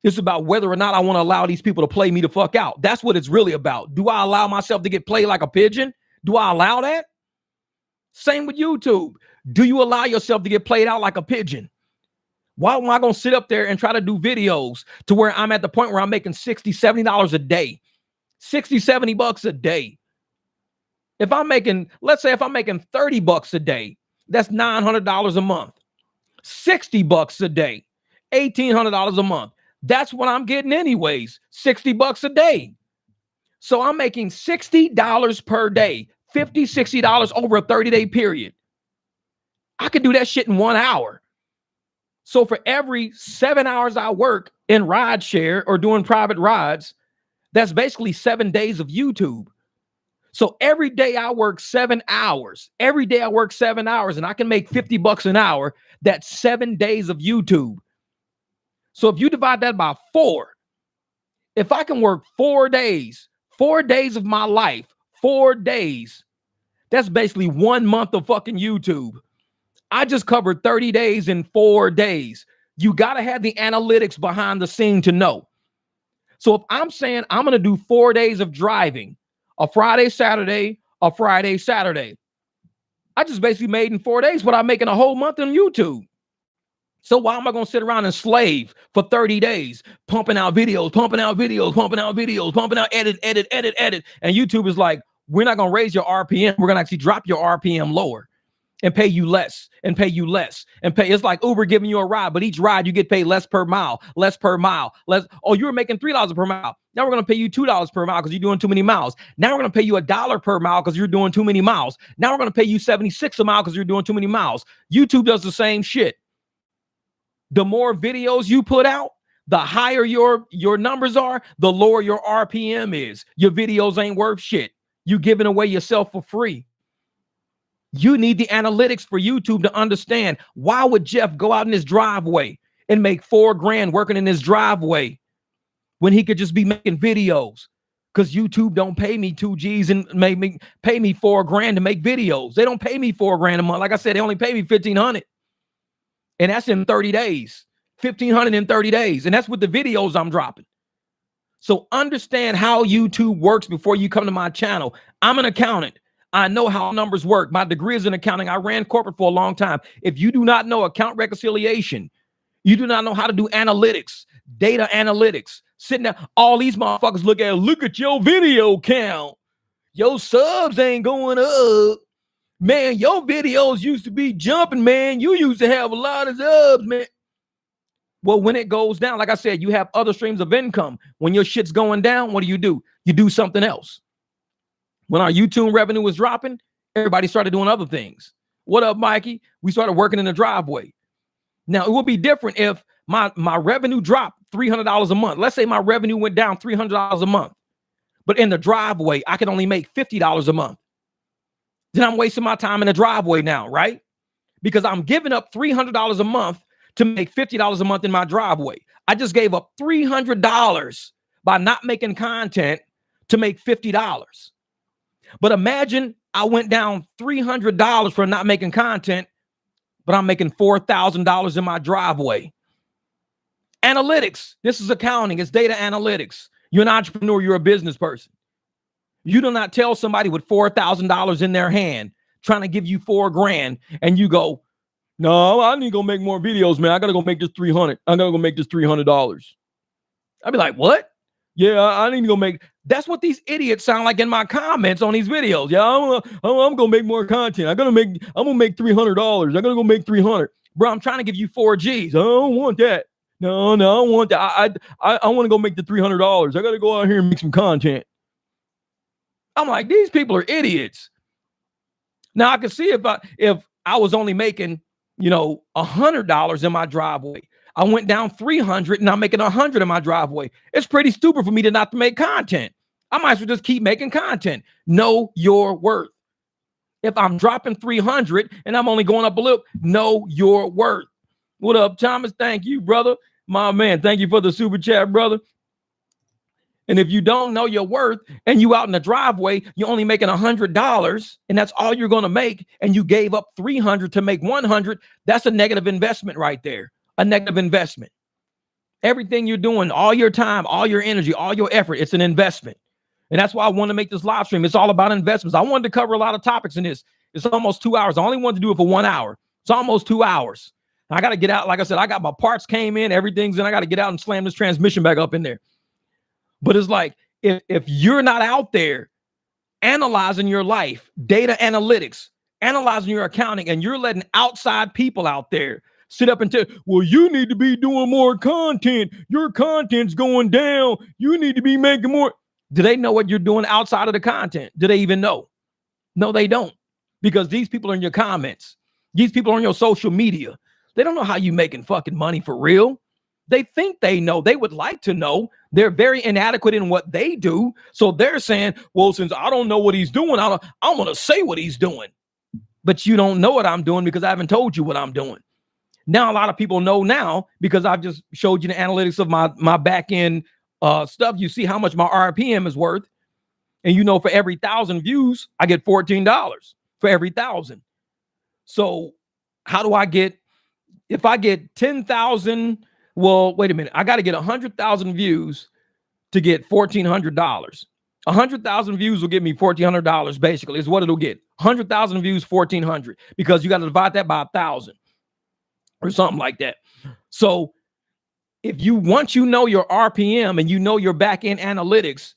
It's about whether or not I want to allow these people to play me the fuck out. That's what it's really about. Do I allow myself to get played like a pigeon? Do I allow that? Same with YouTube. Do you allow yourself to get played out like a pigeon? Why am I going to sit up there and try to do videos to where I'm at the point where I'm making $60, $70 a day, $60, $70 a day? If I'm making, let's say if I'm making $30 a day, that's $900 a month, $60 a day, $1,800 a month. That's what I'm getting anyways, $60 a day. So I'm making $60 per day, $50, $60 over a 30-day period. I could do that shit in 1 hour. So for every 7 hours I work in rideshare or doing private rides, that's basically 7 days of YouTube. So every day I work 7 hours. Every day I work 7 hours and I can make $50 an hour. That's 7 days of YouTube. So if you divide that by 4, if I can work 4 days of my life, 4 days, that's basically 1 month of fucking YouTube. I just covered 30 days in 4 days. You got to have the analytics behind the scene to know. So if I'm saying I'm going to do 4 days of driving, a Friday, Saturday, a Friday, Saturday, I just basically made in 4 days what I'm making a whole month on YouTube. So why am I going to sit around and slave for 30 days, pumping out videos, edit. And YouTube is like, we're not going to raise your RPM. We're going to actually drop your RPM lower and pay you less and pay you less and pay. It's like Uber giving you a ride, but each ride you get paid less per mile. Oh, you were making $3 per mile. Now we're going to pay you $2 per mile because you're doing too many miles. Now we're going to pay you $1 per mile because you're doing too many miles. Now we're going to pay you 76 a mile because you're doing too many miles. YouTube does the same shit. The more videos you put out, the higher your numbers are, the lower your RPM is. Your videos ain't worth shit. You giving away yourself for free. You need the analytics for YouTube to understand, why would Jeff go out in his driveway and make $4 grand working in his driveway when he could just be making videos? Because YouTube don't pay me 2 G's and pay me $4 grand to make videos. They don't pay me $4 grand a month. Like I said, they only pay me $1,500. And that's in 30 days, $1,500 in 30 days. And that's with the videos I'm dropping. So understand how YouTube works before you come to my channel. I'm an accountant. I know how numbers work. My degree is in accounting. I ran corporate for a long time. If you do not know account reconciliation, you do not know how to do analytics, data analytics, sitting there, all these motherfuckers look at your video count. Your subs ain't going up. Man, your videos used to be jumping, man. You used to have a lot of subs, man. Well, when it goes down, like I said, you have other streams of income. When your shit's going down, what do? You do something else. When our YouTube revenue was dropping, everybody started doing other things. What up, Mikey? We started working in the driveway. Now, it would be different if my revenue dropped $300 a month. Let's say my revenue went down $300 a month. But in the driveway, I can only make $50 a month. Then I'm wasting my time in the driveway now, right? Because I'm giving up $300 a month to make $50 a month in my driveway. I just gave up $300 by not making content to make $50. But imagine I went down $300 for not making content, but I'm making $4,000 in my driveway. Analytics. This is accounting. It's data analytics. You're an entrepreneur. You're a business person. You do not tell somebody with $4,000 in their hand trying to give you $4,000 and you go, no, I need to go make more videos, man. I got to go make this 300. I got to go make this $300. I'd be like, what? Yeah, I need to go make. That's what these idiots sound like in my comments on these videos. Yeah, I'm gonna make more content. I'm gonna make $300. I gotta go make 300. Bro, I'm trying to give you 4Gs. I don't want that. No, I don't want that. I want to go make the $300. I gotta go out here and make some content. I'm like, these people are idiots. Now I can see if I was only making, $100 in my driveway. I went down 300 and I'm making 100 in my driveway. It's pretty stupid for me to not to make content. I might as well just keep making content. Know your worth. If I'm dropping 300 and I'm only going up a little, know your worth. What up, Thomas? Thank you, brother. My man, thank you for the super chat, brother. And if you don't know your worth and you out in the driveway, you're only making $100 and that's all you're going to make. And you gave up 300 to make 100. That's a negative investment right there. A negative investment. Everything you're doing, all your time, all your energy, all your effort, it's an investment. And that's why I want to make this live stream. It's all about investments. I wanted to cover a lot of topics in this. It's almost 2 hours. I only wanted to do it for 1 hour. It's almost 2 hours. I got to get out. Like I said, I got my parts came in, everything's in. I got to get out and slam this transmission back up in there. But it's like, if you're not out there analyzing your life, data analytics, analyzing your accounting, and you're letting outside people out there sit up and tell, well, you need to be doing more content. Your content's going down. You need to be making more. Do they know what you're doing outside of the content? Do they even know? No, they don't. Because these people are in your comments. These people are on your social media. They don't know how you making fucking money for real. They think they know. They would like to know. They're very inadequate in what they do. So they're saying, well, since I don't know what he's doing, I'm going to say what he's doing. But you don't know what I'm doing because I haven't told you what I'm doing. Now, a lot of people know now because I've just showed you the analytics of my back end stuff. You see how much my RPM is worth. And for every 1,000 views, I get $14 for every 1,000. So how do I get, if I get 10,000, well, wait a minute. I got to get 100,000 views to get $1,400. 100,000 views will give me $1,400 basically is what it'll get. 100,000 views, 1,400 because you got to divide that by 1,000. Or something like that. So once you know your RPM and you know your back-end analytics,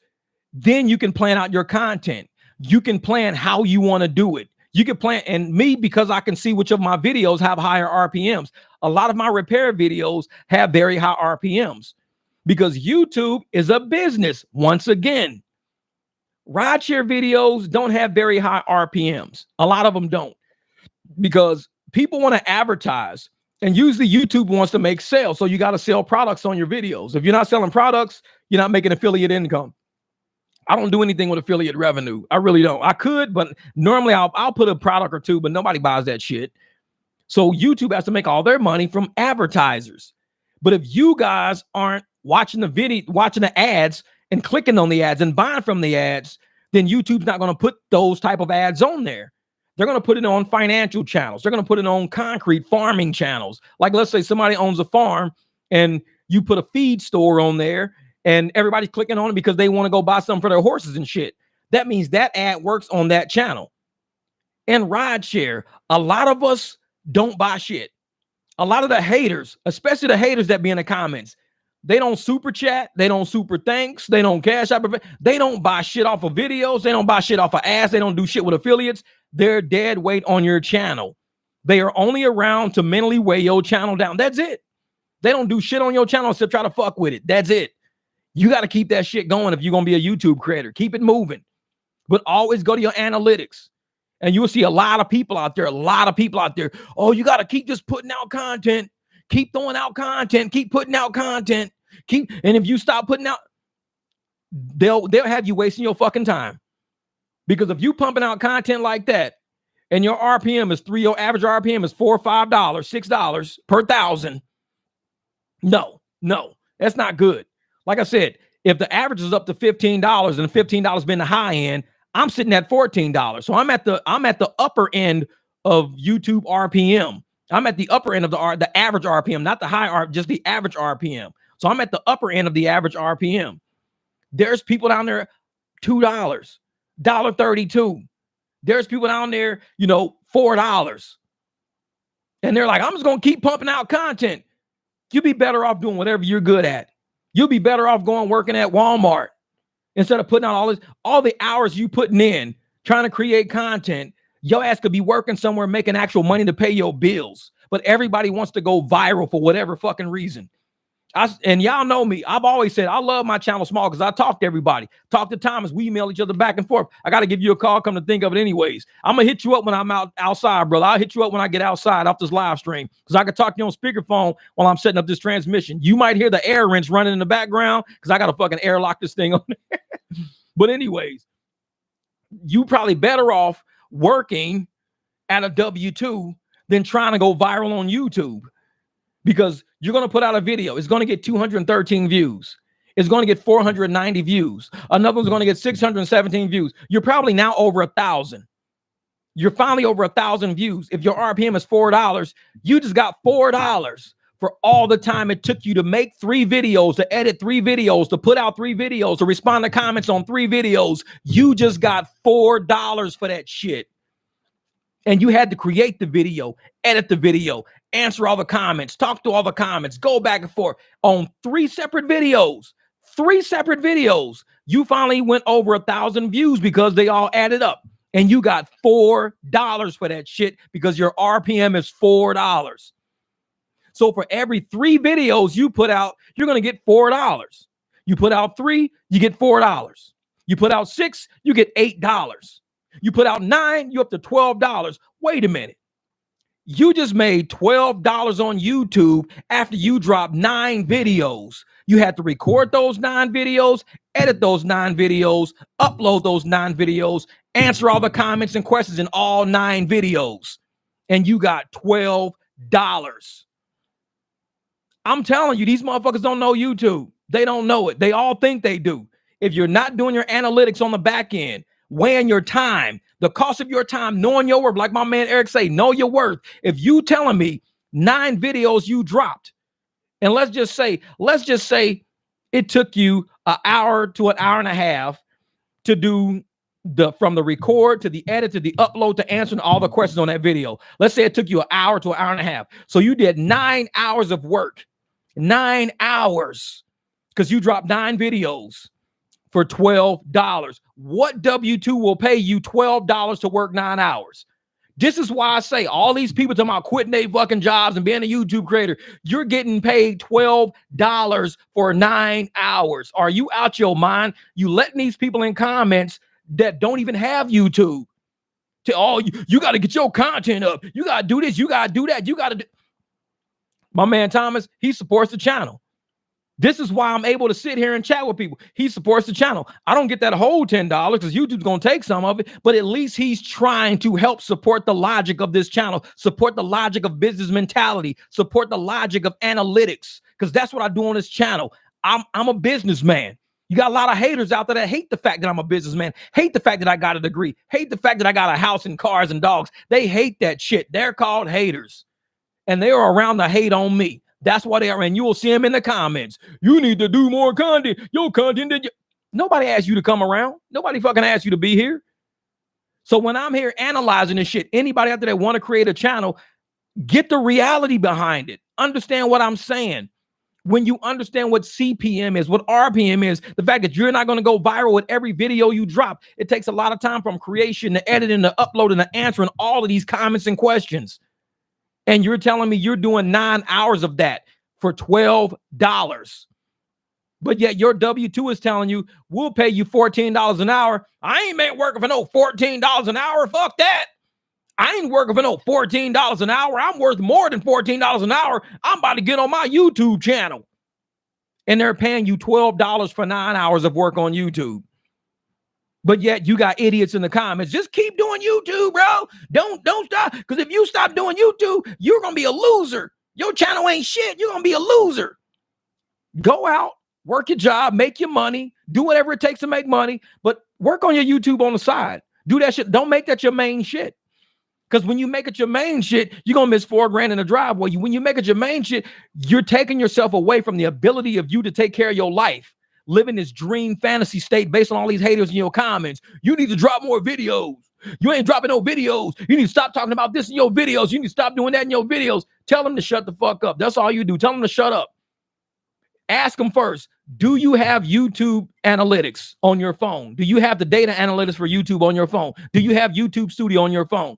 then you can plan out your content. You can plan how you want to do it. You can plan, and me, because I can see which of my videos have higher RPMs. A lot of my repair videos have very high RPMs because YouTube is a business. Once again, rideshare videos don't have very high RPMs. A lot of them don't because people want to advertise. And usually YouTube wants to make sales. So you got to sell products on your videos. If you're not selling products, you're not making affiliate income. I don't do anything with affiliate revenue. I really don't. I could, but normally I'll put a product or two, but nobody buys that shit. So YouTube has to make all their money from advertisers. But if you guys aren't watching the video, watching the ads and clicking on the ads and buying from the ads, then YouTube's not going to put those type of ads on there. They're going to put it on financial channels. They're going to put it on concrete farming channels. Like, let's say somebody owns a farm and you put a feed store on there and everybody's clicking on it because they want to go buy something for their horses and shit. That means that ad works on that channel. And rideshare, a lot of us don't buy shit. A lot of the haters, especially the haters that be in the comments, they don't super chat. They don't super thanks. They don't cash out. They don't buy shit off of videos. They don't buy shit off of ads. They don't do shit with affiliates. They're dead weight on your channel. They are only around to mentally weigh your channel down. That's it. They don't do shit on your channel except try to fuck with it. That's it. You got to keep that shit going if you're going to be a YouTube creator. Keep it moving. But always go to your analytics. And you will see a lot of people out there. Oh, you got to keep just putting out content. Keep throwing out content. Keep putting out content. And if you stop putting out, they'll have you wasting your fucking time. Because if you pumping out content like that and your RPM is your average RPM is $4 or $5, $6 per 1,000. No, that's not good. Like I said, if the average is up to $15 and $15 been the high end, I'm sitting at $14. So I'm at the upper end of YouTube RPM. I'm at the upper end of the average RPM, not the high just the average RPM. So I'm at the upper end of the average RPM. There's people down there $2. $1.32. There's people down there, $4. And they're like, I'm just going to keep pumping out content. You'd be better off doing whatever you're good at. You'll be better off working at Walmart instead of putting out all the hours you putting in trying to create content. Your ass could be working somewhere making actual money to pay your bills. But everybody wants to go viral for whatever fucking reason. And y'all know me. I've always said I love my channel small because I talk to everybody. Talk to Thomas. We email each other back and forth. I got to give you a call. Come to think of it anyways. I'm going to hit you up when I'm outside, brother. I'll hit you up when I get outside off this live stream because I can talk to you on speakerphone while I'm setting up this transmission. You might hear the air rinse running in the background because I got to fucking airlock this thing on there. But anyways, you probably better off working at a W-2 than trying to go viral on YouTube. Because you're going to put out a video. It's going to get 213 views. It's going to get 490 views. Another one's going to get 617 views. You're probably now over 1,000. You're finally over 1,000 views. If your RPM is $4, you just got $4 for all the time it took you to make 3 videos, to edit 3 videos, to put out 3 videos, to respond to comments on 3 videos. You just got $4 for that shit. And you had to create the video, edit the video, answer all the comments, talk to all the comments, go back and forth on 3 separate videos. 3 separate videos. You finally went over 1,000 views because they all added up. And you got $4 for that shit because your RPM is $4. So for every 3 videos you put out, you're going to get $4. You put out 3, you get $4. You put out 6, you get $8. You put out 9, you're up to $12. Wait a minute. You just made $12 on YouTube after you dropped 9 videos. You had to record those 9 videos, edit those 9 videos, upload those 9 videos, answer all the comments and questions in all 9 videos. And you got $12. I'm telling you, these motherfuckers don't know YouTube. They don't know it. They all think they do. If you're not doing your analytics on the back end, weighing your time, the cost of your time, knowing your worth, like my man Eric say, know your worth. If you telling me 9 videos you dropped, and let's just say it took you an hour to an hour and a half to do from the record to the edit to the upload to answering all the questions on that video. Let's say it took you an hour to an hour and a half. So you did 9 hours of work, 9 hours, because you dropped 9 videos. For $12. What W-2 will pay you $12 to work 9 hours? This is why I say all these people talking about quitting their fucking jobs and being a YouTube creator. You're getting paid $12 for 9 hours. Are you out your mind? You letting these people in comments that don't even have YouTube you got to get your content up. You got to do this. You got to do that. You got to do. My man Thomas, he supports the channel. This is why I'm able to sit here and chat with people. He supports the channel. I don't get that whole $10 because YouTube's going to take some of it, but at least he's trying to help support the logic of this channel, support the logic of business mentality, support the logic of analytics, because that's what I do on this channel. I'm a businessman. You got a lot of haters out there that hate the fact that I'm a businessman, hate the fact that I got a degree, hate the fact that I got a house and cars and dogs. They hate that shit. They're called haters, and they are around to hate on me. That's why they are, and you will see them in the comments. You need to do more content. Your content. Nobody asked you to come around. Nobody fucking asked you to be here. So when I'm here analyzing this shit, anybody out there that want to create a channel, get the reality behind it. Understand what I'm saying. When you understand what CPM is, what RPM is, the fact that you're not going to go viral with every video you drop, it takes a lot of time from creation to editing to uploading to answering all of these comments and questions. And you're telling me you're doing 9 hours of that for $12. But yet your W-2 is telling you, we'll pay you $14 an hour. I ain't working for no $14 an hour. Fuck that. I ain't working for no $14 an hour. I'm worth more than $14 an hour. I'm about to get on my YouTube channel. And they're paying you $12 for 9 hours of work on YouTube. But yet you got idiots in the comments. Just keep doing YouTube, bro. Don't stop. Because if you stop doing YouTube, you're going to be a loser. Your channel ain't shit. You're going to be a loser. Go out, work your job, make your money, do whatever it takes to make money, but work on your YouTube on the side. Do that shit. Don't make that your main shit. Because when you make it your main shit, you're going to miss $4,000 in the driveway. When you make it your main shit, you're taking yourself away from the ability of you to take care of your life. living this dream fantasy state based on all these haters in your comments. You need to drop more videos. You ain't dropping no videos. You need to stop talking about this in your videos. You need to stop doing that in your videos. Tell them to shut the fuck up. That's all you do. Tell them to shut up. Ask them first, do you have YouTube analytics on your phone? Do you have the data analytics for YouTube on your phone? Do you have YouTube Studio on your phone?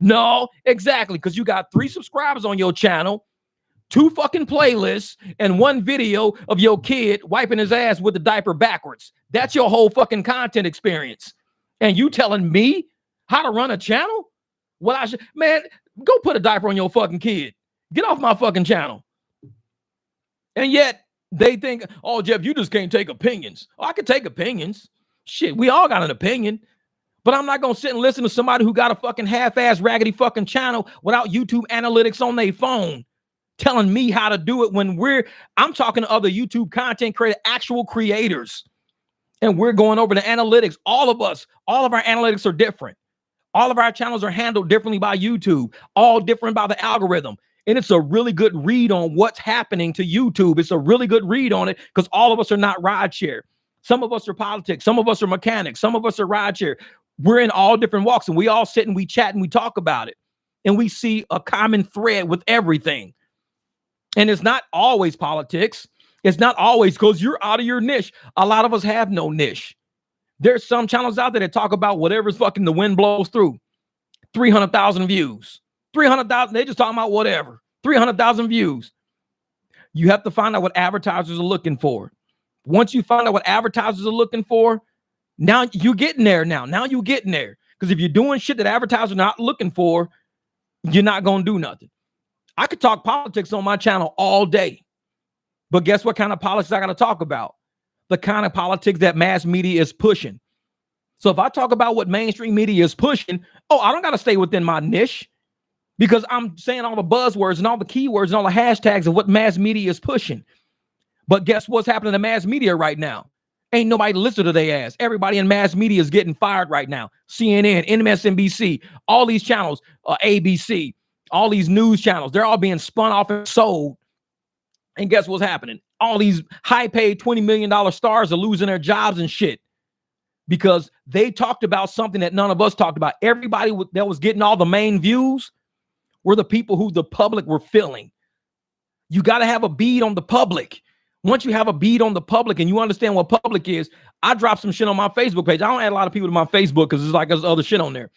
No, exactly, because you got 3 subscribers on your channel, 2 fucking playlists, and 1 video of your kid wiping his ass with the diaper backwards. That's your whole fucking content experience. And you telling me how to run a channel? What I should, man, go put a diaper on your fucking kid. Get off my fucking channel. And yet, they think, oh, Jeff, you just can't take opinions. Oh, I can take opinions. Shit, we all got an opinion. But I'm not going to sit and listen to somebody who got a fucking half-ass raggedy fucking channel without YouTube analytics on their phone telling me how to do it when I'm talking to other YouTube content creators, actual creators. And we're going over the analytics. All of us, all of our analytics are different. All of our channels are handled differently by YouTube, all different by the algorithm. And it's a really good read on what's happening to YouTube. It's a really good read on it because all of us are not rideshare. Some of us are politics. Some of us are mechanics. Some of us are rideshare. We're in all different walks and we all sit and we chat and we talk about it. And we see a common thread with everything. And it's not always politics. It's not always because you're out of your niche. A lot of us have no niche. There's some channels out there that talk about whatever's fucking the wind blows through. 300,000 views. 300,000, they just talking about whatever. 300,000 views. You have to find out what advertisers are looking for. Once you find out what advertisers are looking for, now you're getting there now. Now you're getting there. Because if you're doing shit that advertisers are not looking for, you're not going to do nothing. I could talk politics on my channel all day. But guess what kind of politics I got to talk about? The kind of politics that mass media is pushing. So if I talk about what mainstream media is pushing, I don't got to stay within my niche. Because I'm saying all the buzzwords and all the keywords and all the hashtags of what mass media is pushing. But guess what's happening to mass media right now? Ain't nobody listen to their ass. Everybody in mass media is getting fired right now. CNN, MSNBC, all these channels, ABC, all these news channels, they're all being spun off and sold. And guess what's happening? All these high-paid $20 million stars are losing their jobs and shit. Because they talked about something that none of us talked about. Everybody that was getting all the main views were the people who the public were feeling. You got to have a bead on the public. Once you have a bead on the public and you understand what public is, I drop some shit on my Facebook page. I don't add a lot of people to my Facebook because it's like there's other shit on there.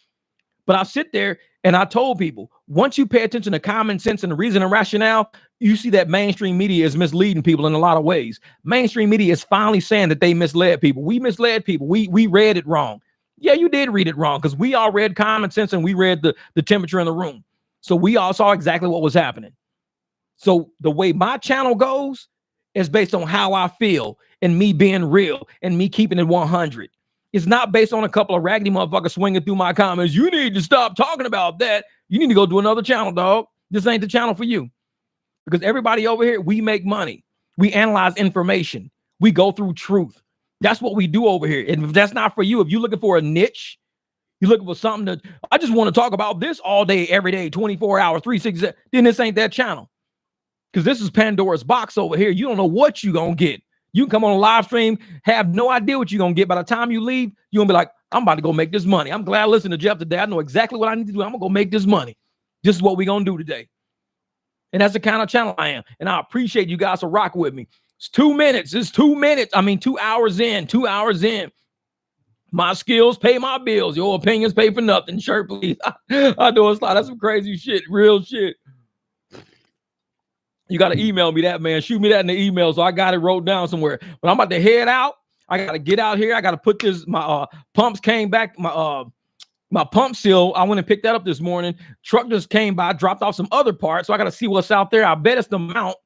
But I sit there and I told people, once you pay attention to common sense and the reason and rationale, you see that mainstream media is misleading people in a lot of ways. Mainstream media is finally saying that they misled people. We misled people. We read it wrong. Yeah, you did read it wrong because we all read common sense and we read the temperature in the room. So we all saw exactly what was happening. So the way my channel goes is based on how I feel and me being real and me keeping it 100. It's not based on a couple of raggedy motherfuckers swinging through my comments. You need to stop talking about that. You need to go do another channel, dog. This ain't the channel for you. Because everybody over here, we make money. We analyze information. We go through truth. That's what we do over here. And if that's not for you, if you're looking for a niche, you're looking for something that I just want to talk about this all day, every day, 24 hours, 365, then this ain't that channel. Because this is Pandora's box over here. You don't know what you're going to get. You can come on a live stream, have no idea what you're going to get. By the time you leave, you're going to be like, I'm about to go make this money. I'm glad I listened to Jeff today. I know exactly what I need to do. I'm going to go make this money. This is what we're going to do today. And that's the kind of channel I am. And I appreciate you guys to rock with me. It's 2 minutes. It's 2 minutes. 2 hours in. 2 hours in. My skills pay my bills. Your opinions pay for nothing. Shirt, please. I know it's like that's some crazy shit. Real shit. You got to email me that, man. Shoot me that in the email so I got it wrote down somewhere. But I'm about to head out. I got to get out here. I got to put this. My pumps came back. My pump seal, I went and picked that up this morning. Truck just came by, dropped off some other parts. So I got to see what's out there. I bet it's the mount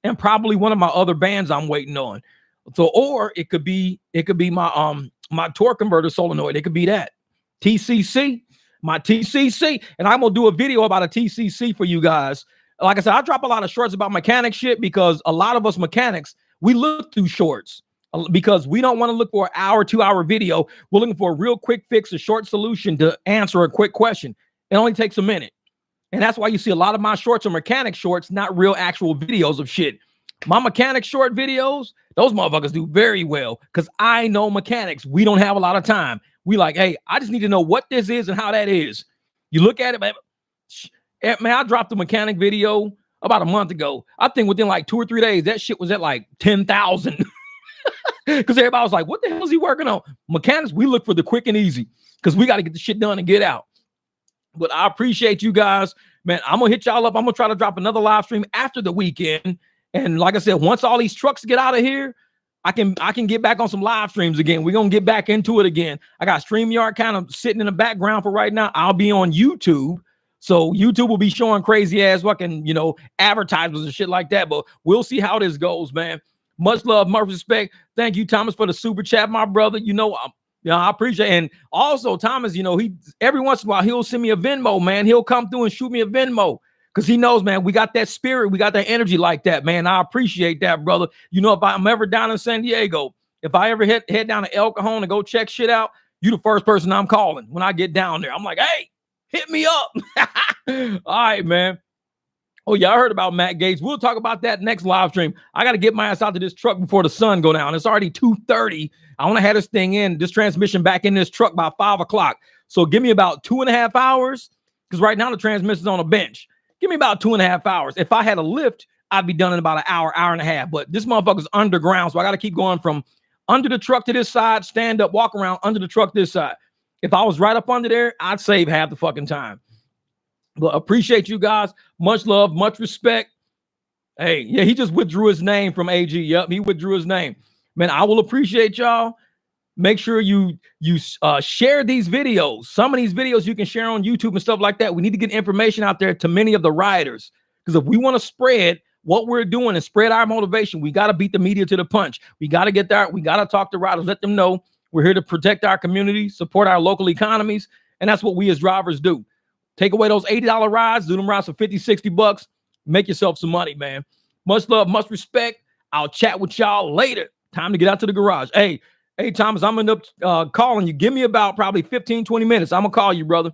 and probably one of my other bands I'm waiting on. So, or it could be my torque converter solenoid. It could be that TCC, my TCC. And I'm going to do a video about a TCC for you guys. Like I said, I drop a lot of shorts about mechanic shit because a lot of us mechanics, we look through shorts because we don't want to look for an hour, 2 hour video. We're looking for a real quick fix, a short solution to answer a quick question. It only takes a minute. And that's why you see a lot of my shorts are mechanic shorts, not real actual videos of shit. My mechanic short videos, those motherfuckers do very well because I know mechanics. We don't have a lot of time. We like, hey, I just need to know what this is and how that is. You look at it, man. I dropped a mechanic video about a month ago. I think within like 2 or 3 days, that shit was at like 10,000. Because everybody was like, what the hell is he working on? Mechanics, we look for the quick and easy because we got to get the shit done and get out. But I appreciate you guys, man. I'm gonna hit y'all up. I'm gonna try to drop another live stream after the weekend. And like I said, once all these trucks get out of here, I can get back on some live streams again. We're gonna get back into it again. I got StreamYard kind of sitting in the background for right now. I'll be on YouTube. So YouTube will be showing crazy ass fucking, advertisements and shit like that. But we'll see how this goes, man. Much love, much respect. Thank you, Thomas, for the super chat, my brother. I appreciate it. And also, Thomas, he every once in a while he'll send me a Venmo, man. He'll come through and shoot me a Venmo because he knows, man, we got that spirit, we got that energy like that, man. I appreciate that, brother. If I'm ever down in San Diego, if I ever head down to El Cajon and go check shit out, you the first person I'm calling when I get down there. I'm like, hey, hit me up. All right, man. Oh, yeah, I heard about Matt Gates. We'll talk about that next live stream. I got to get my ass out to this truck before the sun go down. It's already 2:30. I want to have this transmission back in this truck by 5 o'clock. So give me about 2.5 hours because right now the transmission's on a bench. Give me about 2.5 hours. If I had a Lyft, I'd be done in about an hour, hour and a half. But this motherfucker's underground, so I got to keep going from under the truck to this side, stand up, walk around under the truck this side. If I was right up under there, I'd save half the fucking time. But appreciate you guys. Much love, much respect. Hey, yeah, he just withdrew his name from AG. Yep, he withdrew his name. Man, I will appreciate y'all. Make sure you share these videos. Some of these videos you can share on YouTube and stuff like that. We need to get information out there to many of the riders. Because if we want to spread what we're doing and spread our motivation, we got to beat the media to the punch. We got to get there. We got to talk to riders, let them know we're here to protect our community, support our local economies. And that's what we as drivers do. Take away those $80 rides, do them rides for $50, $60. Make yourself some money, man. Much love, much respect. I'll chat with y'all later. Time to get out to the garage. Hey, Thomas, I'm going to end up calling you. Give me about probably 15, 20 minutes. I'm going to call you, brother.